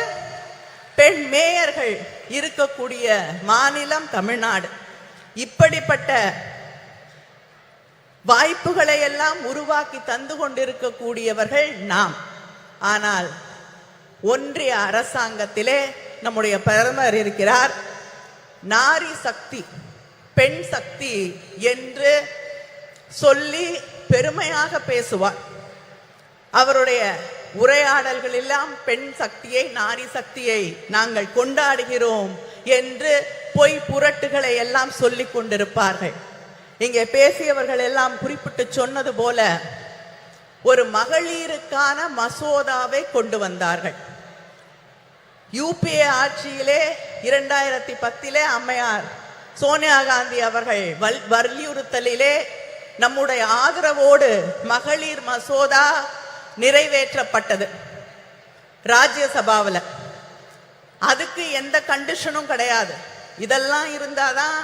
பெண் மேயர்கள் இருக்கக்கூடிய மாநிலம் தமிழ்நாடு. இப்படிப்பட்ட வாய்ப்புகளை எல்லாம் உருவாக்கி தந்து கொண்டிருக்கக்கூடியவர்கள் நாம். ஆனால் ஒன்றிய அரசாங்கத்திலே நம்முடைய பிரதமர் இருக்கிறார். நாரி சக்தி, பெண் சக்தி என்று சொல்லி பெருமையாக பேசுவார். அவருடைய உரையாடல்கள் எல்லாம் பெண் சக்தியை, நாரி சக்தியை நாங்கள் கொண்டாடுகிறோம் என்று பொய் புரட்டுகளை எல்லாம் சொல்லிக் கொண்டிருப்பார்கள். இங்கே பேசியவர்கள் எல்லாம் குறிப்பிட்டு சொன்னது போல ஒரு மகளிருக்கான மசோதாவை கொண்டு வந்தார்கள். யூபிஏ ஆட்சியிலே 2010 அம்மையார் சோனியா காந்தி அவர்கள் வலியுறுத்தலிலே நம்முடைய ஆதரவோடு மகளிர் மசோதா நிறைவேற்றப்பட்டது ராஜ்யசபாவில். அதுக்கு எந்த கண்டிஷனும் கிடையாது. இதெல்லாம் இருந்தாதான்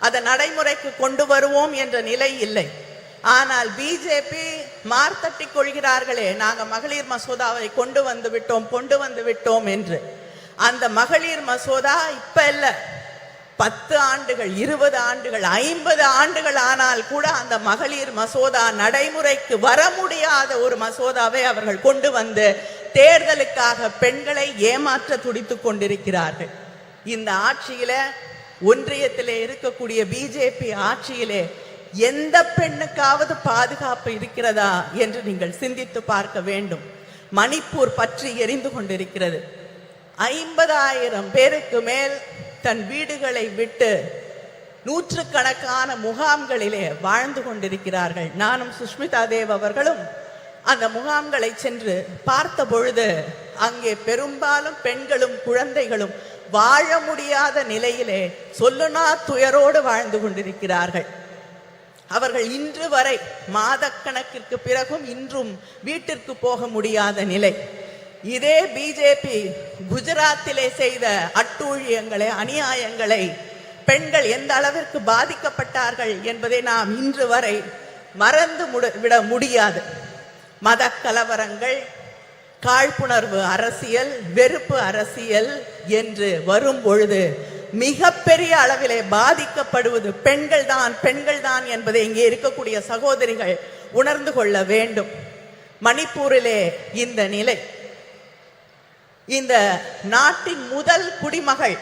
அதை நடைமுறைக்கு கொண்டு வருவோம் என்ற நிலை இல்லை. ஆனால் பிஜேபி மார்த்தட்டி கொள்கிறார்களே, நாங்க மகளிர் மசோதாவை கொண்டு வந்து விட்டோம் என்று. அந்த மகளிர் மசோதா இப்ப இல்ல, 10 ஆண்டுகள், 20 ஆண்டுகள், 50 ஆண்டுகள் ஆனால் கூட அந்த மகளிர் மசோதா நடைமுறைக்கு வர முடியாத ஒரு மசோதாவை அவர்கள் கொண்டு வந்து தேர்தலுக்காக பெண்களை ஏமாற்ற துடித்துக் கொண்டிருக்கிறார்கள். இந்த ஆட்சியில, ஒன்றியத்திலே இருக்கக்கூடிய பிஜேபி ஆட்சியிலே எந்த பெண்ணுக்காவது பாதுகாப்பு இருக்கிறதா என்று நீங்கள் சிந்தித்து பார்க்க வேண்டும். மணிப்பூர் பற்றி எரிந்து கொண்டிருக்கிறது. 50,000 பேருக்கு மேல் தன் வீடுகளை விட்டு நூற்றுக்கணக்கான முகாம்களிலே வாழ்ந்து கொண்டிருக்கிறார்கள். நானும் சுஷ்மிதா தேவ் அவர்களும் அந்த முகாம்களை சென்று பார்த்த பொழுது அங்கே பெரும்பாலும் பெண்களும் குழந்தைகளும் வாழ முடியாத நிலையிலே சொல்லுனா துயரோடு வாழ்ந்து கொண்டிருக்கிறார்கள். அவர்கள் இன்று வரை மாதக்கணக்கிற்கு பிறகும் இன்றும் வீட்டிற்கு போக முடியாத நிலை. இதே பிஜேபி குஜராத்திலே செய்த அட்டூழியங்களை, அநியாயங்களை, பெண்கள் எந்த அளவிற்கு பாதிக்கப்பட்டார்கள் என்பதை நாம் இன்று வரை மறந்து விட முடியாது. மத கலவரங்கள், காழ்ப்புணர்வு அரசியல், வெறுப்பு அரசியல் என்று வரும் பொழுது மிகப்பெரிய அளவிலே பாதிக்கப்படுவது பெண்கள் தான் என்பதை இங்கே இருக்கக்கூடிய சகோதரிகள் உணர்ந்து கொள்ள வேண்டும். மணிப்பூரிலே இந்த நிலை. இந்த நாட்டின் முதல் குடிமகள்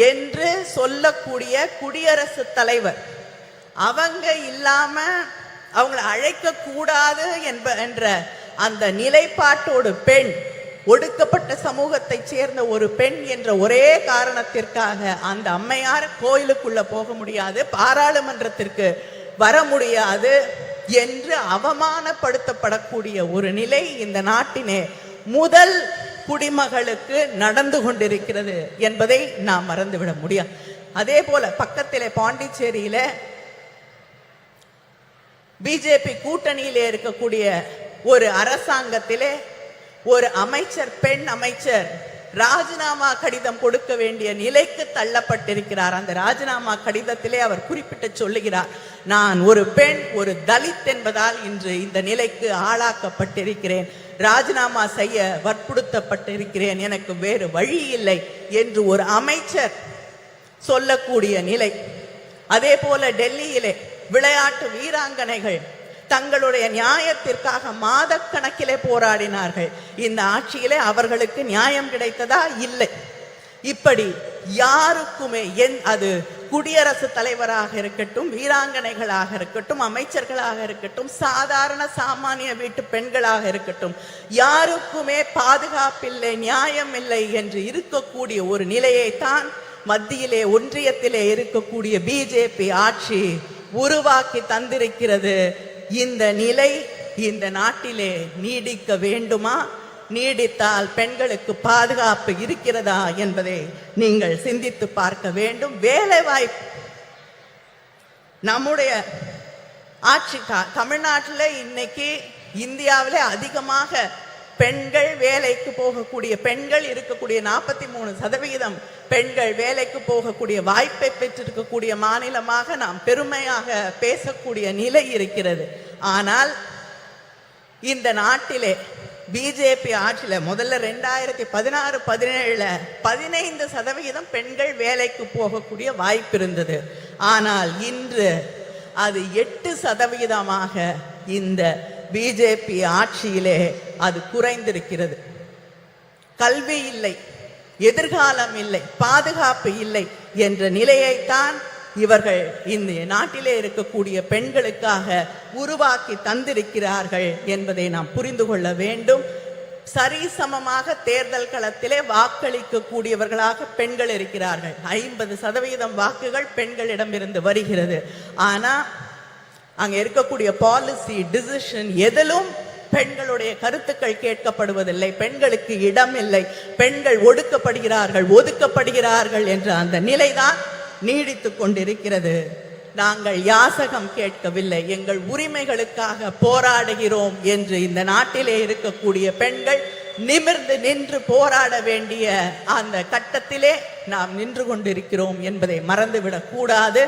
என்று சொல்லக்கூடிய குடியரசுத் தலைவர், அவங்க இல்லாம அவங்களை அழைக்க கூடாது என்ற அந்த நிலைப்பாட்டோடு பெண், ஒடுக்கப்பட்ட சமூகத்தை சேர்ந்த ஒரு பெண் என்ற ஒரே காரணத்திற்காக அந்த அம்மையார் கோயிலுக்குள்ள போக முடியாது, பாராளுமன்றத்திற்கு வர முடியாது என்று அவமானப்படுத்தப்படக்கூடிய ஒரு நிலை இந்த நாட்டினே முதல் குடிமகளுக்கு நடந்து கொண்டிருக்கிறது என்பதை நாம் மறந்துவிட முடியாது. அதே போல பக்கத்திலே பாண்டிச்சேரியில பிஜேபி கூட்டணியிலே இருக்கக்கூடிய ஒரு அரசாங்கத்திலே ஒரு அமைச்சர், பெண் அமைச்சர் ராஜினாமா கடிதம் கொடுக்க வேண்டிய நிலைக்கு தள்ளப்பட்டிருக்கிறார். அந்த ராஜினாமா கடிதத்திலே அவர் குறிப்பிட்டு சொல்லுகிறார், நான் ஒரு பெண், ஒரு தலித் என்பதால் இன்று இந்த நிலைக்கு ஆளாக்கப்பட்டிருக்கிறேன், ராஜினாமா செய்ய வற்புறுத்தப்பட்டிருக்கிறேன், எனக்கு வேறு வழி இல்லை என்று ஒரு அமைச்சர் சொல்லக்கூடிய நிலை. அதே போல டெல்லியிலே விளையாட்டு வீராங்கனைகள் தங்களுடைய நியாயத்திற்காக மாதக்கணக்கிலே போராடினார்கள். இந்த ஆட்சியிலே அவர்களுக்கு நியாயம் கிடைத்ததா? இல்லை. இப்படி யாருக்குமே, அது குடியரசுத் தலைவராக இருக்கட்டும், வீராங்கனைகளாக இருக்கட்டும், அமைச்சர்களாக இருக்கட்டும், சாதாரண சாமானிய வீட்டு பெண்களாக இருக்கட்டும், யாருக்குமே பாதுகாப்பில்லை, நியாயம் இல்லை என்று இருக்கக்கூடிய ஒரு நிலையைத்தான் மத்தியிலே, ஒன்றியத்திலே இருக்கக்கூடிய பிஜேபி ஆட்சி உருவாக்கி தந்திருக்கிறது. இந்த நிலை இந்த நாட்டிலே நீடிக்க வேண்டுமா? நீடித்தால் பெண்களுக்கு பாதுகாப்பு இருக்கிறதா என்பதை நீங்கள் சிந்தித்து பார்க்க வேண்டும். வேலை வாய்ப்பு, நம்முடைய ஆட்சி தமிழ்நாட்டில் இன்னைக்கு இந்தியாவிலே அதிகமாக பெண்கள் வேலைக்கு போகக்கூடிய, பெண்கள் இருக்கக்கூடிய 43% பெண்கள் வேலைக்கு போகக்கூடிய வாய்ப்பை பெற்றிருக்கக்கூடிய மாநிலமாக நாம் பெருமையாக பேசக்கூடிய நிலை இருக்கிறது. ஆனால் இந்த நாட்டிலே பிஜேபி ஆட்சியில முதல்ல 2016-17 15% பெண்கள் வேலைக்கு போகக்கூடிய வாய்ப்பு இருந்தது. ஆனால் இன்று அது 8% இந்த பிஜேபி ஆட்சியிலே அது குறைந்திருக்கிறது. கல்வி இல்லை, எதிர்காலம் இல்லை, பாதுகாப்பு இல்லை என்ற நிலையைத்தான் இவர்கள் இந்த நாட்டிலே இருக்கக்கூடிய பெண்களுக்காக உருவாக்கி தந்திருக்கிறார்கள் என்பதை நாம் புரிந்து கொள்ள வேண்டும். சரிசமமாக தேர்தல் களத்திலே வாக்களிக்க கூடியவர்களாக பெண்கள் இருக்கிறார்கள். 50% வாக்குகள் பெண்களிடமிருந்து வருகிறது. ஆனா அங்க இருக்கக்கூடிய பாலிசி டிசிஷன் எதிலும் பெண்களுடைய கருத்துக்கள் கேட்கப்படுவதில்லை. பெண்களுக்கு இடம் இல்லை, பெண்கள் ஒதுக்கப்படுகிறார்கள் என்ற அந்த நிலைதான் நீடித்துக் கொண்டிருக்கிறது. நாங்கள் யாசகம் கேட்கவில்லை, எங்கள் உரிமைகளுக்காக போராடுகிறோம் என்று இந்த நாட்டிலே இருக்கக்கூடிய பெண்கள் நிமிர்ந்து நின்று போராட வேண்டிய அந்த கட்டத்திலே நாம் நின்று கொண்டிருக்கிறோம் என்பதை மறந்துவிடக் கூடாது.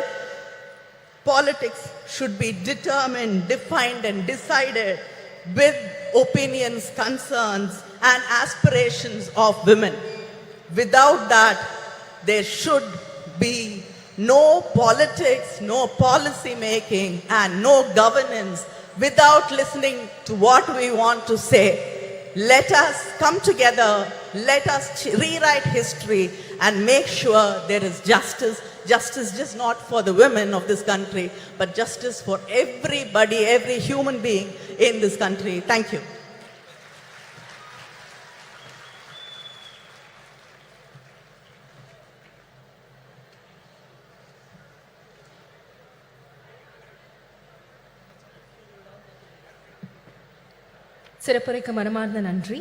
Politics should be determined, defined, and decided with opinions, concerns, and aspirations of women. Without that, there should be no politics, no policy making, and no governance without listening to what we want to say. Let us come together, let us rewrite history and make sure there is justice. Justice just not for the women of this country, but justice for everybody, every human being in this country. Thank you. சிறப்புரைக்கு மனமார்ந்த நன்றி.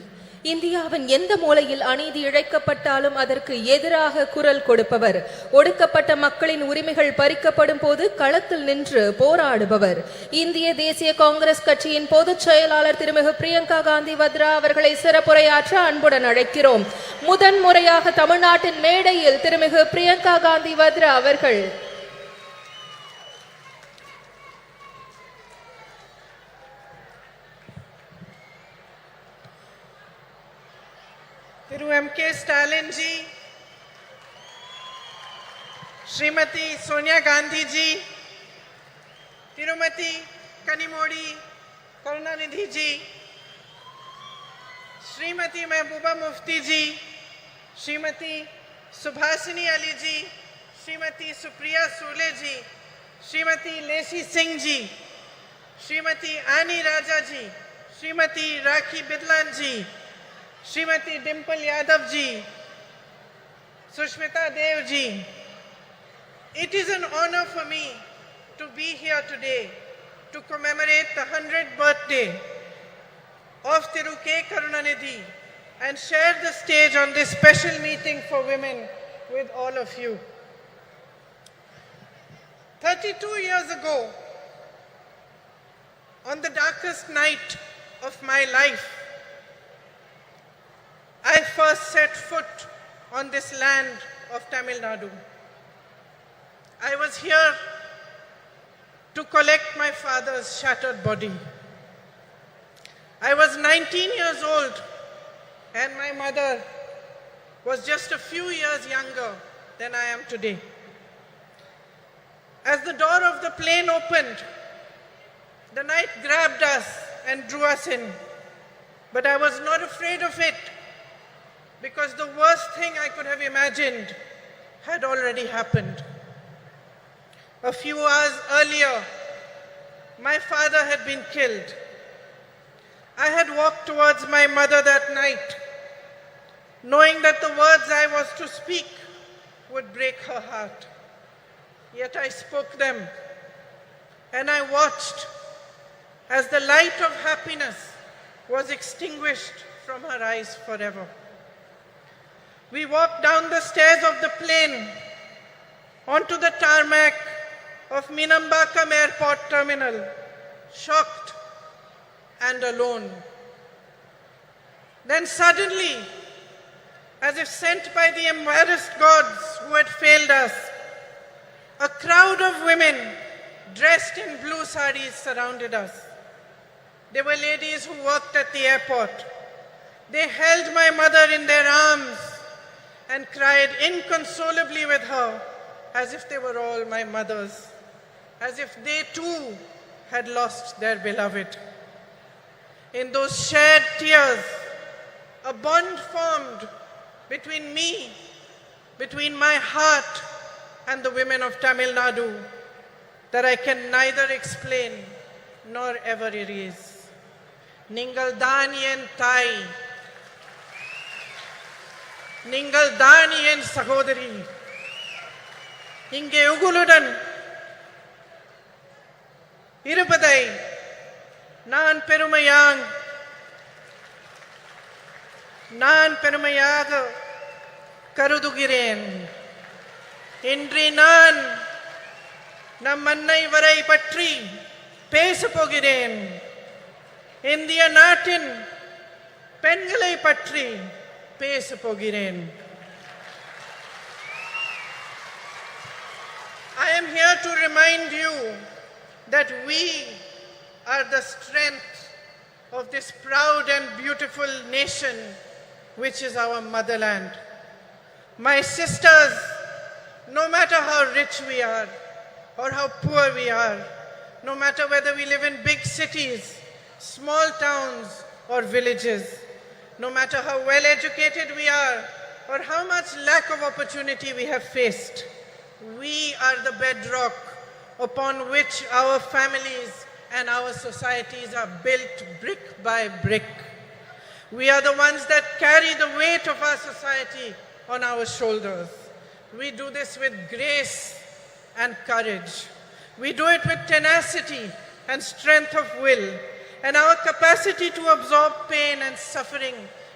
இந்தியாவின் எந்த மூலையில் அநீதி இழைக்கப்பட்டாலும் அதற்கு எதிராக குரல் கொடுப்பவர், ஒடுக்கப்பட்ட மக்களின் உரிமைகள் பறிக்கப்படும் போது களத்தில் நின்று போராடுபவர், இந்திய தேசிய காங்கிரஸ் கட்சியின் பொதுச் செயலாளர் திருமிகு பிரியங்கா காந்தி வத்ரா அவர்களை சிறப்புரையாற்ற அன்புடன் அழைக்கிறோம். முதன்முறையாக தமிழ்நாட்டின் மேடையில் திருமிகு பிரியங்கா காந்தி வத்ரா அவர்கள். Thiru MK Stalin ji, Srimati Sonia Gandhi ji, Tirumati Kanimozhi Karunanidhi ji, Srimati Meghbooba Mufti ji, Srimati Subhasini Ali ji, Srimati Supriya Sule ji, Srimati Lacey Singh ji, Srimati Ani Raja ji, Srimati Rakhi Bidlan ji, Srimati Dimple Yadav ji, Sushmita Dev ji. It is an honor for me to be here today to commemorate the 100th birthday of Thiru K. Karunanidhi and share the stage on this special meeting for women with all of you. 32 years ago, on the darkest night of my life, I first set foot on this land of Tamil Nadu. I was here to collect my father's shattered body. I was 19 years old and my mother was just a few years younger than I am today. As the door of the plane opened, the night grabbed us and drew us in. But I was not afraid of it, because the worst thing I could have imagined had already happened. A few hours earlier, my father had been killed. I had walked towards my mother that night, knowing that the words I was to speak would break her heart. Yet I spoke them, and I watched as the light of happiness was extinguished from her eyes forever. We walked down the stairs of the plane onto the tarmac of Minambakam Airport Terminal, shocked and alone. Then suddenly, as if sent by the embarrassed gods who had failed us, a crowd of women dressed in blue saris surrounded us. They were ladies who worked at the airport. They held my mother in their arms and cried inconsolably with her, as if they were all my mothers, as if they too had lost their beloved. In those shared tears, a bond formed between me, between my heart and the women of Tamil Nadu that I can neither explain nor ever erase. Ningal Daniyen Thai, Ningal Daniyen Sahodari, Inge Uguludan, Irupadai, Nan Perumayag, Karudugiren, Indri Nan, Namannai Varai Patri, Pesapogiren, India Natin, Pengalai Patri, Pesapogiren. I am here to remind you that we are the strength of this proud and beautiful nation, which is our motherland. My sisters, no matter how rich we are or how poor we are, no matter whether we live in big cities, small towns or villages, no matter how well educated we are or how much lack of opportunity we have faced, we are the bedrock upon which our families and our societies are built brick by brick. We are the ones that carry the weight of our society on our shoulders. We do this with grace and courage. We do it with tenacity and strength of will, and our capacity to absorb pain and suffering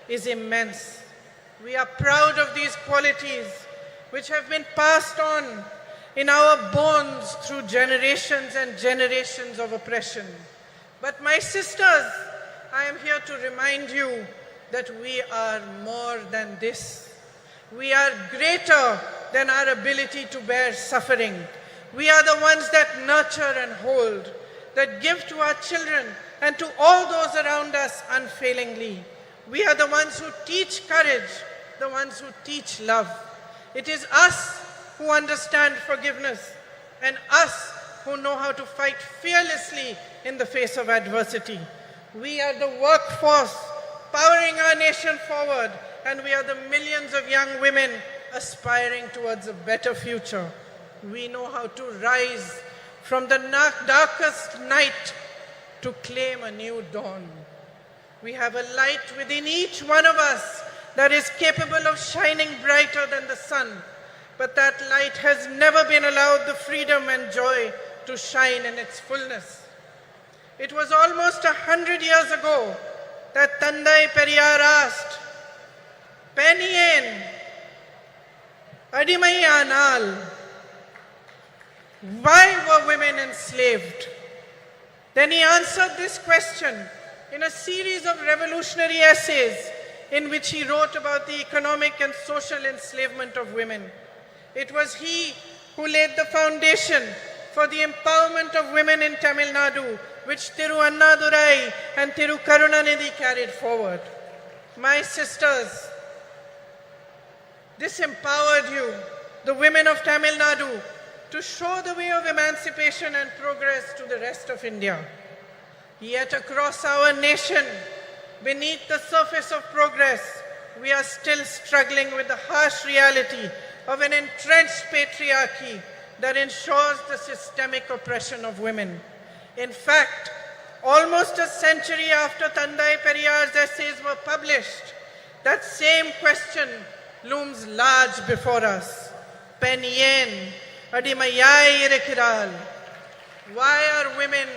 is immense. We are proud of these qualities which have been passed on in our bones through generations and generations of oppression. But my sisters, I am here to remind you that we are more than this. We are greater than our ability to bear suffering. We are the ones that nurture and hold, that give to our children and to all those around us unfailingly. We are the ones who teach courage, the ones who teach love. It is us who understand forgiveness and us who know how to fight fearlessly in the face of adversity. We are the workforce powering our nation forward, and we are the millions of young women aspiring towards a better future. We know how to rise from the darkest night to claim a new dawn. We have a light within each one of us that is capable of shining brighter than the sun, but that light has never been allowed the freedom and joy to shine in its fullness. It was almost 100 years ago that Tandai Periyar asked, "Penien, Adimai Anal," why were women enslaved? Then he answered this question in a series of revolutionary essays in which he wrote about the economic and social enslavement of women. It was he who laid the foundation for the empowerment of women in Tamil Nadu, which Thiru Annadurai and Thiru Karunanidhi carried forward. My sisters, this empowered you, the women of Tamil Nadu, to show the way of emancipation and progress to the rest of India. Yet across our nation, beneath the surface of progress, we are still struggling with the harsh reality of an entrenched patriarchy that ensures the systemic oppression of women. In fact, almost a century after Tandai Periyar's essays were published, that same question looms large before us. Penien, Adimayai Irekiral. Why are women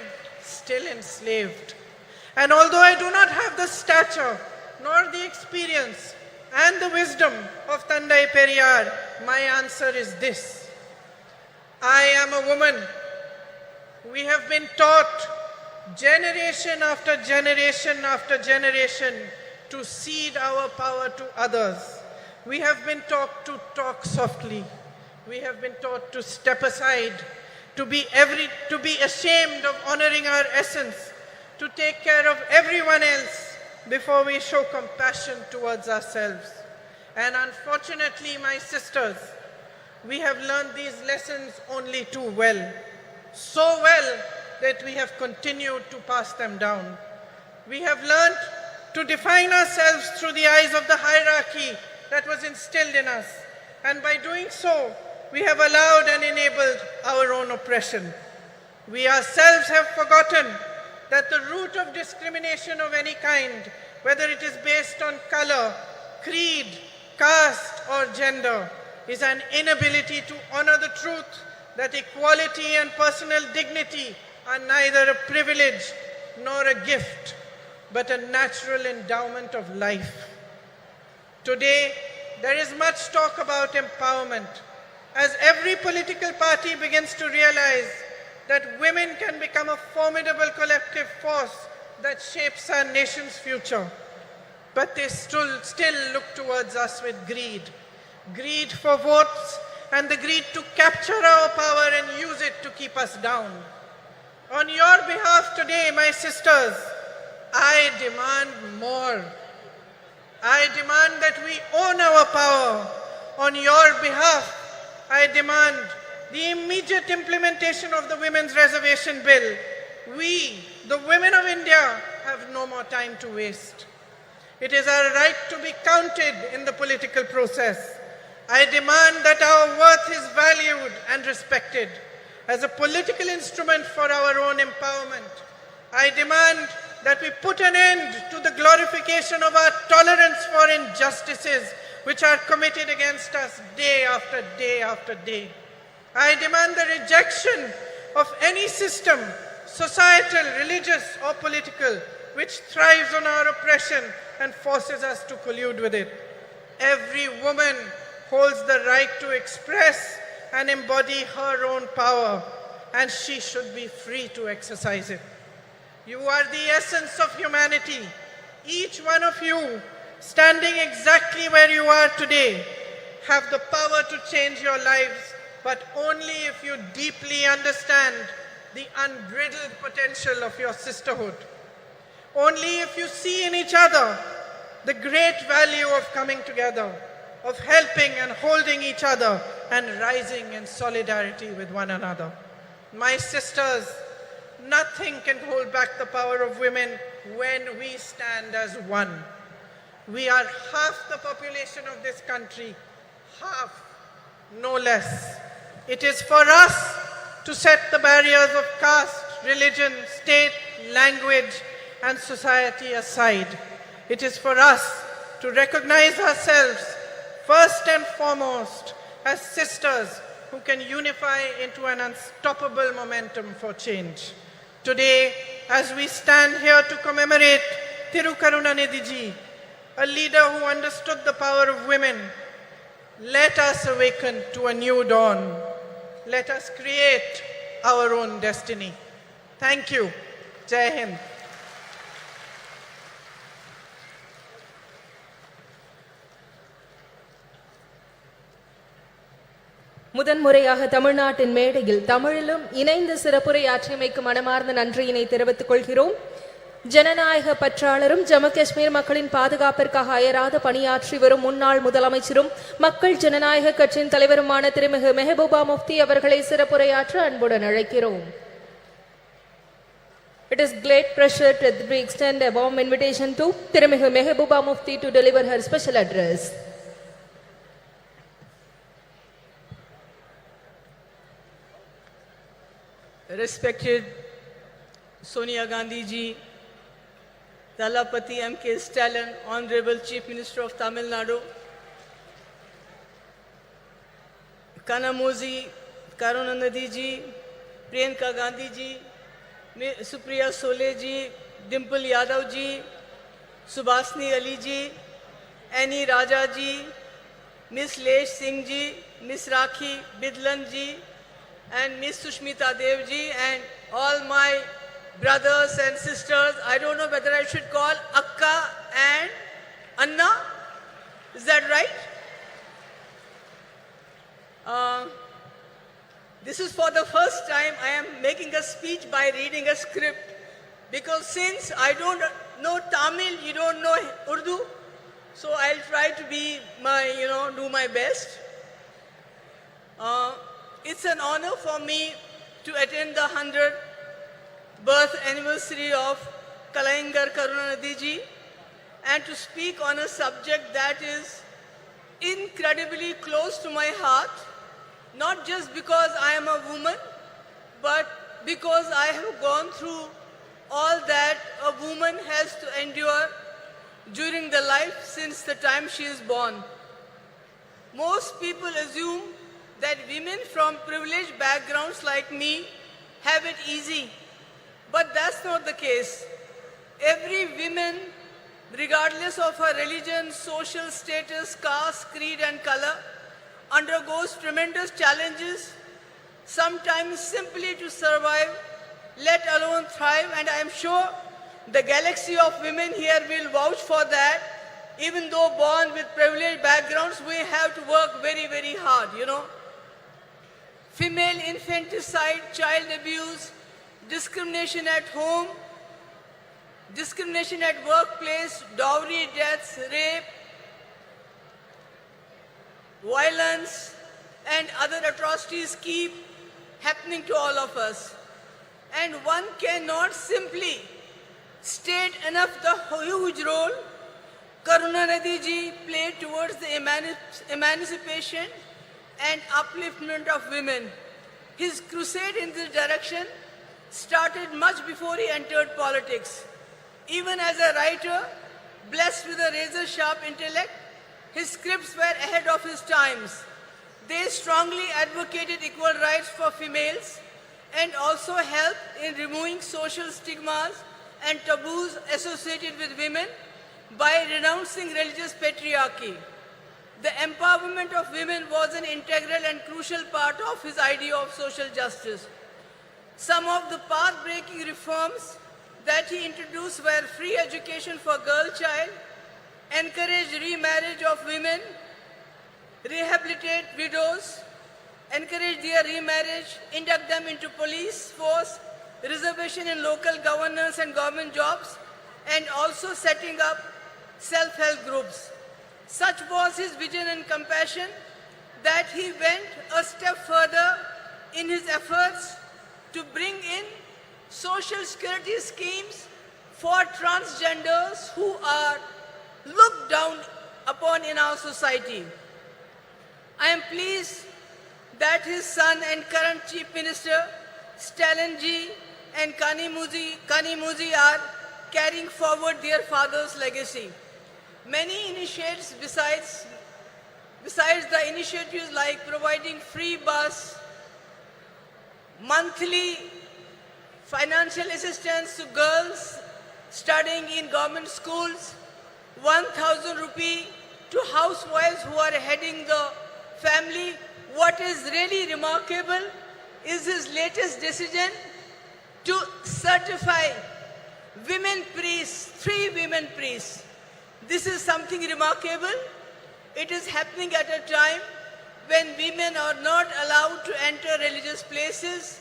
still enslaved? And although I do not have the stature nor the experience and the wisdom of Tandai Periyar, my answer is this. I am a woman. We have been taught generation after generation after generation to cede our power to others. We have been taught to talk softly. We have been taught to step aside, to be ashamed of honoring our essence, to take care of everyone else before we show compassion towards ourselves. And unfortunately, my sisters, we have learned these lessons only too well. So well that we have continued to pass them down. We have learned to define ourselves through the eyes of the hierarchy that was instilled in us. And by doing so, we have allowed and enabled our own oppression. We ourselves have forgotten that the root of discrimination of any kind, whether it is based on color, creed, caste, or gender, is an inability to honor the truth that equality and personal dignity are neither a privilege nor a gift, but a natural endowment of life. Today, there is much talk about empowerment, as every political party begins to realize that women can become a formidable collective force that shapes our nation's future. But they still look towards us with greed. Greed for votes and the greed to capture our power and use it to keep us down. On your behalf today, my sisters, I demand more. I demand that we own our power. On your behalf, I demand the immediate implementation of the Women's Reservation Bill. We, the women of India, have no more time to waste. It is our right to be counted in the political process. I demand that our worth is valued and respected as a political instrument for our own empowerment. I demand that we put an end to the glorification of our tolerance for injustices which are committed against us day after day after day. I demand the rejection of any system, societal, religious or political, which thrives on our oppression and forces us to collude with it. Every woman holds the right to express and embody her own power, and she should be free to exercise it. You are the essence of humanity. Each one of you, standing exactly where you are today, have the power to change your lives, but only if you deeply understand the unbridled potential of your sisterhood. Only if you see in each other the great value of coming together, of helping and holding each other and rising in solidarity with one another. My sisters, nothing can hold back the power of women when we stand as one. We are half the population of this country, half, no less. It is for us to set the barriers of caste, religion, state, language, and society aside. It is for us to recognize ourselves first and foremost as sisters who can unify into an unstoppable momentum for change. Today, as we stand here to commemorate Karunanidhi ji, a leader who understood the power of women, let us awaken to a new dawn. Let us create our own destiny. Thank you. Jai Hind. முதன்முறையாக தமிழ்நாட்டின் மேடையில் தமிழிலும் இணைந்து சிறப்புரையாற்றியமைக்கு மனமார்ந்த நன்றியினை தெரிவித்துக் கொள்கிறோம். ஜனநாயக பற்றாளரும் ஜம்மு காஷ்மீர் மக்களின் பாதுகாப்பிற்காக அயராத பணியாற்றி வரும் முன்னாள் முதலமைச்சரும் மக்கள் ஜனநாயக கட்சியின் தலைவருமான திருமிகு மெஹபூபா முஃப்தி அவர்களை சிறப்புரையாற்ற அன்புடன் அழைக்கிறோம். It is great pleasure to extend a warm invitation to திருமிகு Mehbooba Mufti to deliver her special address. Respected Sonia Gandhi ji, Dalapati mkstalin, Honorable Chief Minister of Tamil Nadu, Kanimozhi, Karunanidhi ji, Priyanka Gandhi ji, Supriya Sole ji, Dimple Yadav ji, Subhasni Ali ji, Annie Raja ji, Miss Lesh Singh ji, Miss Rakhi Bidlan ji, and Miss Sushmita Dev ji, and all my brothers and sisters. I don't know whether I should call Akka and Anna. Is that right? This is for the first time I am making a speech by reading a script, because since I don't know Tamil, you don't know Urdu, so I'll try to be do my best. It's an honor for me to attend the 100th birth anniversary of Karunanidhi ji and to speak on a subject that is incredibly close to my heart, not just because I am a woman, but because I have gone through all that a woman has to endure during the life since the time she is born. Most people assume that women from privileged backgrounds like me have it easy, but that's not the case. Every woman, regardless of her religion, social status, caste, creed and color, undergoes tremendous challenges, sometimes simply to survive, let alone thrive, and I am sure the galaxy of women here will vouch for that. Even though born with privileged backgrounds, we have to work very, very hard, female infanticide, child abuse, discrimination at home, discrimination at workplace, dowry, deaths, rape, violence, and other atrocities keep happening to all of us. And one cannot simply state enough the huge role Karunanidhi ji played towards the emancipation and upliftment of women. His crusade in this direction started much before he entered politics. Even as a writer, blessed with a razor-sharp intellect, his scripts were ahead of his times. They strongly advocated equal rights for females and also helped in removing social stigmas and taboos associated with women by renouncing religious patriarchy. The empowerment of women was an integral and crucial part of his idea of social justice. Some of the path-breaking reforms that he introduced were free education for girl child, encourage remarriage of women, rehabilitate widows, encourage their remarriage, induct them into police force, reservation in local governance and government jobs, and also setting up self-help groups. Such was his vision and compassion that he went a step further in his efforts to bring in social security schemes for transgenders who are looked down upon in our society. I am pleased that his son and current Chief Minister, Stalin ji and Kanimozhi are carrying forward their father's legacy. Many initiatives besides the initiatives like providing free bus, monthly financial assistance to girls studying in government schools, 1,000 rupee to housewives who are heading the family. What is really remarkable is his latest decision to certify women priests, 3 women priests. This is something remarkable. It is happening at a time when women are not allowed to enter religious places,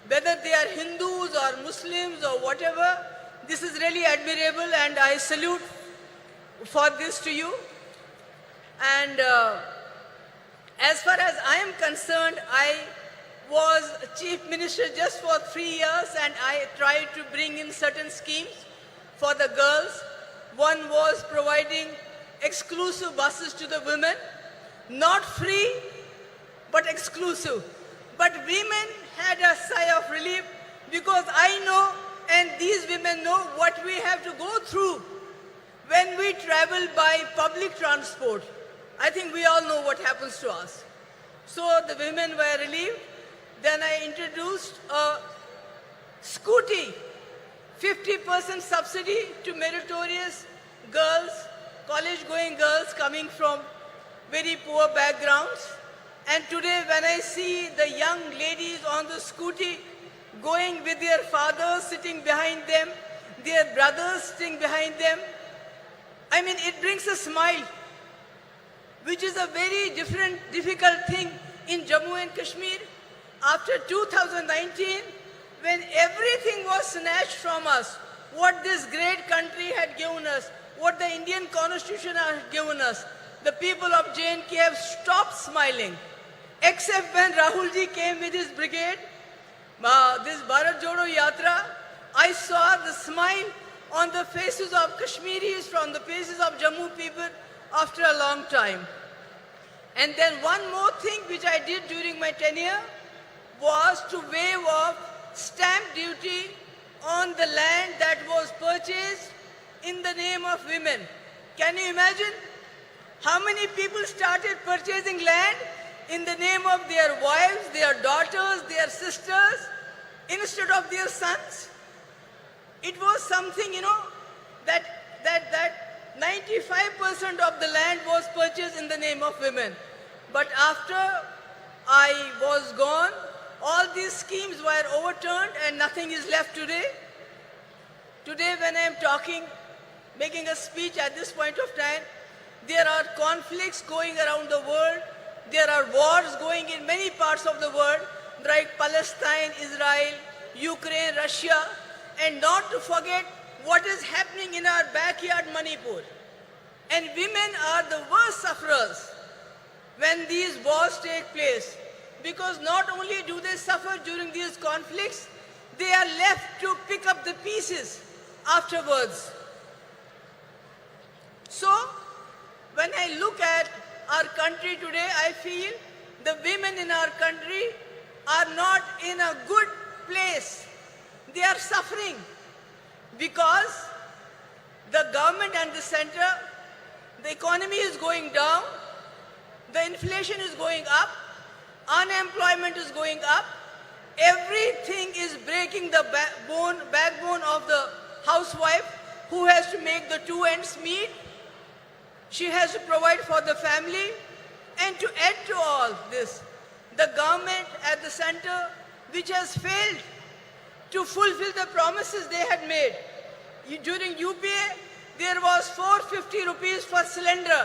whether they are Hindus or Muslims or whatever. This is really admirable, and I salute for this to you. And as far as I am concerned, I was Chief Minister just for 3 years, and I tried to bring in certain schemes for the girls. One was providing exclusive buses to the women, not free, but exclusive. But women had a sigh of relief, because I know, and these women know, what we have to go through when we travel by public transport. I think we all know what happens to us. So the women were relieved. Then I introduced a scooty, 50% subsidy to meritorious girls, college-going girls coming from very poor backgrounds. And today when I see the young ladies on the scooty going with their fathers sitting behind them, their brothers sitting behind them, I mean, it brings a smile, which is a very difficult thing in Jammu and Kashmir. After 2019, when everything was snatched from us, what this great country had given us, what the Indian Constitution had given us, the people of JNK have stopped smiling. Except when Rahul ji came with his brigade, this Bharat Jodo Yatra, I saw the smile on the faces of Kashmiris, from the faces of Jammu people after a long time. And then one more thing which I did during my tenure was to waive off stamp duty on the land that was purchased in the name of women. Can you imagine how many people started purchasing land in the name of their wives, their daughters, their sisters, instead of their sons? It was something, that 95% of the land was purchased in the name of women. But after I was gone, all these schemes were overturned and nothing is left today. Today when I am talking, making a speech at this point of time, there are conflicts going around the world There are wars going in many parts of the world, like Palestine, Israel, Ukraine, Russia, and not to forget what is happening in our backyard Manipur. And women are the worst sufferers when these wars take place, because not only do they suffer during these conflicts, they are left to pick up the pieces afterwards. So, when I look at our country today, I feel the women in our country are not in a good place. They are suffering because the government and the center, the economy is going down, the inflation is going up, unemployment is going up, everything is breaking the backbone of the housewife who has to make the two ends meet. She has to provide for the family, and to add to all this, the government at the center, which has failed to fulfill the promises they had made. During UPA, there was 450 rupees per cylinder.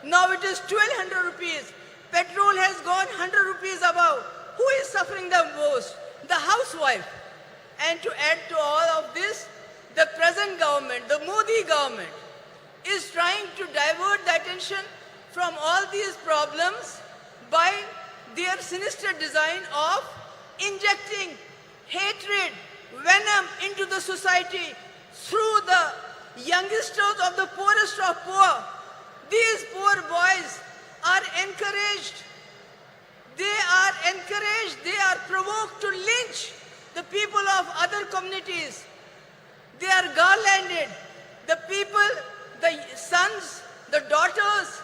Now it is 1200 rupees. Petrol has gone 100 rupees above. Who is suffering the most? The housewife. And to add to all of this, the present government, the Modi government, is trying to divert the attention from all these problems by their sinister design of injecting hatred, venom into the society through the youngsters of the poorest of poor. These poor boys are encouraged. They are provoked to lynch the people of other communities. They are garlanded. The people, the sons, the daughters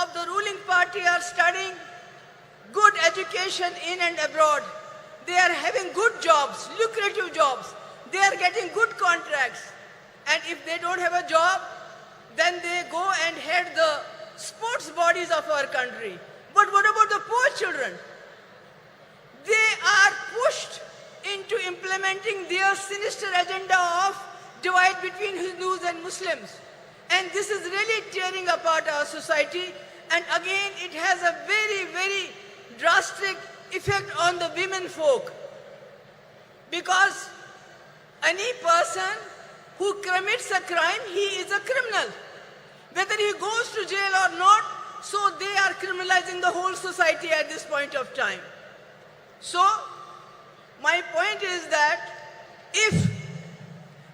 of the ruling party are studying good education in and abroad. They are having good jobs, lucrative jobs. They are getting good contracts. And if they don't have a job, then they go and head the sports bodies of our country. But what about the poor children? They are pushed into implementing their sinister agenda of divide between Hindus and Muslims. And this is really tearing apart our society. And again, it has a very, very drastic effect on the women folk. Because any person who commits a crime, he is a criminal. Whether he goes to jail or not, so they are criminalizing the whole society at this point of time. So, my point is that if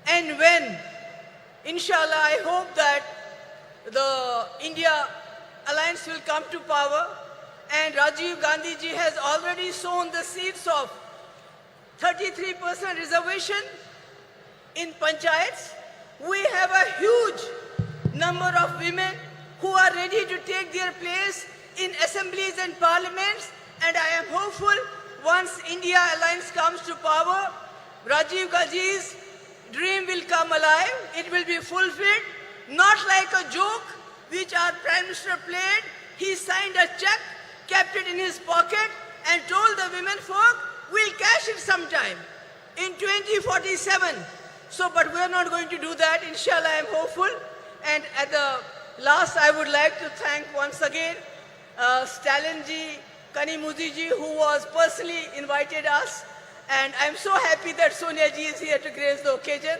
and when, inshallah, I hope that the India alliance will come to power, and Rajiv Gandhi ji has already sown the seeds of 33% reservation in panchayats. We have a huge number of women who are ready to take their place in assemblies and parliaments, and I am hopeful once India alliance comes to power, Rajiv Gandhi's dream will come alive. It will be fulfilled, not like a joke which our Prime Minister played. He signed a check, kept it in his pocket, and told the women folk, we'll cash it sometime in 2047. So, but we are not going to do that. Inshallah, I am hopeful. And at the last, I would like to thank once again Stalin ji, Kanimozhi ji, who was personally invited us. And I'm so happy that Sonia ji is here to grace the occasion.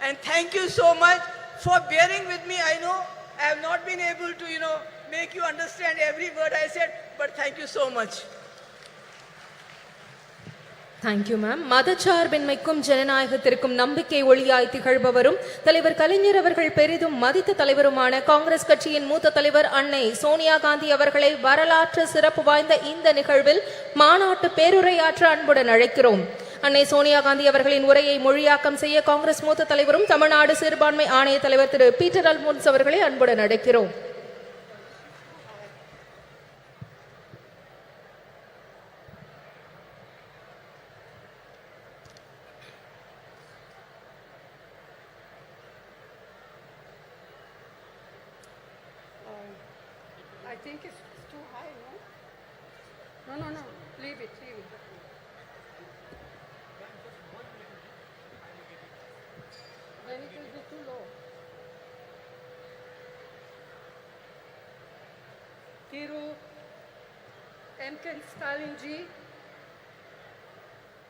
And thank you so much for bearing with me. I know I have not been able to, make you understand every word I said, but thank you so much. Thank you ma'am. மதச்சார்பின்மைக்கும் ஜனநாயகத்திற்கும் நம்பிக்கை ஒளியாய் திகழ்பவரும் தலைவர் கலைஞர் அவர்கள் பெரிதும் மதித்த தலைவருமான காங்கிரஸ் கட்சியின் மூத்த தலைவர் அன்னை சோனியா காந்தி அவர்களை வரலாற்று சிறப்பு வாய்ந்த இந்த நிகழ்வில் மாநாட்டு பேருரையாற்ற அன்புடன் அழைக்கிறோம். அன்னை சோனியா காந்தி அவர்களின் உரையை மொழியாக்கம் செய்ய காங்கிரஸ் மூத்த தலைவரும் தமிழ்நாடு சிறுபான்மை ஆணைய தலைவர் திரு பீட்டர் அல்மோன்ஸ் அவர்களை அன்புடன் அழைக்கிறோம். I think it's too high, no? No, leave it. Then it will be too low. Kiru, Stalin ji,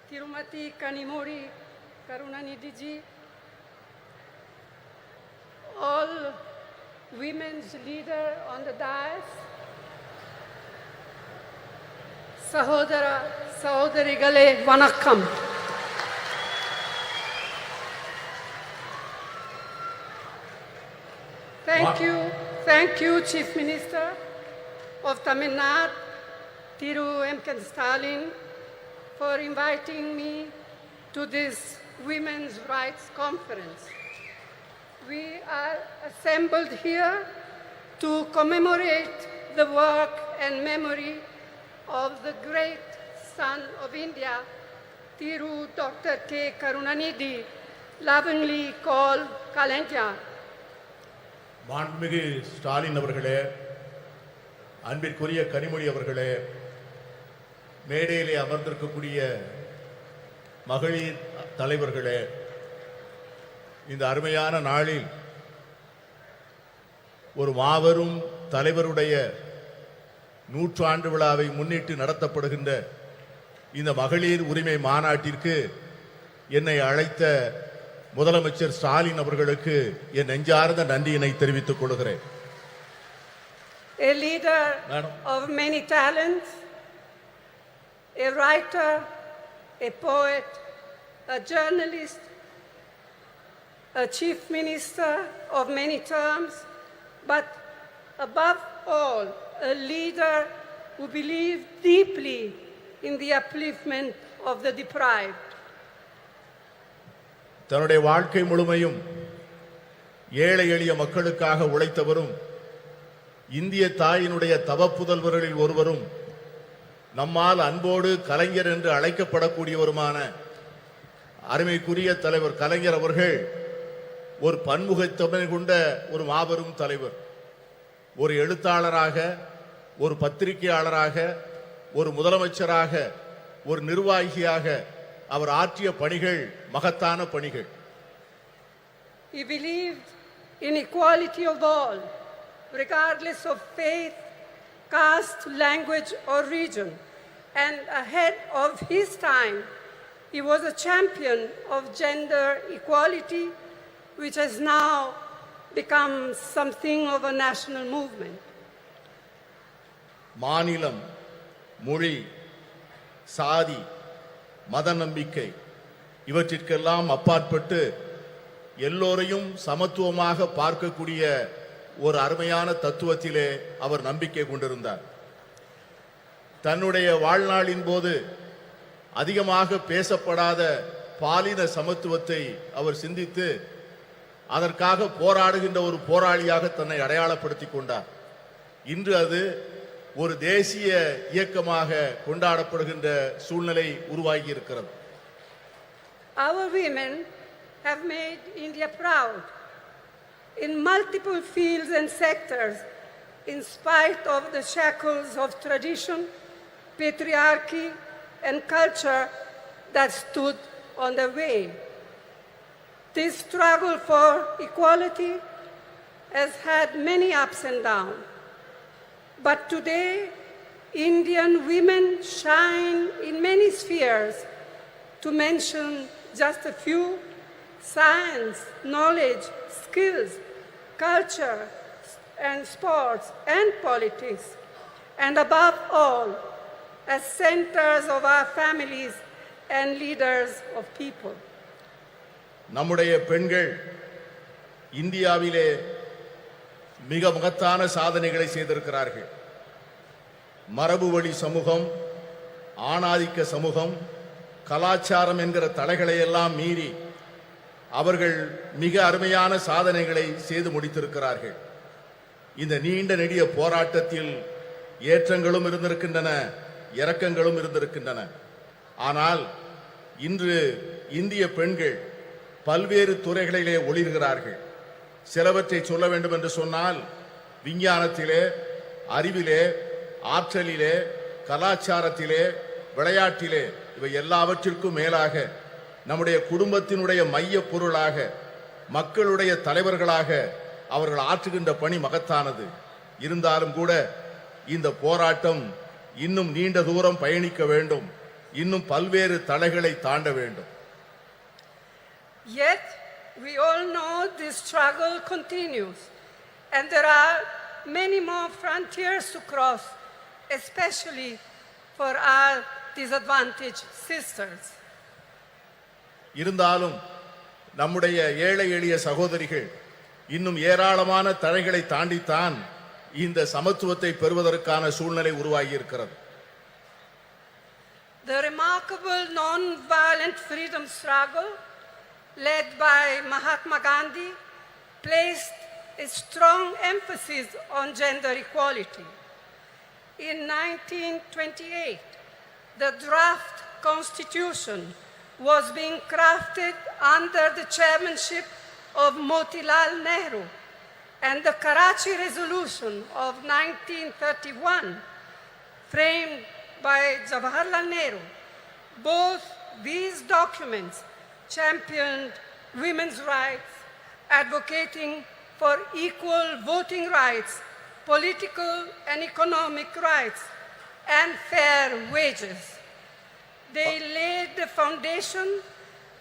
Tirumati Kanimozhi, Karunanidhi ji, all women's leader on the dais, Sahodara, Sahodarigale, Vanakkam. Thank you, Chief Minister of Tamil Nadu, Thiru M.K. Stalin, for inviting me to this Women's Rights Conference. We are assembled here to commemorate the work and memory of the great son of India, Thiru Dr. K. Karunanidhi, lovingly called Kalanja. மாண்புமிகு ஸ்டாலின் அவர்களே, அன்பிற்குரிய கனிமொழி அவர்களே, மேடையிலே அமர்ந்திருக்கக்கூடிய மகளிர் தலைவர்களே, இந்த அருமையான நாளில் ஒரு மாபெரும் தலைவருடைய 100 ஆண்டு விழாவை முன்னிட்டு நடத்தப்படுகின்ற இந்த மகளிர் உரிமை மாநாட்டிற்கு என்னை அழைத்த முதலமைச்சர் ஸ்டாலின் அவர்களுக்கு என் நெஞ்சார்ந்த நன்றியினை தெரிவித்துக் கொள்கிறேன். A leader of many talents, a writer, a poet, a journalist, a chief minister of many terms, but above all, a leader who believed deeply in the upliftment of the deprived. தன்னுடைய வாழ்க்கை முழுமையும் ஏழை எளிய மக்களுக்காக உழைத்தவரும் இந்திய தாயினுடைய தவப்புதல்வர்களில் ஒருவரும் நம்மால் அன்போடு கலைஞர் என்று அழைக்கப்படக்கூடியவருமான அருமைக்குரிய தலைவர் கலைஞர் அவர்கள் ஒரு பன்முகத்தன்மை கொண்ட ஒரு மாபெரும் தலைவர். ஒரு எழுத்தாளராக, ஒரு பத்திரிகையாளராக, ஒரு முதலமைச்சராக, ஒரு நிர்வாகியாக அவர் ஆற்றிய பணிகள் மகத்தான பணிகள். He believed in equality of all, regardless of faith, caste, language or region. And ahead of his time, he was a champion of gender equality, which has now become something of a national movement. மாநிலம், மொழி, சாதி, மத நம்பிக்கை இவற்றிற்கெல்லாம் அப்பாற்பட்டு எல்லோரையும் சமத்துவமாக பார்க்கக்கூடிய ஒரு அருமையான தத்துவத்திலே அவர் நம்பிக்கை கொண்டிருந்தார். தன்னுடைய வாழ்நாளின் போது அதிகமாக பேசப்படாத பாலின சமத்துவத்தை அவர் சிந்தித்து அதற்காக போராடுகின்ற ஒரு போராளியாக தன்னை அடையாளப்படுத்திக் கொண்டார். இன்று அது ஒரு தேசிய இயக்கமாக கொண்டாடப்படுகின்ற சூழ்நிலை உருவாகி இருக்கிறது. Our women have made India proud in multiple fields and sectors, in spite of the shackles of tradition, patriarchy, and culture that stood on the way. This struggle for equality has had many ups and downs. But today, Indian women shine in many spheres. To mention just a few: science, knowledge, skills, culture, and sports, and politics. And above all, as centers of our families and leaders of people. நம்முடைய பெண்கள் இந்தியாவிலே மிக மகத்தான சாதனைகளை செய்திருக்கிறார்கள். மரபு வழி சமூகம், ஆணாதிக்க சமூகம், கலாச்சாரம் என்கிற தடைகளை எல்லாம் மீறி அவர்கள் மிக அருமையான சாதனைகளை செய்து முடித்திருக்கிறார்கள். இந்த நீண்ட நெடிய போராட்டத்தில் ஏற்றங்களும் இருந்திருக்கின்றன, இரக்கங்களும் இருந்திருக்கின்றன. ஆனால் இன்று இந்திய பெண்கள் பல்வேறு துறைகளிலே ஒளிர்கிறார்கள். சிலவற்றை சொல்ல வேண்டும் என்று சொன்னால், விஞ்ஞானத்திலே, அறிவிலே, ஆற்றலிலே, கலாச்சாரத்திலே, விளையாட்டிலே, இவை எல்லாவற்றிற்கும் மேலாக நம்முடைய குடும்பத்தினுடைய மைய பொருளாக, மக்களுடைய தலைவர்களாக அவர்கள் ஆற்றுகின்ற பணி மகத்தானது. இருந்தாலும் கூட இந்த போராட்டம் இன்னும் நீண்ட தூரம் பயணிக்க வேண்டும், இன்னும் பல்வேறு தடைகளை தாண்ட வேண்டும். Yet, we all know this struggle continues, and there are many more frontiers to cross, especially for our disadvantaged sisters. இருந்தாலும் நம்முடைய ஏழை எளிய சகோதரிகள் இன்னும் ஏராளமான தடைகளை தாண்டித்தான் இந்த சமத்துவத்தை பெறுவதற்கான சூழ்நிலை உருவாகி இருக்கிறது. The remarkable non-violent freedom struggle led by Mahatma Gandhi placed a strong emphasis on gender equality. In 1928, the draft constitution was being crafted under the chairmanship of Motilal Nehru, and the Karachi Resolution of 1931, framed by Jawaharlal Nehru. Both these documents championed women's rights, advocating for equal voting rights, political and economic rights, and fair wages. They laid the foundation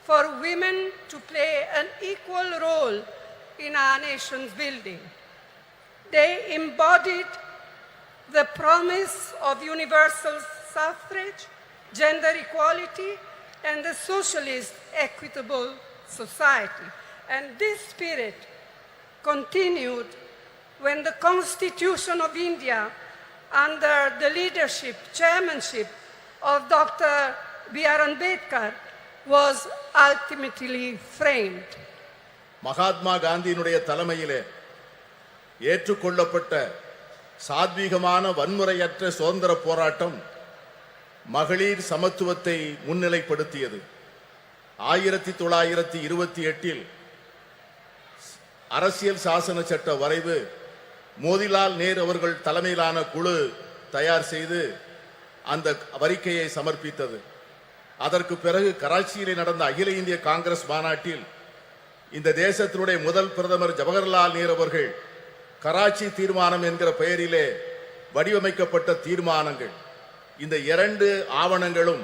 for women to play an equal role in our nation's building. They embodied the promise of universal suffrage, gender equality, and the socialist equitable society. And this spirit continued when the Constitution of India, under the leadership, chairmanship of Dr. B.R. Ambedkar, was ultimately framed. Mahatma காந்தியினுடைய தலைமையிலே ஏற்றுக்கொள்ளப்பட்ட சாத்வீகமான வன்முறையற்ற சுதந்திர போராட்டம் மகளிர் சமத்துவத்தை முன்னிலைப்படுத்தியது. 1928 அரசியல் சாசன சட்ட வரைவு மோதிலால் நேரு அவர்கள் தலைமையிலான குழு தயார் செய்து அந்த அறிக்கையை சமர்ப்பித்தது. அதற்கு பிறகு கராச்சியில் நடந்த அகில இந்திய காங்கிரஸ் மாநாட்டில் இந்த தேசத்தினுடைய முதல் பிரதமர் ஜவஹர்லால் நேரு அவர்கள் கராச்சி தீர்மானம் என்கிற பெயரிலே வடிவமைக்கப்பட்ட தீர்மானங்கள், இந்த இரண்டு ஆவணங்களும்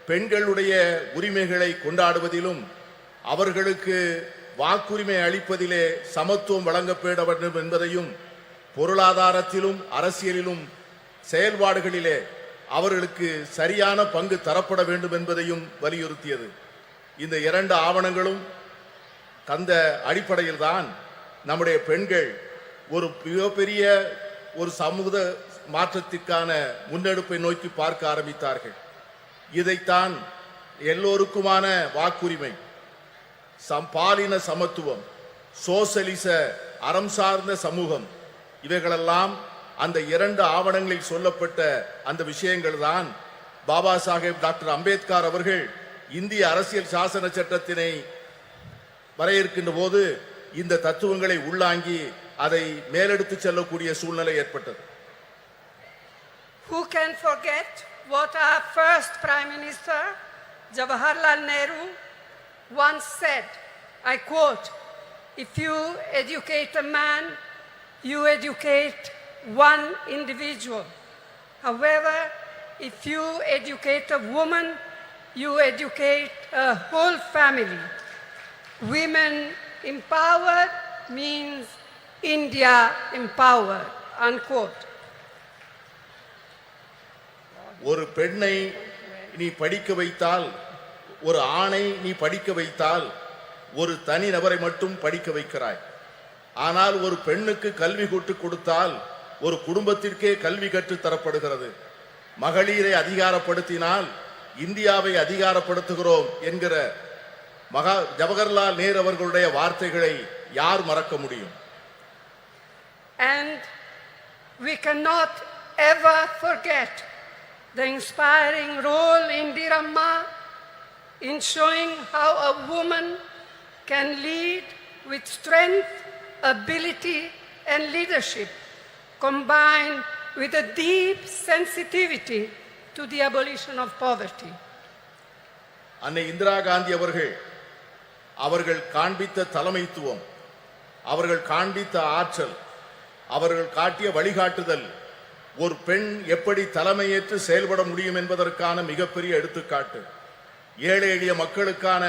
பெண்களுடைய உரிமைகளை கொண்டாடுவதிலும் அவர்களுக்கு வாக்குரிமை அளிப்பதிலே சமத்துவம் வழங்கப்பட வேண்டும் என்பதையும், பொருளாதாரத்திலும் அரசியலிலும் செயல்பாடுகளிலே அவர்களுக்கு சரியான பங்கு தரப்பட வேண்டும் என்பதையும் வலியுறுத்தியது. இந்த இரண்டு ஆவணங்களும் அந்த அடிப்படையில் தான் நம்முடைய பெண்கள் ஒரு மிகப்பெரிய ஒரு சமூக மாற்றத்திற்கான முன்னெடுப்பை நோக்கி பார்க்க ஆரம்பித்தார்கள். இதைத்தான் எல்லோருக்குமான வாக்குரிமை, பாலின சமத்துவம், சோசலிச அறம் சார்ந்த சமூகம், இவைகளெல்லாம் அந்த இரண்டு ஆவணங்களில் சொல்லப்பட்ட அந்த விஷயங்கள் தான் பாபா சாஹேப் டாக்டர் அம்பேத்கர் அவர்கள் இந்திய அரசியல் சாசன சட்டத்தினை வரையறுக்கின்ற போது இந்த தத்துவங்களை உள்ளாங்கி அதை மேலெடுத்து செல்லக்கூடிய சூழ்நிலை ஏற்பட்டது. Who can forget what our first Prime Minister, Jawaharlal Nehru, once said, I quote, "If you educate a man, you educate one individual. However, if you educate a woman, you educate a whole family. Women empowered means India empowered," unquote. ஒரு பெண்ணை நீ படிக்க வைத்தால், ஒரு ஆணை நீ படிக்க வைத்தால் ஒரு தனி நபரை மட்டும் படிக்க வைக்கிறாய். ஆனால் ஒரு பெண்ணுக்கு கல்வி கற்றுக் கொடுத்தால் ஒரு குடும்பத்திற்கே கல்வி கற்றுத் தரப்படுகிறது. மகளிரை அதிகாரப்படுத்தினால் இந்தியாவை அதிகாரப்படுத்துகிறோம் என்கிற ஜவஹர்லால் நேரு அவர்களுடைய வார்த்தைகளை யார் மறக்க முடியும்? And we cannot ever forget the inspiring role Indira Ma in showing how a woman can lead with strength, ability and leadership, combined with a deep sensitivity to the abolition of poverty. அன்னை இந்திரா காந்தி அவர்கள் காண்பித்த தலைமைத்துவம், அவர்கள் காண்பித்த ஆற்றல், அவர்கள் காட்டிய வழிகாட்டுதல் ஒரு பெண் எப்படி தலைமையேற்று செயல்பட முடியும் என்பதற்கான மிகப்பெரிய எடுத்துக்காட்டு. ஏழை எளிய மக்களுக்கான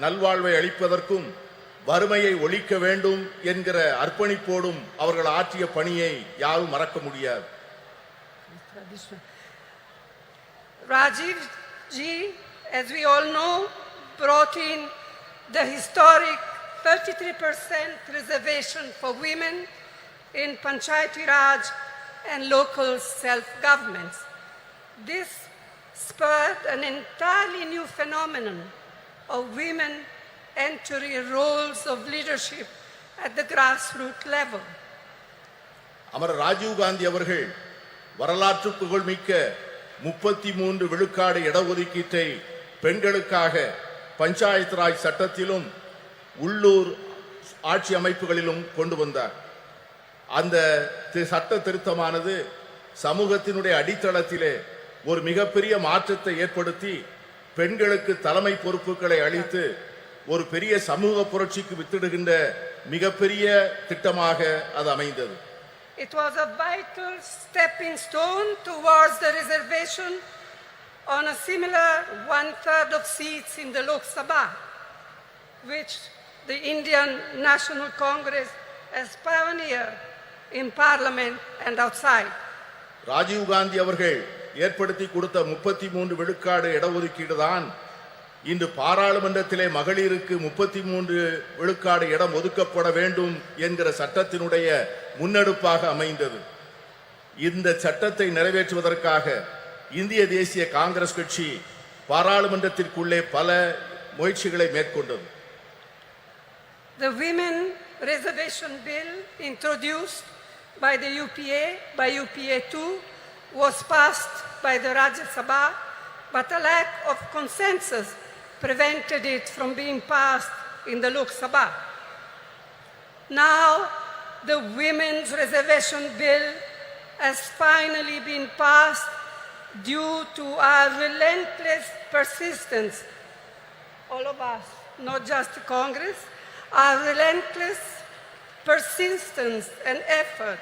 நல்வாழ்வை அளிப்பதற்கும் வறுமையை ஒழிக்க வேண்டும் என்கிற அர்ப்பணிப்போடும் அவர்கள் ஆற்றிய பணியை யாரும் மறக்க முடியாது. Rajiv ji, as we all know, brought in the historic 33% reservation for women in Panchayati Raj and local self-governments. This spurred an entirely new phenomenon of women entering roles of leadership at the grassroots level. அமர ராஜீவ் காந்தி அவர்கள் வரலாற்று புகழ்மிக்க 33 விழுக்காடு இடஒதுக்கீட்டை பெண்களுக்காக பஞ்சாயத்து ராஜ் சட்டத்திலும் உள்ளூர் ஆட்சி அமைப்புகளிலும் கொண்டு வந்தார். அந்த சட்ட திருத்தமானது சமூகத்தினுடைய அடித்தளத்திலே ஒரு மிகப்பெரிய மாற்றத்தை ஏற்படுத்தி பெண்களுக்கு தலைமை பொறுப்புகளை அளித்து ஒரு பெரிய சமூக புரட்சிக்கு வித்திடுகின்ற மிகப்பெரிய திட்டமாக அது அமைந்தது. It was a vital stepping stone towards the reservation on a similar 1/3 of seats in the Lok Sabha, which the Indian National Congress has pioneered in Parliament and outside. Rajiv Gandhi அவர்கள் ஏற்படுத்தி கொடுத்த 33 விழுக்காடு இடஒதுக்கீடு தான் இன்று பாராளுமன்றத்திலே மகளிருக்கு 33 விழுக்காடு இடம் ஒதுக்கப்பட வேண்டும் என்கிற சட்டத்தினுடைய முன்னெடுப்பாக அமைந்தது. இந்த சட்டத்தை நிறைவேற்றுவதற்காக இந்திய தேசிய காங்கிரஸ் கட்சி பாராளுமன்றத்திற்குள்ளே பல முயற்சிகளை மேற்கொண்டது. The Women Reservation Bill introduced by the UPA, by UPA 2, was passed by the Rajya Sabha, but a lack of consensus prevented it from being passed in the Lok Sabha. Now, the Women's Reservation Bill has finally been passed due to our relentless persistence, all of us, not just the Congress, our relentless persistence and effort.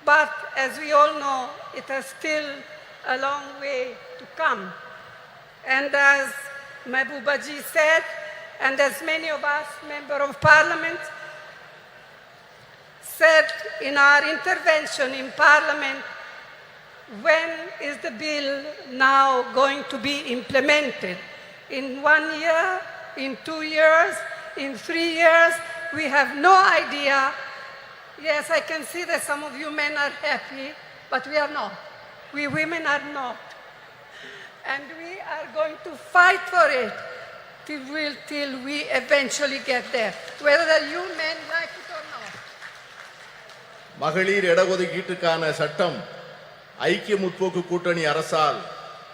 But as we all know, it has still a long way to come. And as Meghbooba ji said, and as many of us, Member of Parliament, said in our intervention in Parliament, when is the bill now going to be implemented? In 1 year, in 2 years, in 3 years? We have no idea. Yes, I can see that some of you men are happy, but we are not. We women are not. And we are going to fight for it till we eventually get there, whether you men like it or not. மகளிர் இடஒதுக்கீட்டுக்கான சட்டம் ஐக்கிய முற்போக்கு கூட்டணி அரசால்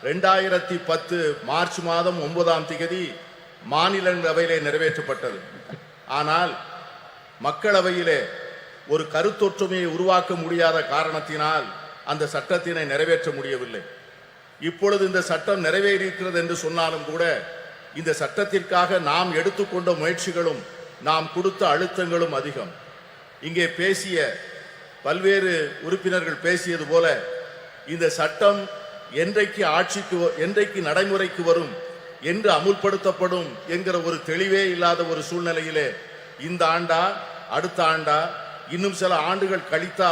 2010 March மாதம் 9ஆம் தேதி மாநிலங்களவையிலே நிறைவேற்றப்பட்டது. ஆனால் மக்களவையிலே ஒரு கருத்தொற்றுமையை உருவாக்க முடியாத காரணத்தினால் அந்த சட்டத்தினை நிறைவேற்ற முடியவில்லை. இப்பொழுது இந்த சட்டம் நிறைவேறியிருக்கிறது என்று சொன்னாலும் கூட இந்த சட்டத்திற்காக நாம் எடுத்துக்கொண்ட முயற்சிகளும் நாம் கொடுத்த அழுத்தங்களும் அதிகம். இங்கே பேசிய பல்வேறு உறுப்பினர்கள் பேசியது போல இந்த சட்டம் என்றைக்கு நடைமுறைக்கு வரும், என்று அமுல்படுத்தப்படும் என்கிற ஒரு தெளிவே இல்லாத ஒரு சூழ்நிலையிலே இந்த ஆண்டா அடுத்த ஆண்டா இன்னும் சில ஆண்டுகள் கழித்தா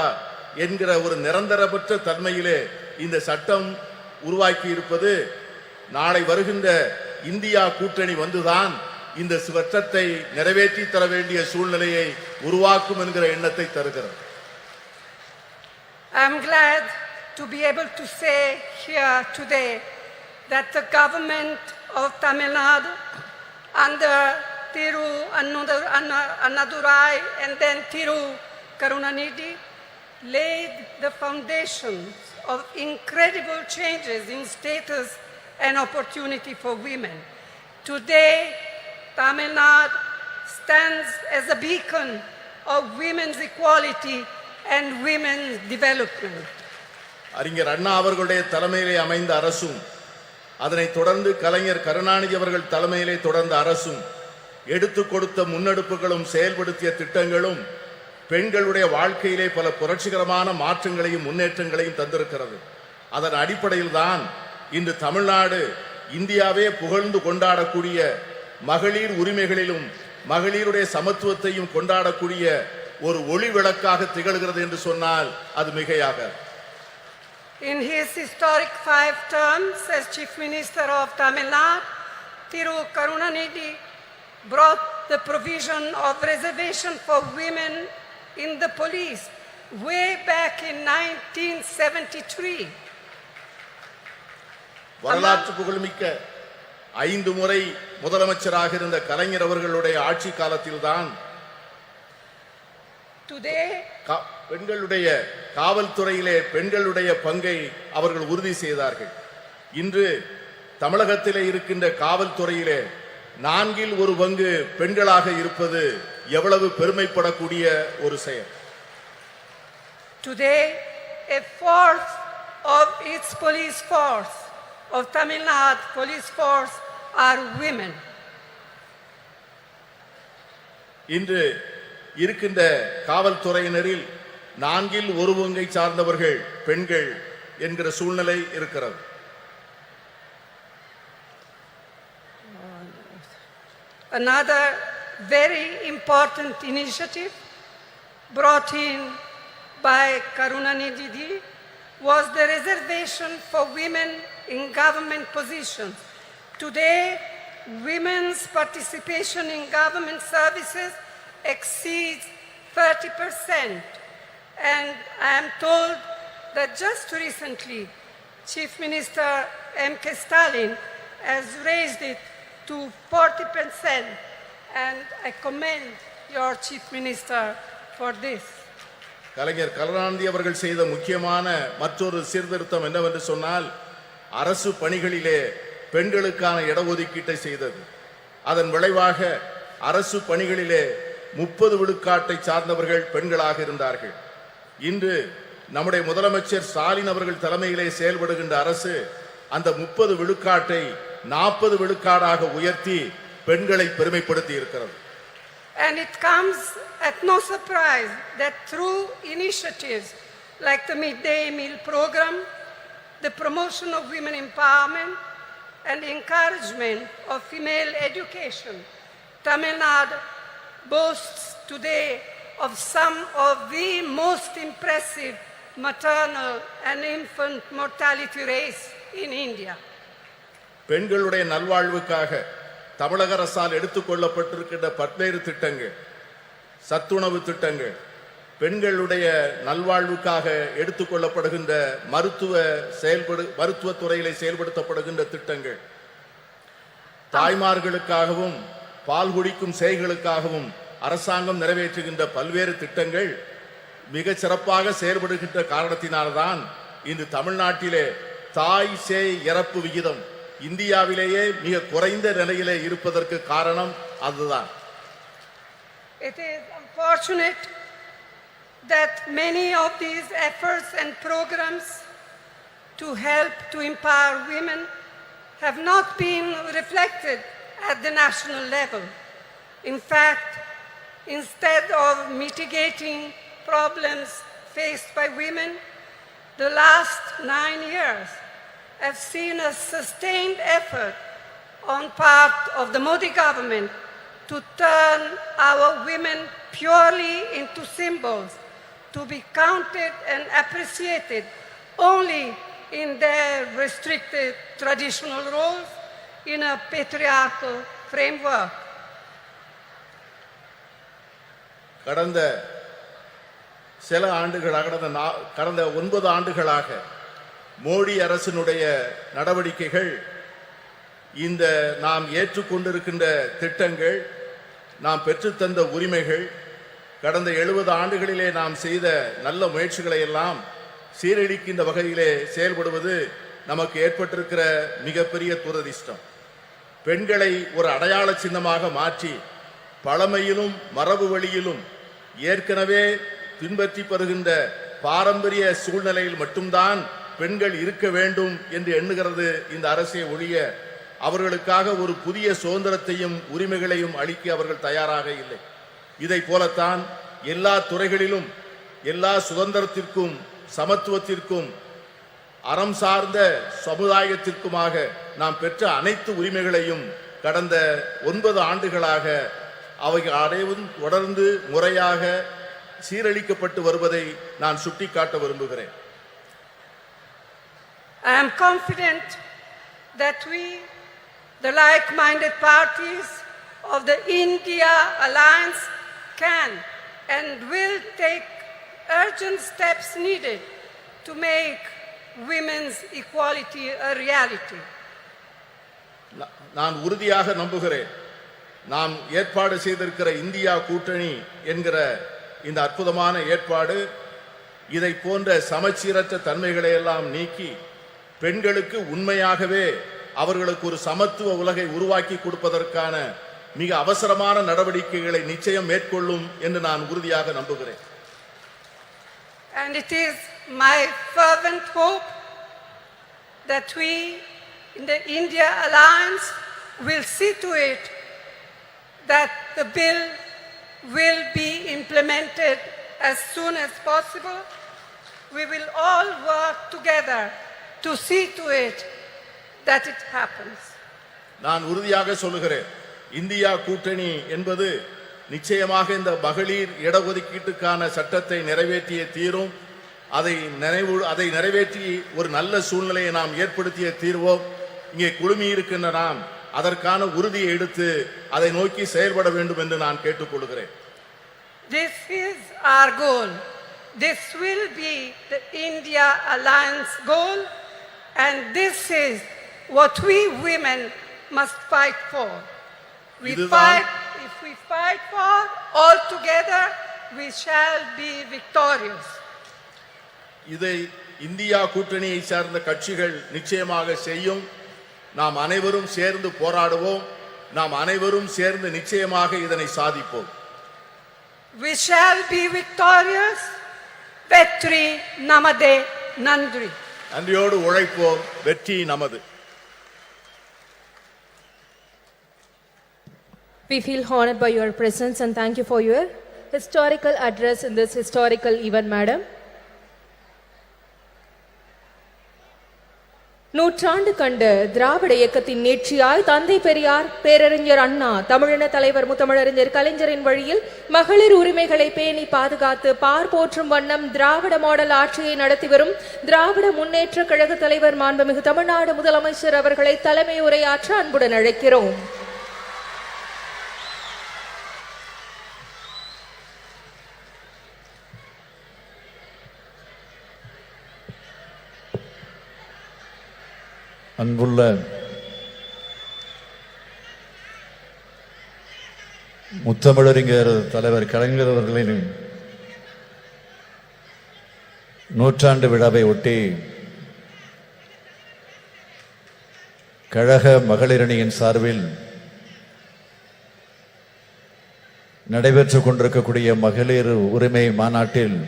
என்கிற ஒரு நிரந்தரமற்ற தன்மையிலே இந்த சட்டம் உருவாக்கி இருப்பது நாளை வருகின்ற இந்தியா கூட்டணி வந்துதான் இந்த சட்டத்தை நிறைவேற்றி தர வேண்டிய சூழ்நிலையை உருவாக்கும் என்கிற எண்ணத்தை தருகிறது. I am glad to be able to say here today that the government of Tamil Nadu under Thiru Annadurai and then Thiru Karunanidhi laid the foundations of incredible changes in status and opportunity for women. Today, Tamil Nadu stands as a beacon of women's equality and women's development. அறிஞர் அண்ணா அவர்களுடைய தலைமையிலே அமைந்த அரசும் அதனைத் தொடர்ந்து கலைஞர் கருணாநிதி அவர்கள் தலைமையிலே தொடர்ந்த அரசும் எடுத்துக் கொடுத்த முன்னெடுப்புகளும் செயல்படுத்திய திட்டங்களும் பெண்களுடைய வாழ்க்கையிலே பல புரட்சிகரமான மாற்றங்களையும் முன்னேற்றங்களையும் தந்திருக்கிறது. அதன் அடிப்படையில் தான் இன்று தமிழ்நாடு இந்தியாவே புகழ்ந்து கொண்டாடக்கூடிய மகளிர் உரிமைகளிலும் மகளிருடைய சமத்துவத்தையும் கொண்டாடக்கூடிய ஒரு ஒளி விளக்காக திகழ்கிறது என்று சொன்னால் அது மிகையாக. In his historic 5 terms as Chief Minister of Tamil Nadu, Thiru Karunanidhi brought the provision of reservation for women in the police way back in 1973. வரலாற்று புகழ்மிக்க 5 முறை முதலமைச்சராக இருந்த கலைஞர் அவர்களுடைய ஆட்சி காலத்தில்தான் பெண்களுடைய காவல்துறையிலே பெண்களுடைய பங்கை அவர்கள் உறுதி செய்தார்கள். இன்று தமிழகத்திலே இருக்கின்ற காவல்துறையிலே 1/4 பங்கு பெண்களாக இருப்பது எவ்வளவு பெருமைப்படக்கூடிய ஒரு செயல். Today, 1/4 of its police force, of Tamil Nadu police force, are women. இன்று இருக்கின்ற காவல்துறையினரில் 1/4 பங்கை சார்ந்தவர்கள் பெண்கள் என்கிற சூழ்நிலை இருக்கிறது. Another very important initiative brought in by Karunanidhi was the reservation for women in government positions. Today, women's participation in government services exceeds 30%. And I am told that just recently, Chief Minister Stalin has raised it to 40%. And I commend your Chief Minister for this. கலைஞர் கருணாநிதி அவர்கள் செய்த முக்கியமான மற்றொரு சீர்திருத்தம் என்னவென்று சொன்னால் அரசு பணிகளிலே பெண்களுக்கான இடஒதுக்கீட்டை செய்தது. அதன் விளைவாக அரசு பணிகளிலே 30 விழுக்காட்டை சார்ந்தவர்கள் பெண்களாக இருந்தார்கள். இன்று நம்முடைய முதலமைச்சர் ஸ்டாலின் அவர்கள் தலைமையிலே செயல்படுகின்ற அரசு அந்த 30 விழுக்காட்டை 40 விழுக்காடாக உயர்த்தி பெண்களை பெருமைப்படுத்தி இருக்கிறது. And it comes at no surprise that through initiatives like the midday meal program, the promotion of women empowerment, and encouragement of female education, Tamil Nadu boasts today of some of the most impressive maternal and infant mortality rates in India. பெண்களுடைய நல்வாழ்வுக்காக தமிழக அரசால் எடுத்துக்கொள்ளப்பட்டிருக்கின்ற பல்வேறு திட்டங்கள், சத்துணவு திட்டங்கள், பெண்களுடைய நல்வாழ்வுக்காக எடுத்துக்கொள்ளப்படுகின்ற மருத்துவத்துறையிலே செயல்படுத்தப்படுகின்ற திட்டங்கள், தாய்மார்களுக்காகவும் பால் குடிக்கும் சேய்களுக்காகவும் அரசாங்கம் நிறைவேற்றுகின்ற பல்வேறு திட்டங்கள் மிக சிறப்பாக செயல்படுகின்ற காரணத்தினால்தான் இன்று தமிழ்நாட்டிலே தாய் சேய் இறப்பு விகிதம் இந்தியாவிலேயே மிக குறைந்த நிலையிலே இருப்பதற்கு காரணம் அதுதான். It is unfortunate that many of these efforts and programs to help to empower women have not been reflected at the national level. In fact, instead of mitigating problems faced by women, the last 9 years have seen a sustained effort on part of the Modi government to turn our women purely into symbols, to be counted and appreciated only in their restricted traditional roles in a patriarchal framework. கடந்த சில ஆண்டுகளாக கடந்த 9 ஆண்டுகளாக மோடி அரசினுடைய நடவடிக்கைகள், இந்த நாம் ஏற்றுக்கொண்டிருக்கின்ற திட்டங்கள், நாம் பெற்றுத்தந்த உரிமைகள், கடந்த 70 ஆண்டுகளிலே நாம் செய்த நல்ல முயற்சிகளை எல்லாம் சீரழிக்கின்ற வகையிலே செயல்படுவது நமக்கு ஏற்பட்டிருக்கிற மிகப்பெரிய துரதிர்ஷ்டம். பெண்களை ஒரு அடையாள சின்னமாக மாற்றி பழமையிலும் மரபு வழியிலும் ஏற்கனவே பின்பற்றி வருகின்ற பாரம்பரிய சூழ்நிலையில் மட்டும்தான் பெண்கள் இருக்க வேண்டும் என்று எண்ணுகிறது இந்த அரசை ஒழிய அவர்களுக்காக ஒரு புதிய சுதந்திரத்தையும் உரிமைகளையும் அளிக்க அவர்கள் தயாராக இல்லை. இதை போலத்தான் எல்லா துறைகளிலும் எல்லா சுதந்திரத்திற்கும் சமத்துவத்திற்கும் அறம் சார்ந்த சமுதாயத்திற்குமாக நாம் பெற்ற அனைத்து உரிமைகளையும் கடந்த 9 ஆண்டுகளாக அவைகள் அனைவரும் தொடர்ந்து முறையாக சீரழிக்கப்பட்டு வருவதை நான் சுட்டிக்காட்ட விரும்புகிறேன். I am confident that we, the like-minded parties of the India Alliance, can and will take urgent steps needed to make women's equality a reality. நான் உறுதியாக நம்புகிறேன், நாம் ஏற்பாடு செய்திருக்கிற இந்தியா கூட்டணி என்கிற இந்த அற்புதமான ஏற்பாடு இதை போன்ற சமச்சீரற்ற தன்மைகளை எல்லாம் நீக்கி பெண்களுக்கு உண்மையாகவே அவர்களுக்கு ஒரு சமத்துவ உலகை உருவாக்கி கொடுப்பதற்கான மிக அவசரமான நடவடிக்கைகளை நிச்சயம் மேற்கொள்ளும் என்று நான் உறுதியாக நம்புகிறேன். And it is my fervent hope that we in the India Alliance will see to it that the bill will be implemented as soon as possible. We will all work together to see to it that it happens. நான் உறுதியாக சொல்லுகிறேன், India கூட்டணி என்பது நிச்சயமாக இந்த மகளிர் இடஒதுக்கீட்டுக்கான சட்டத்தை நிறைவேற்றிய தீரும். அதை நிறைவேற்றி ஒரு நல்ல சூழ்நிலையை நாம் ஏற்படுத்திய தீர்வோம். இங்கே குழுமி இருக்கின்ற நாம் அதற்கான உறுதியை எடுத்து அதை நோக்கி செயல்பட வேண்டும் என்று நான் கேட்டுக்கொள்கிறேன். This is our goal. This will be the India Alliance goal, and this is what we women must fight for. If we fight for all together, we shall be victorious. இதை இந்தியா கூட்டணியை சார்ந்த கட்சிகள் நிச்சயமாக செய்யும். நாம் அனைவரும் சேர்ந்து போராடுவோம். நாம் அனைவரும் சேர்ந்து நிச்சயமாக இதனை சாதிப்போம். We shall be victorious. Vetri namade nandri. நன்றியோடு உழைப்போம். வெற்றி நமது. We feel honored by your presence and thank you for your historical address in this historical event, madam. நூற்றாண்டு கண்ட திராவிட இயக்கத்தின் நீட்சியாய் தந்தை பெரியார், பேரறிஞர் அண்ணா, தமிழின தலைவர் முத்தமிழறிஞர் கலைஞரின் வழியில் மகளிர் உரிமைகளை பேணி பாதுகாத்து பார் போற்றும் வண்ணம் திராவிட மாடல் ஆட்சியை நடத்தி வரும் திராவிட முன்னேற்ற கழக தலைவர் மாண்புமிகு தமிழ்நாடு முதலமைச்சர் அவர்களை தலைமை உரையாற்ற அன்புடன் அழைக்கிறோம். அன்புள்ள முத்தமிழறிஞர் தலைவர் கலைஞர் அவர்களின் நூற்றாண்டு விழாவை ஒட்டி கழக மகளிரணியின் சார்பில் நடைபெற்றுக் கொண்டிருக்கக்கூடிய மகளிர் உரிமை மாநாட்டில்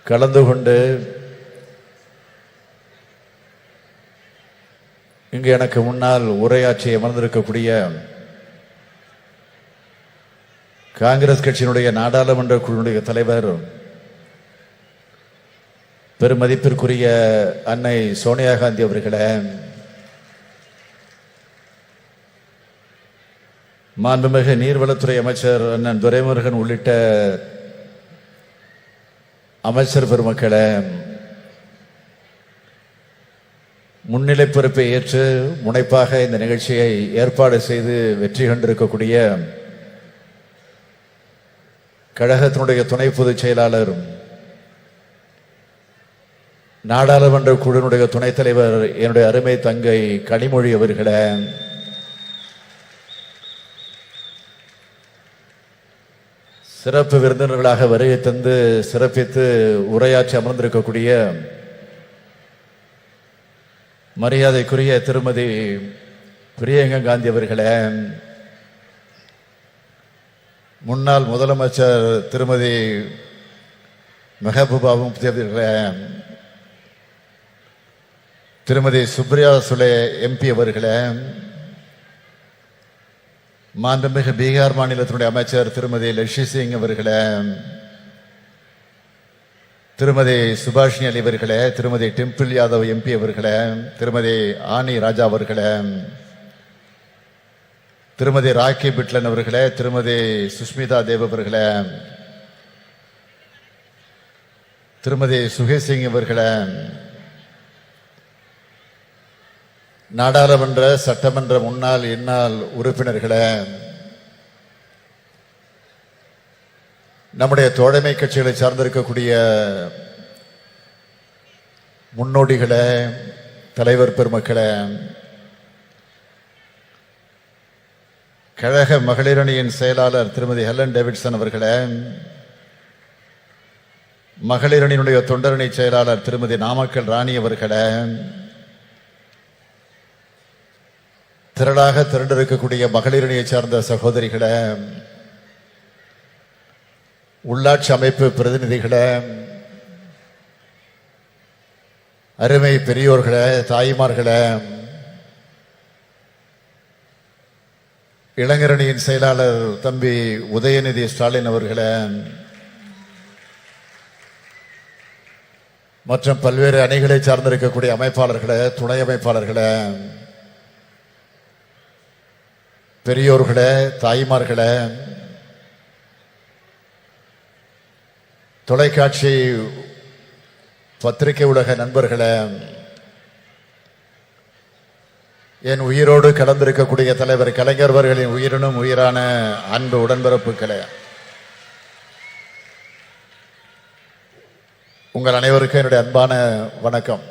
கலந்து கொண்டு இங்கு எனக்கு முன்னால் உரையாற்றி அமர்ந்திருக்கக்கூடிய காங்கிரஸ் கட்சியினுடைய நாடாளுமன்ற குழுவுடைய தலைவர் பெருமதிப்பிற்குரிய அன்னை சோனியா காந்தி அவர்களே, மாண்புமிகு நீர்வளத்துறை அமைச்சர் அண்ணன் துரைமுருகன் உள்ளிட்ட அமைச்சர் பெருமக்களே, முன்னிலை பொறுப்பை ஏற்று முனைப்பாக இந்த நிகழ்ச்சியை ஏற்பாடு செய்து வெற்றி கண்டிருக்கக்கூடிய கழகத்தினுடைய துணை பொதுச் செயலாளர், நாடாளுமன்ற குழுவினுடைய துணைத் தலைவர் என்னுடைய அருமை தங்கை கனிமொழி அவர்களே, சிறப்பு விருந்தினர்களாக வருகை தந்து சிறப்பித்து உரையாற்றி அமர்ந்திருக்கக்கூடிய மரியாதைக்குரிய திருமதி பிரியங்கா காந்தி அவர்களே, முன்னாள் முதலமைச்சர் திருமதி மெஹபூபா முஃப்தி அவர்களே, திருமதி சுப்ரியா சுலே எம்பி அவர்களே, மாண்புமிகு பீகார் மாநிலத்தினுடைய அமைச்சர் திருமதி லட்சுமி சிங் அவர்களே, திருமதி சுபாஷினி அலி அவர்களே, திருமதி டிம்பிள் யாதவ் எம்பி அவர்களே, திருமதி ஆனி ராஜா அவர்களே, திருமதி ராக்கி பிட்லன் அவர்களே, திருமதி சுஷ்மிதா தேவ் அவர்களே, திருமதி சுகேஷ் சிங் அவர்களே, நாடாளுமன்ற சட்டமன்ற முன்னாள் இந்நாள் உறுப்பினர்களே, நம்முடைய தோழமை கட்சிகளை சார்ந்திருக்கக்கூடிய முன்னோடிகளே, தலைவர் பெருமக்களே, கழக மகளிரணியின் செயலாளர் திருமதி ஹெலன் டேவிட்சன் அவர்களே, மகளிரணியினுடைய தொண்டரணி செயலாளர் திருமதி நாமக்கல் ராணி அவர்களே, திரளாக திரண்டிருக்கக்கூடிய மகளிரணியை சார்ந்த சகோதரிகளே, உள்ளாட்சி அமைப்பு பிரதிநிதிகளே, அருமை பெரியோர்களே, தாய்மார்களே, இளைஞரணியின் செயலாளர் தம்பி உதயநிதி ஸ்டாலின் அவர்களே, மற்றும் பல்வேறு அணிகளை சார்ந்திருக்கக்கூடிய அமைப்பாளர்களே, துணை அமைப்பாளர்களே, பெரியோர்களே, தாய்மார்களே, தொலைக்காட்சி பத்திரிகை உலக நண்பர்களே, என் உயிரோடு கலந்திருக்கக்கூடிய தலைவர் கலைஞர் அவர்களின் உயிரினும் உயிரான அன்பு உடன்பிறப்புகளே, உங்கள் அனைவருக்கும் என்னுடைய அன்பான வணக்கம்.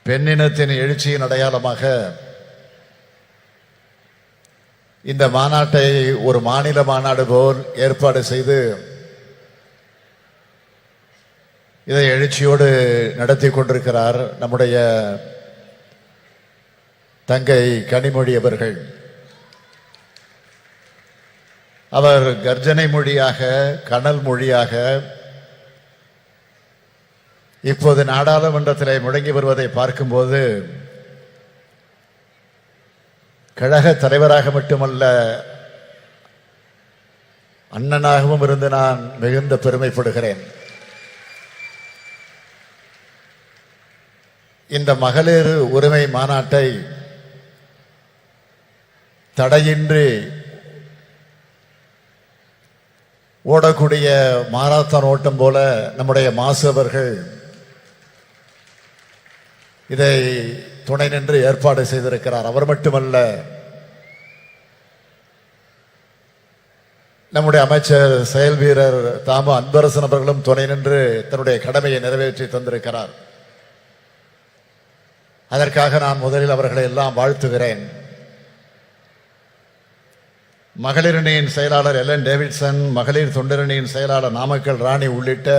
பெண்ணினத்தின் எழுச்சியின் அடையாளமாக இந்த மாநாட்டை ஒரு மாநில மாநாடு போல் ஏற்பாடு செய்து இதை எழுச்சியோடு நடத்தி கொண்டிருக்கிறார் நம்முடைய தங்கை கனிமொழி அவர்கள். அவர் கர்ஜனை மொழியாக, கனல் மொழியாக இப்போது நாடாளுமன்றத்தில் முழங்கி வருவதை பார்க்கும்போது கழக தலைவராக மட்டுமல்ல, அண்ணனாகவும் இருந்து நான் மிகுந்த பெருமைப்படுகிறேன். இந்த மகளிர் உரிமை மாநாட்டை தடையின்றி ஓடக்கூடிய மாராத்தான் ஓட்டம் போல நம்முடைய மாசு அவர்கள் இதை துணை நின்று ஏற்பாடு செய்திருக்கிறார். அவர் மட்டுமல்ல, நம்முடைய அமைச்சர் செயல் வீரர் தாமு அன்பரசன் அவர்களும் துணை நின்று தன்னுடைய கடமையை நிறைவேற்றி தந்திருக்கிறார். அதற்காக நான் முதலில் அவர்களை எல்லாம் வாழ்த்துகிறேன். மகளிரணியின் செயலாளர் எலன் டேவிட்சன், மகளிர் தொண்டரணியின் செயலாளர் நாமக்கல் ராணி உள்ளிட்ட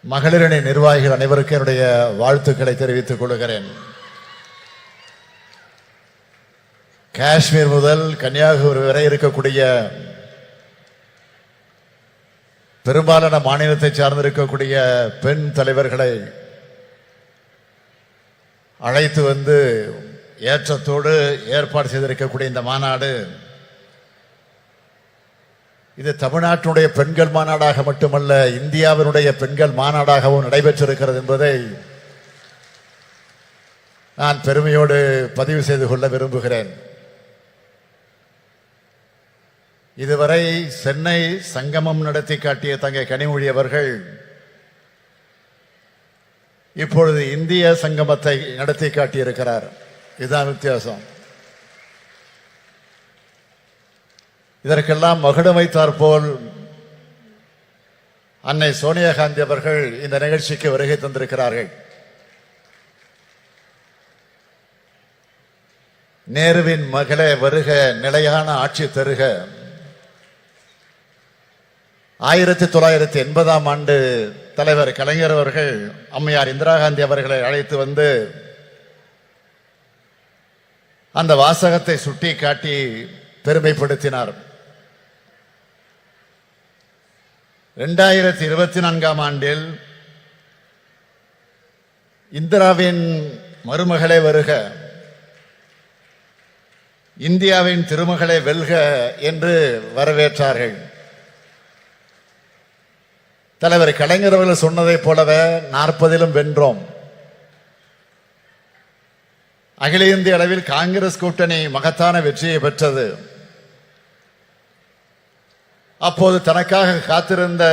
மகளிரணி நிர்வாகிகள் அனைவருக்கும் என்னுடைய வாழ்த்துக்களை தெரிவித்துக் கொள்கிறேன். காஷ்மீர் முதல் கன்னியாகுமரி வரை இருக்கக்கூடிய பெரும்பாலான மாநிலத்தை சார்ந்திருக்கக்கூடிய பெண் தலைவர்களை அழைத்து வந்து ஏற்றத்தோடு ஏற்பாடு செய்திருக்கக்கூடிய இந்த மாநாடு இது தமிழ்நாட்டினுடைய பெண்கள் மாநாடாக மட்டுமல்ல, இந்தியாவினுடைய பெண்கள் மாநாடாகவும் நடைபெற்றிருக்கிறது என்பதை நான் பெருமையோடு பதிவு செய்து கொள்ள விரும்புகிறேன். இதுவரை சென்னை சங்கமம் நடத்தி காட்டிய தங்கை கனிமொழி அவர்கள் இப்பொழுது இந்திய சங்கமத்தை நடத்தி காட்டியிருக்கிறார். இதுதான் வித்தியாசம். இதற்கெல்லாம் மகுடம் வைத்தாற்போல் அன்னை சோனியா காந்தி அவர்கள் இந்த நிகழ்ச்சிக்கு வருகை தந்திருக்கிறார்கள். நேருவின் மகளே வருக, நிலையான ஆட்சி தருக. 1980ஆம் ஆண்டு தலைவர் கலைஞர் அவர்கள் அம்மையார் இந்திரா காந்தி அவர்களை அழைத்து வந்து அந்த வாசகத்தை சுட்டி காட்டி பெருமைப்படுத்தினார். 2024ஆம் ஆண்டில் இந்திராவின் மருமகளே வருக, இந்தியாவின் திருமகளே வெல்க என்று வரவேற்றார்கள். தலைவர் கலைஞர் அவர்கள் சொன்னதைப் போலவே 40லும் வென்றோம். அகில இந்திய அளவில் காங்கிரஸ் கூட்டணி மகத்தான வெற்றியை பெற்றது. அப்போது தனக்காக காத்திருந்த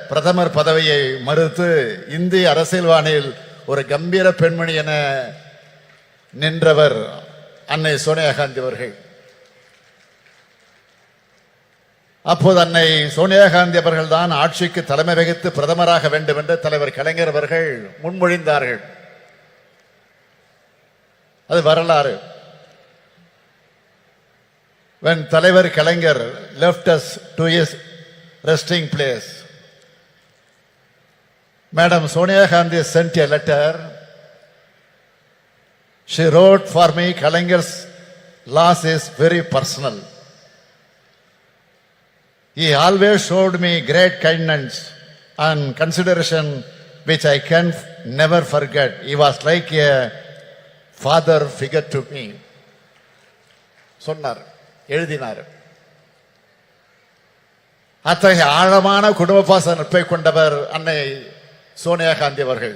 பிரதமர் பதவியை மறுத்து இந்திய அரசியல்வானில் ஒரு கம்பீர பெண்மணி என நின்றவர் அன்னை சோனியா காந்தி அவர்கள். அப்போது அன்னை சோனியா காந்தி அவர்கள் தான் ஆட்சிக்கு தலைமை வகித்து பிரதமராக வேண்டும் என்று தலைவர் கலைஞர் அவர்கள் முன்மொழிந்தார்கள். அது வரலாறு. When தலைவர் கலைஞர் left us to his resting place, Madam Sonia Gandhi sent a letter. She wrote for me, Kalaignar's loss is very personal. He always showed me great kindness and consideration which I can never forget. He was like a father figure to me. சொன்னார், எழுதினார். அத்தகைய ஆழமான குடும்ப பாச நட்பை கொண்டவர் அன்னை சோனியா காந்தி அவர்கள்.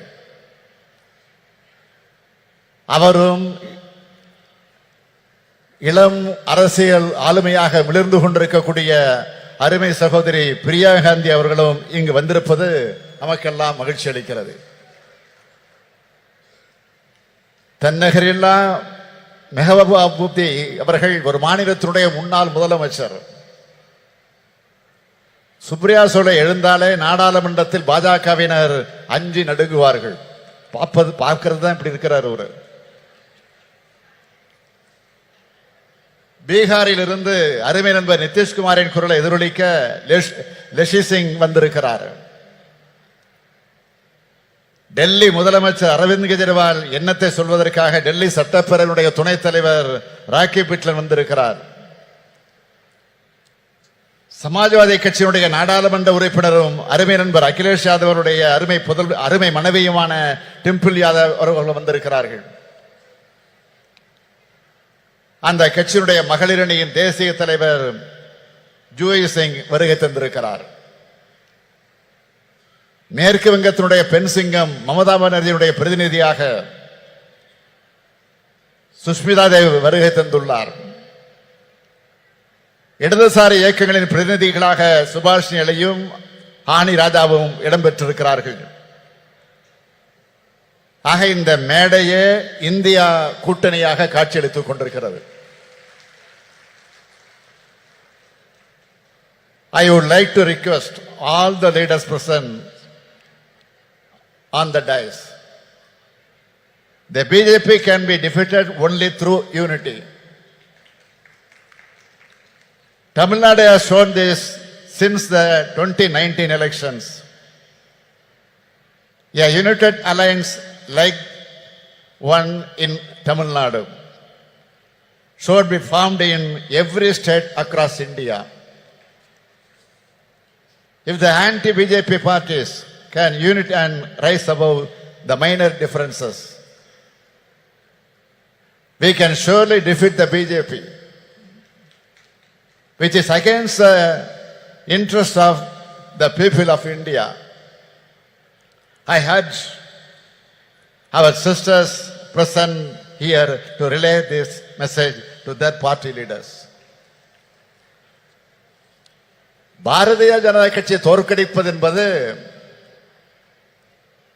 அவரும் இளம் அரசியல் ஆளுமையாக மிளிர்ந்து கொண்டிருக்கக்கூடிய அருமை சகோதரி பிரியா காந்தி அவர்களும் இங்கு வந்திருப்பது நமக்கெல்லாம் மகிழ்ச்சி அளிக்கிறது. தன்னகரில்லா மெஹபூபா முஃப்தி அவர்கள் ஒரு மாநிலத்தினுடைய முன்னாள் முதலமைச்சர். சுப்ரியா சோலை எழுந்தாலே நாடாளுமன்றத்தில் பாஜகவினர் அஞ்சி நடுங்குவார்கள். பார்க்கிறது தான் இப்படி இருக்கிறார். ஒரு பீகாரில் இருந்து அருமை நண்பர் நிதிஷ்குமாரின் குரலை எதிரொலிக்க லெஷி சிங் வந்திருக்கிறார். டெல்லி முதலமைச்சர் அரவிந்த் கெஜ்ரிவால் எண்ணத்தை சொல்வதற்காக டெல்லி சட்டப்பேரவையுடைய துணைத் தலைவர் ராக்கி பிட்லன் வந்திருக்கிறார். சமாஜ்வாதி கட்சியினுடைய நாடாளுமன்ற உறுப்பினரும் அருமை நண்பர் அகிலேஷ் யாதவருடைய அருமை மனைவியுமான டிம்பிள் யாதவ் அவர்கள் வந்திருக்கிறார்கள். அந்த கட்சியினுடைய மகளிர் அணியின் தேசிய தலைவர் ஜூயி சிங் வருகை தந்திருக்கிறார். மேற்கு வங்கத்தினுடைய பெண் சிங்கம் மமதா பானர்ஜியுடைய பிரதிநிதியாக சுஷ்மிதா தேவ் வருகை தந்துள்ளார். இடதுசாரி இயக்கங்களின் பிரதிநிதிகளாக சுபாஷினி அலியும் ஆனி ராஜாவும் இடம்பெற்றிருக்கிறார்கள். ஆக இந்த மேடையே இந்தியா கூட்டணியாக காட்சியளித்துக் கொண்டிருக்கிறது. I would like to request all the leaders present on the dais. The BJP can be defeated only through unity. Tamil Nadu has shown this since the 2019 elections. A united alliance like one in Tamil Nadu should be formed in every state across India. If the anti-BJP parties can unite and rise above the minor differences, we can surely defeat the BJP, which is against the interest of the people of India. I urge our sisters present here to relay this message to their party leaders. Bharatiya Janata கட்சியை தோற்கடிப்பது என்பது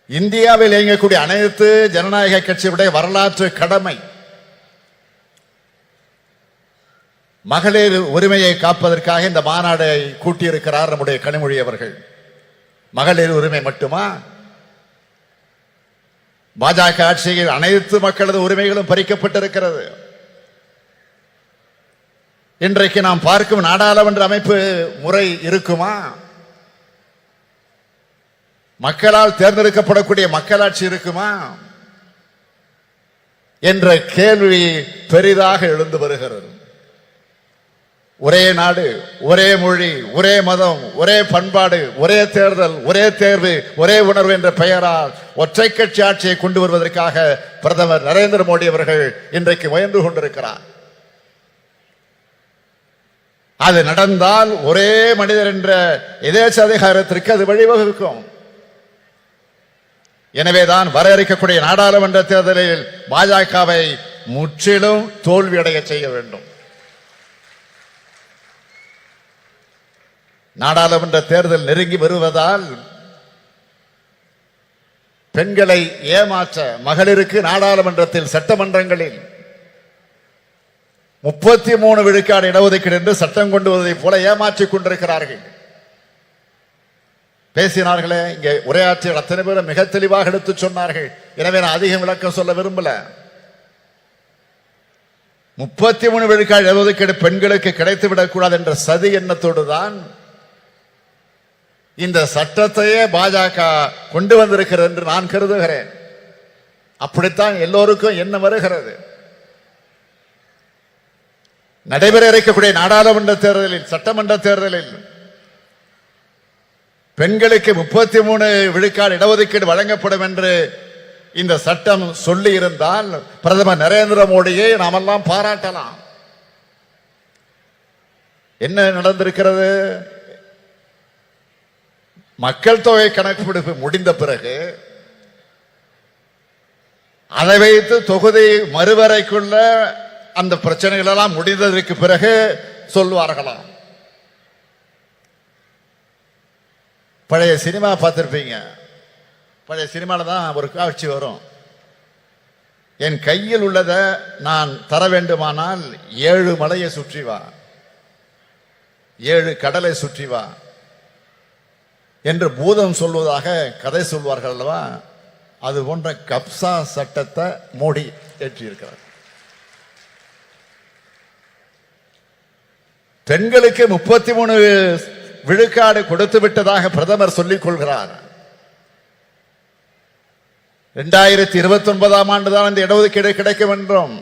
இந்தியாவில் இயங்கக்கூடிய அனைத்து ஜனநாயக கட்சியுடைய வரலாற்று கடமை. மகளிர் உரிமையை காப்பதற்காக இந்த மாநாடை கூட்டியிருக்கிறார் நம்முடைய கனிமொழி அவர்கள். மகளிர் உரிமை மட்டுமா? பாஜக ஆட்சியில் அனைத்து மக்களது உரிமைகளும் பறிக்கப்பட்டிருக்கிறது. இன்றைக்கு நாம் பார்க்கும் நாடாளுமன்ற அமைப்பு முறை இருக்குமா? மக்களால் தேர்ந்தெடுக்கப்படக்கூடிய மக்களாட்சி இருக்குமா என்ற கேள்வி பெரிதாக எழுந்து வருகிறது. ஒரே நாடு, ஒரே மொழி, ஒரே மதம், ஒரே பண்பாடு, ஒரே தேர்தல், ஒரே தேர்வு, ஒரே உணர்வு என்ற பெயரால் ஒற்றை கட்சி ஆட்சியை கொண்டு வருவதற்காக பிரதமர் நரேந்திர மோடி அவர்கள் இன்றைக்கு முயன்று கொண்டிருக்கிறார். அது நடந்தால் ஒரே மனிதர் என்ற எதேச்ச அதிகாரத்திற்கு அது வழிவகுக்கும். எனவேதான் வர இருக்கக்கூடிய நாடாளுமன்ற தேர்தலில் பாஜகவை முற்றிலும் தோல்வியடைய செய்ய வேண்டும். நாடாளுமன்ற தேர்தல் நெருங்கி வருவதால் பெண்களை ஏமாற்ற மகளிருக்கு நாடாளுமன்றத்தில் சட்டமன்றங்களில் 33 விழுக்காடு இடஒதுக்கீடு என்று சட்டம் கொண்டு வருவதை போல ஏமாற்றிக் கொண்டிருக்கிறார்கள். பேசினார்களே இங்கே உரையாற்றிய அத்தனை பேரும் மிக தெளிவாக எடுத்து சொன்னார்கள். எனவே நான் அதிகம் விளக்கம் சொல்ல விரும்பல. 33 விழுக்காடு இடஒதுக்கீடு பெண்களுக்கு கிடைத்துவிடக் கூடாது என்ற சதி எண்ணத்தோடு தான் இந்த சட்டத்தையே பாஜக கொண்டு வந்திருக்கிறது என்று நான் கருதுகிறேன். அப்படித்தான் எல்லோருக்கும் என்ன வருகிறது. நடைபெற இருக்கக்கூடிய நாடாளுமன்ற தேர்தலில், சட்டமன்ற தேர்தலில் பெண்களுக்கு 33 விழுக்காடு இடஒதுக்கீடு வழங்கப்படும் என்று இந்த சட்டம் சொல்லி இருந்தால் பிரதமர் நரேந்திர மோடியை நாமெல்லாம் பாராட்டலாம். என்ன நடந்திருக்கிறது? மக்கள் தொகை கணக்கெடுப்பு முடிந்த பிறகு அதை வைத்து தொகுதி மறுவரைக்குள்ள அந்த பிரச்சனைகள் எல்லாம் முடிந்ததற்கு பிறகு சொல்வார்களாம். பழைய சினிமா பார்த்திருப்பீங்க. பழைய சினிமால தான் ஒரு காட்சி வரும். என் கையில் உள்ளதை நான் தர வேண்டுமானால் 7 மலையை சுற்றி வா, 7 கடலை சுற்றி வா என்று பூதம் சொல்வதாக கதை சொல்வார்கள் அல்லவா? அது போன்ற கப்சா சட்டத்தை மோடி ஏற்றியிருக்கிறார். பெண்களுக்கு 33 விழுக்காடு கொடுத்து விட்டதாக பிரதமர் சொல்லிக் கொள்கிறார். 2029 ஆண்டு தான் இந்த இடஒதுக்கீடு கிடைக்கும் என்றும்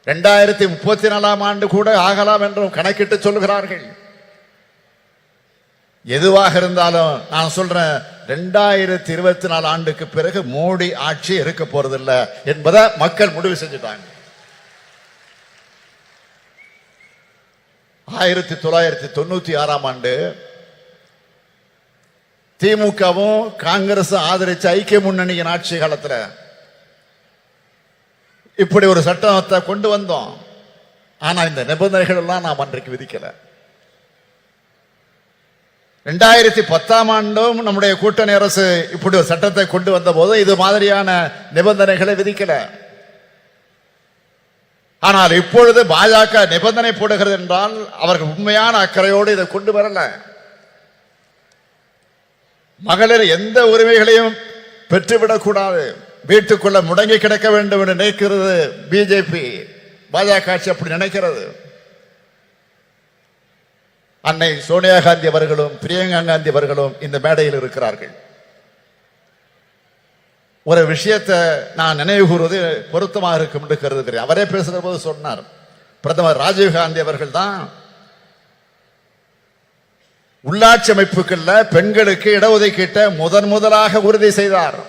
2034 ஆண்டு கூட ஆகலாம் என்றும் கணக்கிட்டு சொல்கிறார்கள். எதுவாக இருந்தாலும் நான் சொல்றேன், 2024 ஆண்டுக்கு பிறகு மோடி ஆட்சி இருக்க போறதில்லை என்பதை மக்கள் முடிவு செஞ்சுட்டாங்க. 1996 ஆண்டு திமுகவும் காங்கிரஸ் ஆதரிச்ச ஐக்கிய முன்னணியின் ஆட்சி காலத்தில் இப்படி ஒரு சட்டத்தை கொண்டு வந்தோம். ஆனா இந்த நிபந்தனைகள் எல்லாம் நாம் அன்றைக்கு விதிக்கல. 2010 ஆண்டும் நம்முடைய கூட்டணி அரசு இப்படி ஒரு சட்டத்தை கொண்டு வந்த போது இது மாதிரியான நிபந்தனைகளை விதிக்கல. ஆனால் இப்பொழுது பாஜக நிபந்தனை போடுகிறது என்றால் அவர்கள் உண்மையான அக்கறையோடு இதை கொண்டு வரல. மகளிர் எந்த உரிமைகளையும் பெற்றுவிடக்கூடாது, வீட்டுக்குள்ள முடங்கி கிடக்க வேண்டும் என்று நினைக்கிறது பிஜேபி. பாஜக ஆட்சி அப்படி நினைக்கிறது. அன்னை சோனியா காந்தி அவர்களும் பிரியங்கா காந்தி அவர்களும் இந்த மேடையில் இருக்கிறார்கள். ஒரு விஷயத்தை நான் நினைவு கூறுவது பொருத்தமாக இருக்கும் என்று கருதுகிறேன். அவரே பேசுகிற போது சொன்னார், பிரதமர் ராஜீவ் காந்தி அவர்கள் தான் உள்ளாட்சி அமைப்புகள்ல பெண்களுக்கு இடஒதுக்கீட்டை முதலாக உறுதி செய்தார்.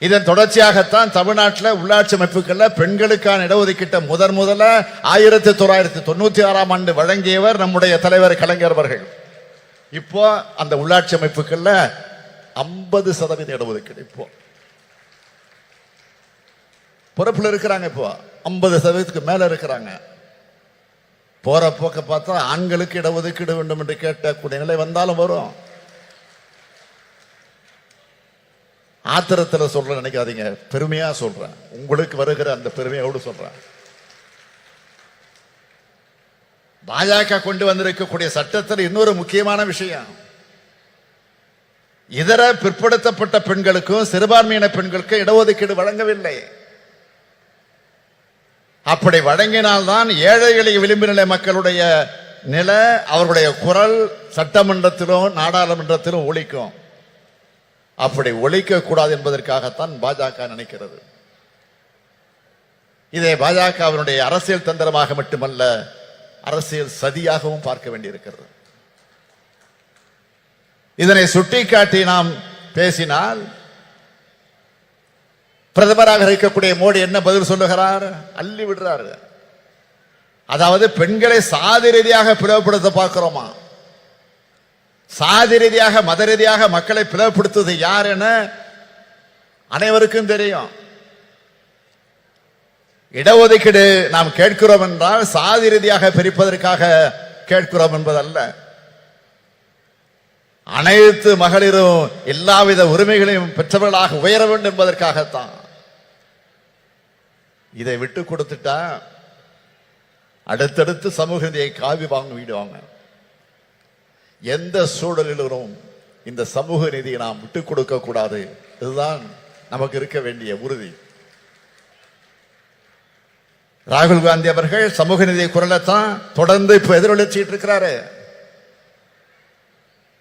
இதன் தொடர்ச்சியாகத்தான் தமிழ்நாட்டில் உள்ளாட்சி அமைப்புகள்ல பெண்களுக்கான இடஒதுக்கீட்டை முதல்ல 1996 ஆண்டு வழங்கியவர் நம்முடைய தலைவர் கலைஞர் அவர்கள். இப்போ அந்த உள்ளாட்சி அமைப்புகள்ல 50% இடஒதுக்கீடு இப்போ பொறுப்புல இருக்கிறாங்க. இப்போ 50% மேல இருக்கிறாங்க. போற போக்க பார்த்தா ஆண்களுக்கு இடஒதுக்கீடு வேண்டும் என்று கேட்கக்கூடிய நிலை வந்தாலும் வரும். ஆத்திரத்தில் சொல்ற நினைக்காதீங்க, பெருமையா சொல்றேன். உங்களுக்கு வருகிற அந்த பெருமையோடு சொல்றேன். பாஜக கொண்டு வந்திருக்கக்கூடிய சட்டத்தில் இன்னொரு முக்கியமான விஷயம், இதர பிற்படுத்தப்பட்ட பெண்களுக்கும் சிறுபான்மையின பெண்களுக்கும் இடஒதுக்கீடு வழங்கவில்லை. அப்படி வழங்கினால்தான் ஏழை எளிய விளிம்பு நிலை மக்களுடைய நிலை, அவர்களுடைய குரல் சட்டமன்றத்திலும் நாடாளுமன்றத்திலும் ஒலிக்கும். அப்படி ஒலிக்க கூடாது என்பதற்காகத்தான் பாஜக நினைக்கிறது. இதை பாஜகவினுடைய அரசியல் தந்திரமாக மட்டுமல்ல, அரசியல் சதியாகவும் பார்க்க வேண்டியிருக்கிறது. இதனை சுட்டிக்காட்டி நாம் பேசினால் பிரதமராக இருக்கக்கூடிய மோடி என்ன பதில் சொல்லுகிறார்? அள்ளி விடுறார். அதாவது பெண்களை சாதி ரீதியாக பிளவுபடுத்த பார்க்கிறோமா? சாதி ரீதியாக மத ரீதியாக மக்களை பிளவுபடுத்துவது யார் என அனைவருக்கும் தெரியும். இடஒதுக்கீடு நாம் கேட்கிறோம் என்றால் சாதி ரீதியாக பிரிப்பதற்காக கேட்கிறோம் என்பதல்ல. அனைத்து மகளிரும் எல்லாவித உரிமைகளையும் பெற்றவர்களாக உயர வேண்டும் என்பதற்காகத்தான். இதை விட்டு கொடுத்துட்டா அடுத்தடுத்து சமூக நீதியை காவி விடுவாங்க. எந்த சூழலிலும் இந்த சமூக நீதியை நாம் விட்டுக் கொடுக்க கூடாது. இதுதான் நமக்கு இருக்க வேண்டிய உறுதி. ராகுல் காந்தி அவர்கள் சமூக நீதியை குரலைத்தான் தொடர்ந்து இப்ப எதிரொலிச்சிட்டு இருக்கிறாரு.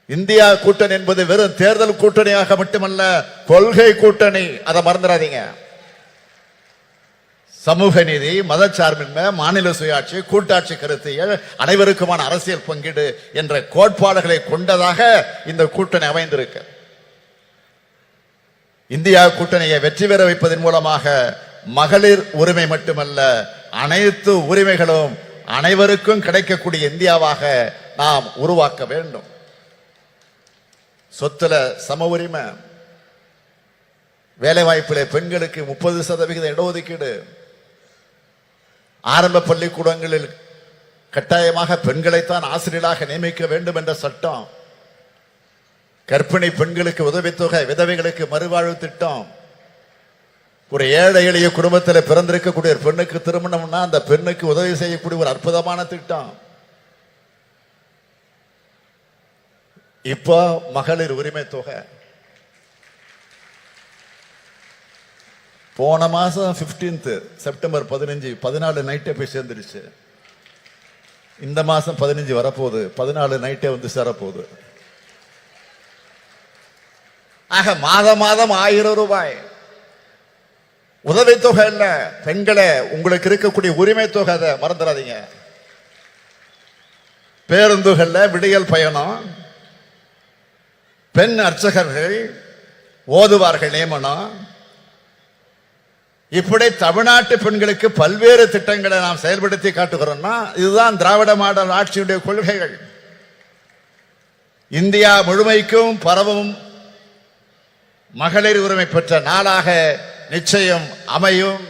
இந்தியா கூட்டணி என்பது வெறும் தேர்தல் கூட்டணியாக மட்டுமல்ல, கொள்கை கூட்டணி. அதை மறந்துடாதீங்க. சமூக நீதி, மதச்சார்பின்மை, மாநில சுயாட்சி, கூட்டாட்சி கருத்தியல், அனைவருக்குமான அரசியல் பங்கீடு என்ற கோட்பாடுகளை கொண்டதாக இந்த கூட்டணி அமைந்திருக்கு. இந்தியா கூட்டணியை வெற்றி பெற வைப்பதன் மூலமாக மகளிர் உரிமை மட்டுமல்ல, அனைத்து உரிமைகளும் அனைவருக்கும் கிடைக்கக்கூடிய இந்தியாவாக நாம் உருவாக்க வேண்டும். சொத்துல சம உரிமை, வேலை வாய்ப்பிலே பெண்களுக்கு 30% இடஒதுக்கீடு, ஆரம்ப பள்ளிக்கூடங்களில் கட்டாயமாக பெண்களைத்தான் ஆசிரியராக நியமிக்க வேண்டும் என்ற சட்டம், கர்ப்பிணி பெண்களுக்கு உதவித்தொகை, விதவைகளுக்கு மறுவாழ்வு திட்டம், ஒரு ஏழை எளிய குடும்பத்தில் பிறந்திருக்கக்கூடிய ஒரு பெண்ணுக்கு திருமணம்னா அந்த பெண்ணுக்கு உதவி செய்யக்கூடிய ஒரு அற்புதமான திட்டம். இப்போ மகளிர் உரிமை தொகை போன மாசம் 15 செப்டம்பர் 14 நைட்டே போய் சேர்ந்துருச்சு. இந்த மாசம் 15 வரப்போகுது, 14 நைட்டே வந்து சேரப்போகுது. ஆக மாதம் 1000 ரூபாய் உதவித்தொகை இல்ல, பெண்களை உங்களுக்கு இருக்கக்கூடிய உரிமை தொகை, அதை மறந்துடாதீங்க. பேருந்துகள்ல விடியல் பயணம், பெண் அர்ச்சகர்கள் ஓதுவார்கள் நியமனம், இப்படி தமிழ்நாட்டு பெண்களுக்கு பல்வேறு திட்டங்களை நாம் செயல்படுத்தி காட்டுகிறோம்னா இதுதான் திராவிட மாடல் ஆட்சியுடைய கொள்கைகள். இந்தியா முழுமைக்கும் பரவும் மகளிர் உரிமை பெற்ற நாளாக நிச்சயம் அமையும்.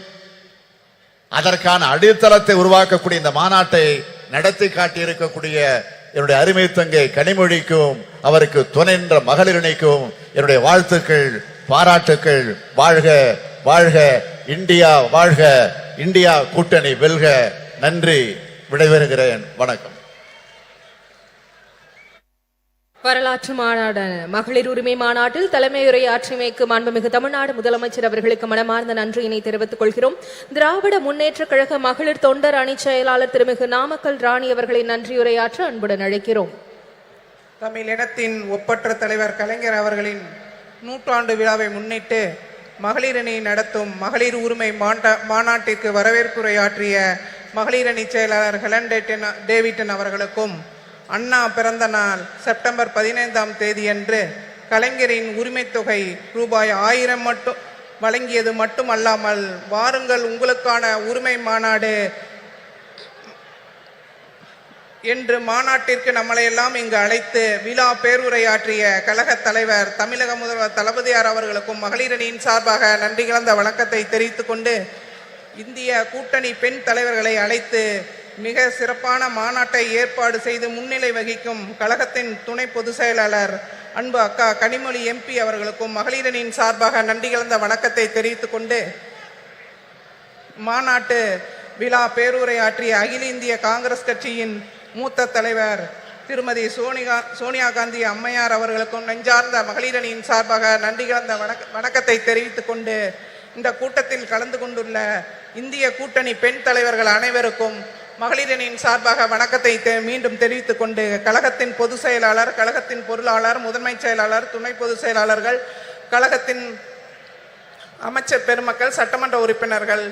அதற்கான அடித்தளத்தை உருவாக்கக்கூடிய இந்த மாநாட்டை நடத்தி காட்டியிருக்கக்கூடிய என்னுடைய அருமை தங்கை கனிமொழிக்கும் அவருக்கு துணை நின்ற மகளிரணிக்கும் என்னுடைய வாழ்த்துக்கள், பாராட்டுக்கள். வாழ்க வாழ்க இந்தியா, வாழ்க இந்தியா கூட்டணி வெல்க. நன்றி, விடைபெறுகிறேன். வணக்கம். வரலாற்று மாநாடான மகளிர் உரிமை மாநாட்டில் தலைமையுரையாற்றிமைக்கு மாண்புமிகு தமிழ்நாடு முதலமைச்சர் அவர்களுக்கு மனமார்ந்த நன்றியினை தெரிவித்துக் கொள்கிறோம். திராவிட முன்னேற்ற கழக மகளிர் தொண்டர் அணி செயலாளர் திருமிகு நாமக்கல் ராணி அவர்களை நன்றியுரையாற்ற அன்புடன் அழைக்கிறோம். தமிழினத்தின் ஒப்பற்ற தலைவர் கலைஞர் அவர்களின் 100ஆண்டு விழாவை முன்னிட்டு மகளிரணி நடத்தும் மகளிர் உரிமை மாநாட்டிற்கு வரவேற்புரையாற்றிய மகளிரணி செயலாளர் ஹெலன் டேவிட்டன் அவர்களுக்கும் அண்ணா பிறந்த நாள் செப்டம்பர் 15ஆம் தேதியன்று கலைஞரின் உரிமை தொகை ரூபாய் 1000 மட்டும் வழங்கியது மட்டுமல்லாமல், வாருங்கள் உங்களுக்கான உரிமை மாநாடு என்று மாநாட்டிற்கு நம்மளையெல்லாம் இங்கு அழைத்து விழா பேருரையாற்றிய கழக தலைவர் தமிழக முதல்வர் தளபதியார் அவர்களுக்கும் மகளிரணியின் சார்பாக நன்றி கலந்த வணக்கத்தை தெரிவித்துக் கொண்டு, இந்திய கூட்டணி பெண் தலைவர்களை அழைத்து மிக சிறப்பான மாநாட்டை ஏற்பாடு செய்து முன்னிலை வகிக்கும் கழகத்தின் துணை பொதுச் செயலாளர் அன்பு அக்கா கனிமொழி எம்பி அவர்களுக்கும் மகளிரணியின் சார்பாக நன்றி கலந்த வணக்கத்தை தெரிவித்துக் கொண்டு, மாநாட்டு விழா பேருரையாற்றிய அகில இந்திய காங்கிரஸ் கட்சியின் மூத்த தலைவர் திருமதி சோனியா காந்தி அம்மையார் அவர்களுக்கும் நெஞ்சார்ந்த மகளிரணியின் சார்பாக நன்றி கலந்த வணக்கத்தை தெரிவித்துக் கொண்டு, இந்த கூட்டத்தில் கலந்து கொண்டுள்ள இந்திய கூட்டணி பெண் தலைவர்கள் அனைவருக்கும் மகளிரணியின் சார்பாக வணக்கத்தை மீண்டும் தெரிவித்துக் கொண்டு, கழகத்தின் பொதுச் செயலாளர், கழகத்தின் பொருளாளர், முதன்மை செயலாளர், துணை பொதுச் செயலாளர்கள், கழகத்தின் அமைச்சர் பெருமக்கள், சட்டமன்ற உறுப்பினர்கள்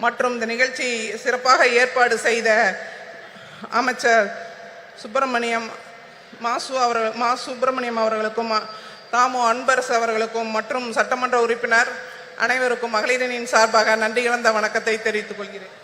மற்றும் இந்த நிகழ்ச்சி சிறப்பாக ஏற்பாடு செய்த அமைச்சர் மா சுப்பிரமணியம் அவர்களுக்கும் தாமு அன்பரசு அவர்களுக்கும் மற்றும் சட்டமன்ற உறுப்பினர் அனைவருக்கும் மகளிரின் சார்பாக நன்றி கலந்த வணக்கத்தை தெரிவித்துக் கொள்கிறேன்.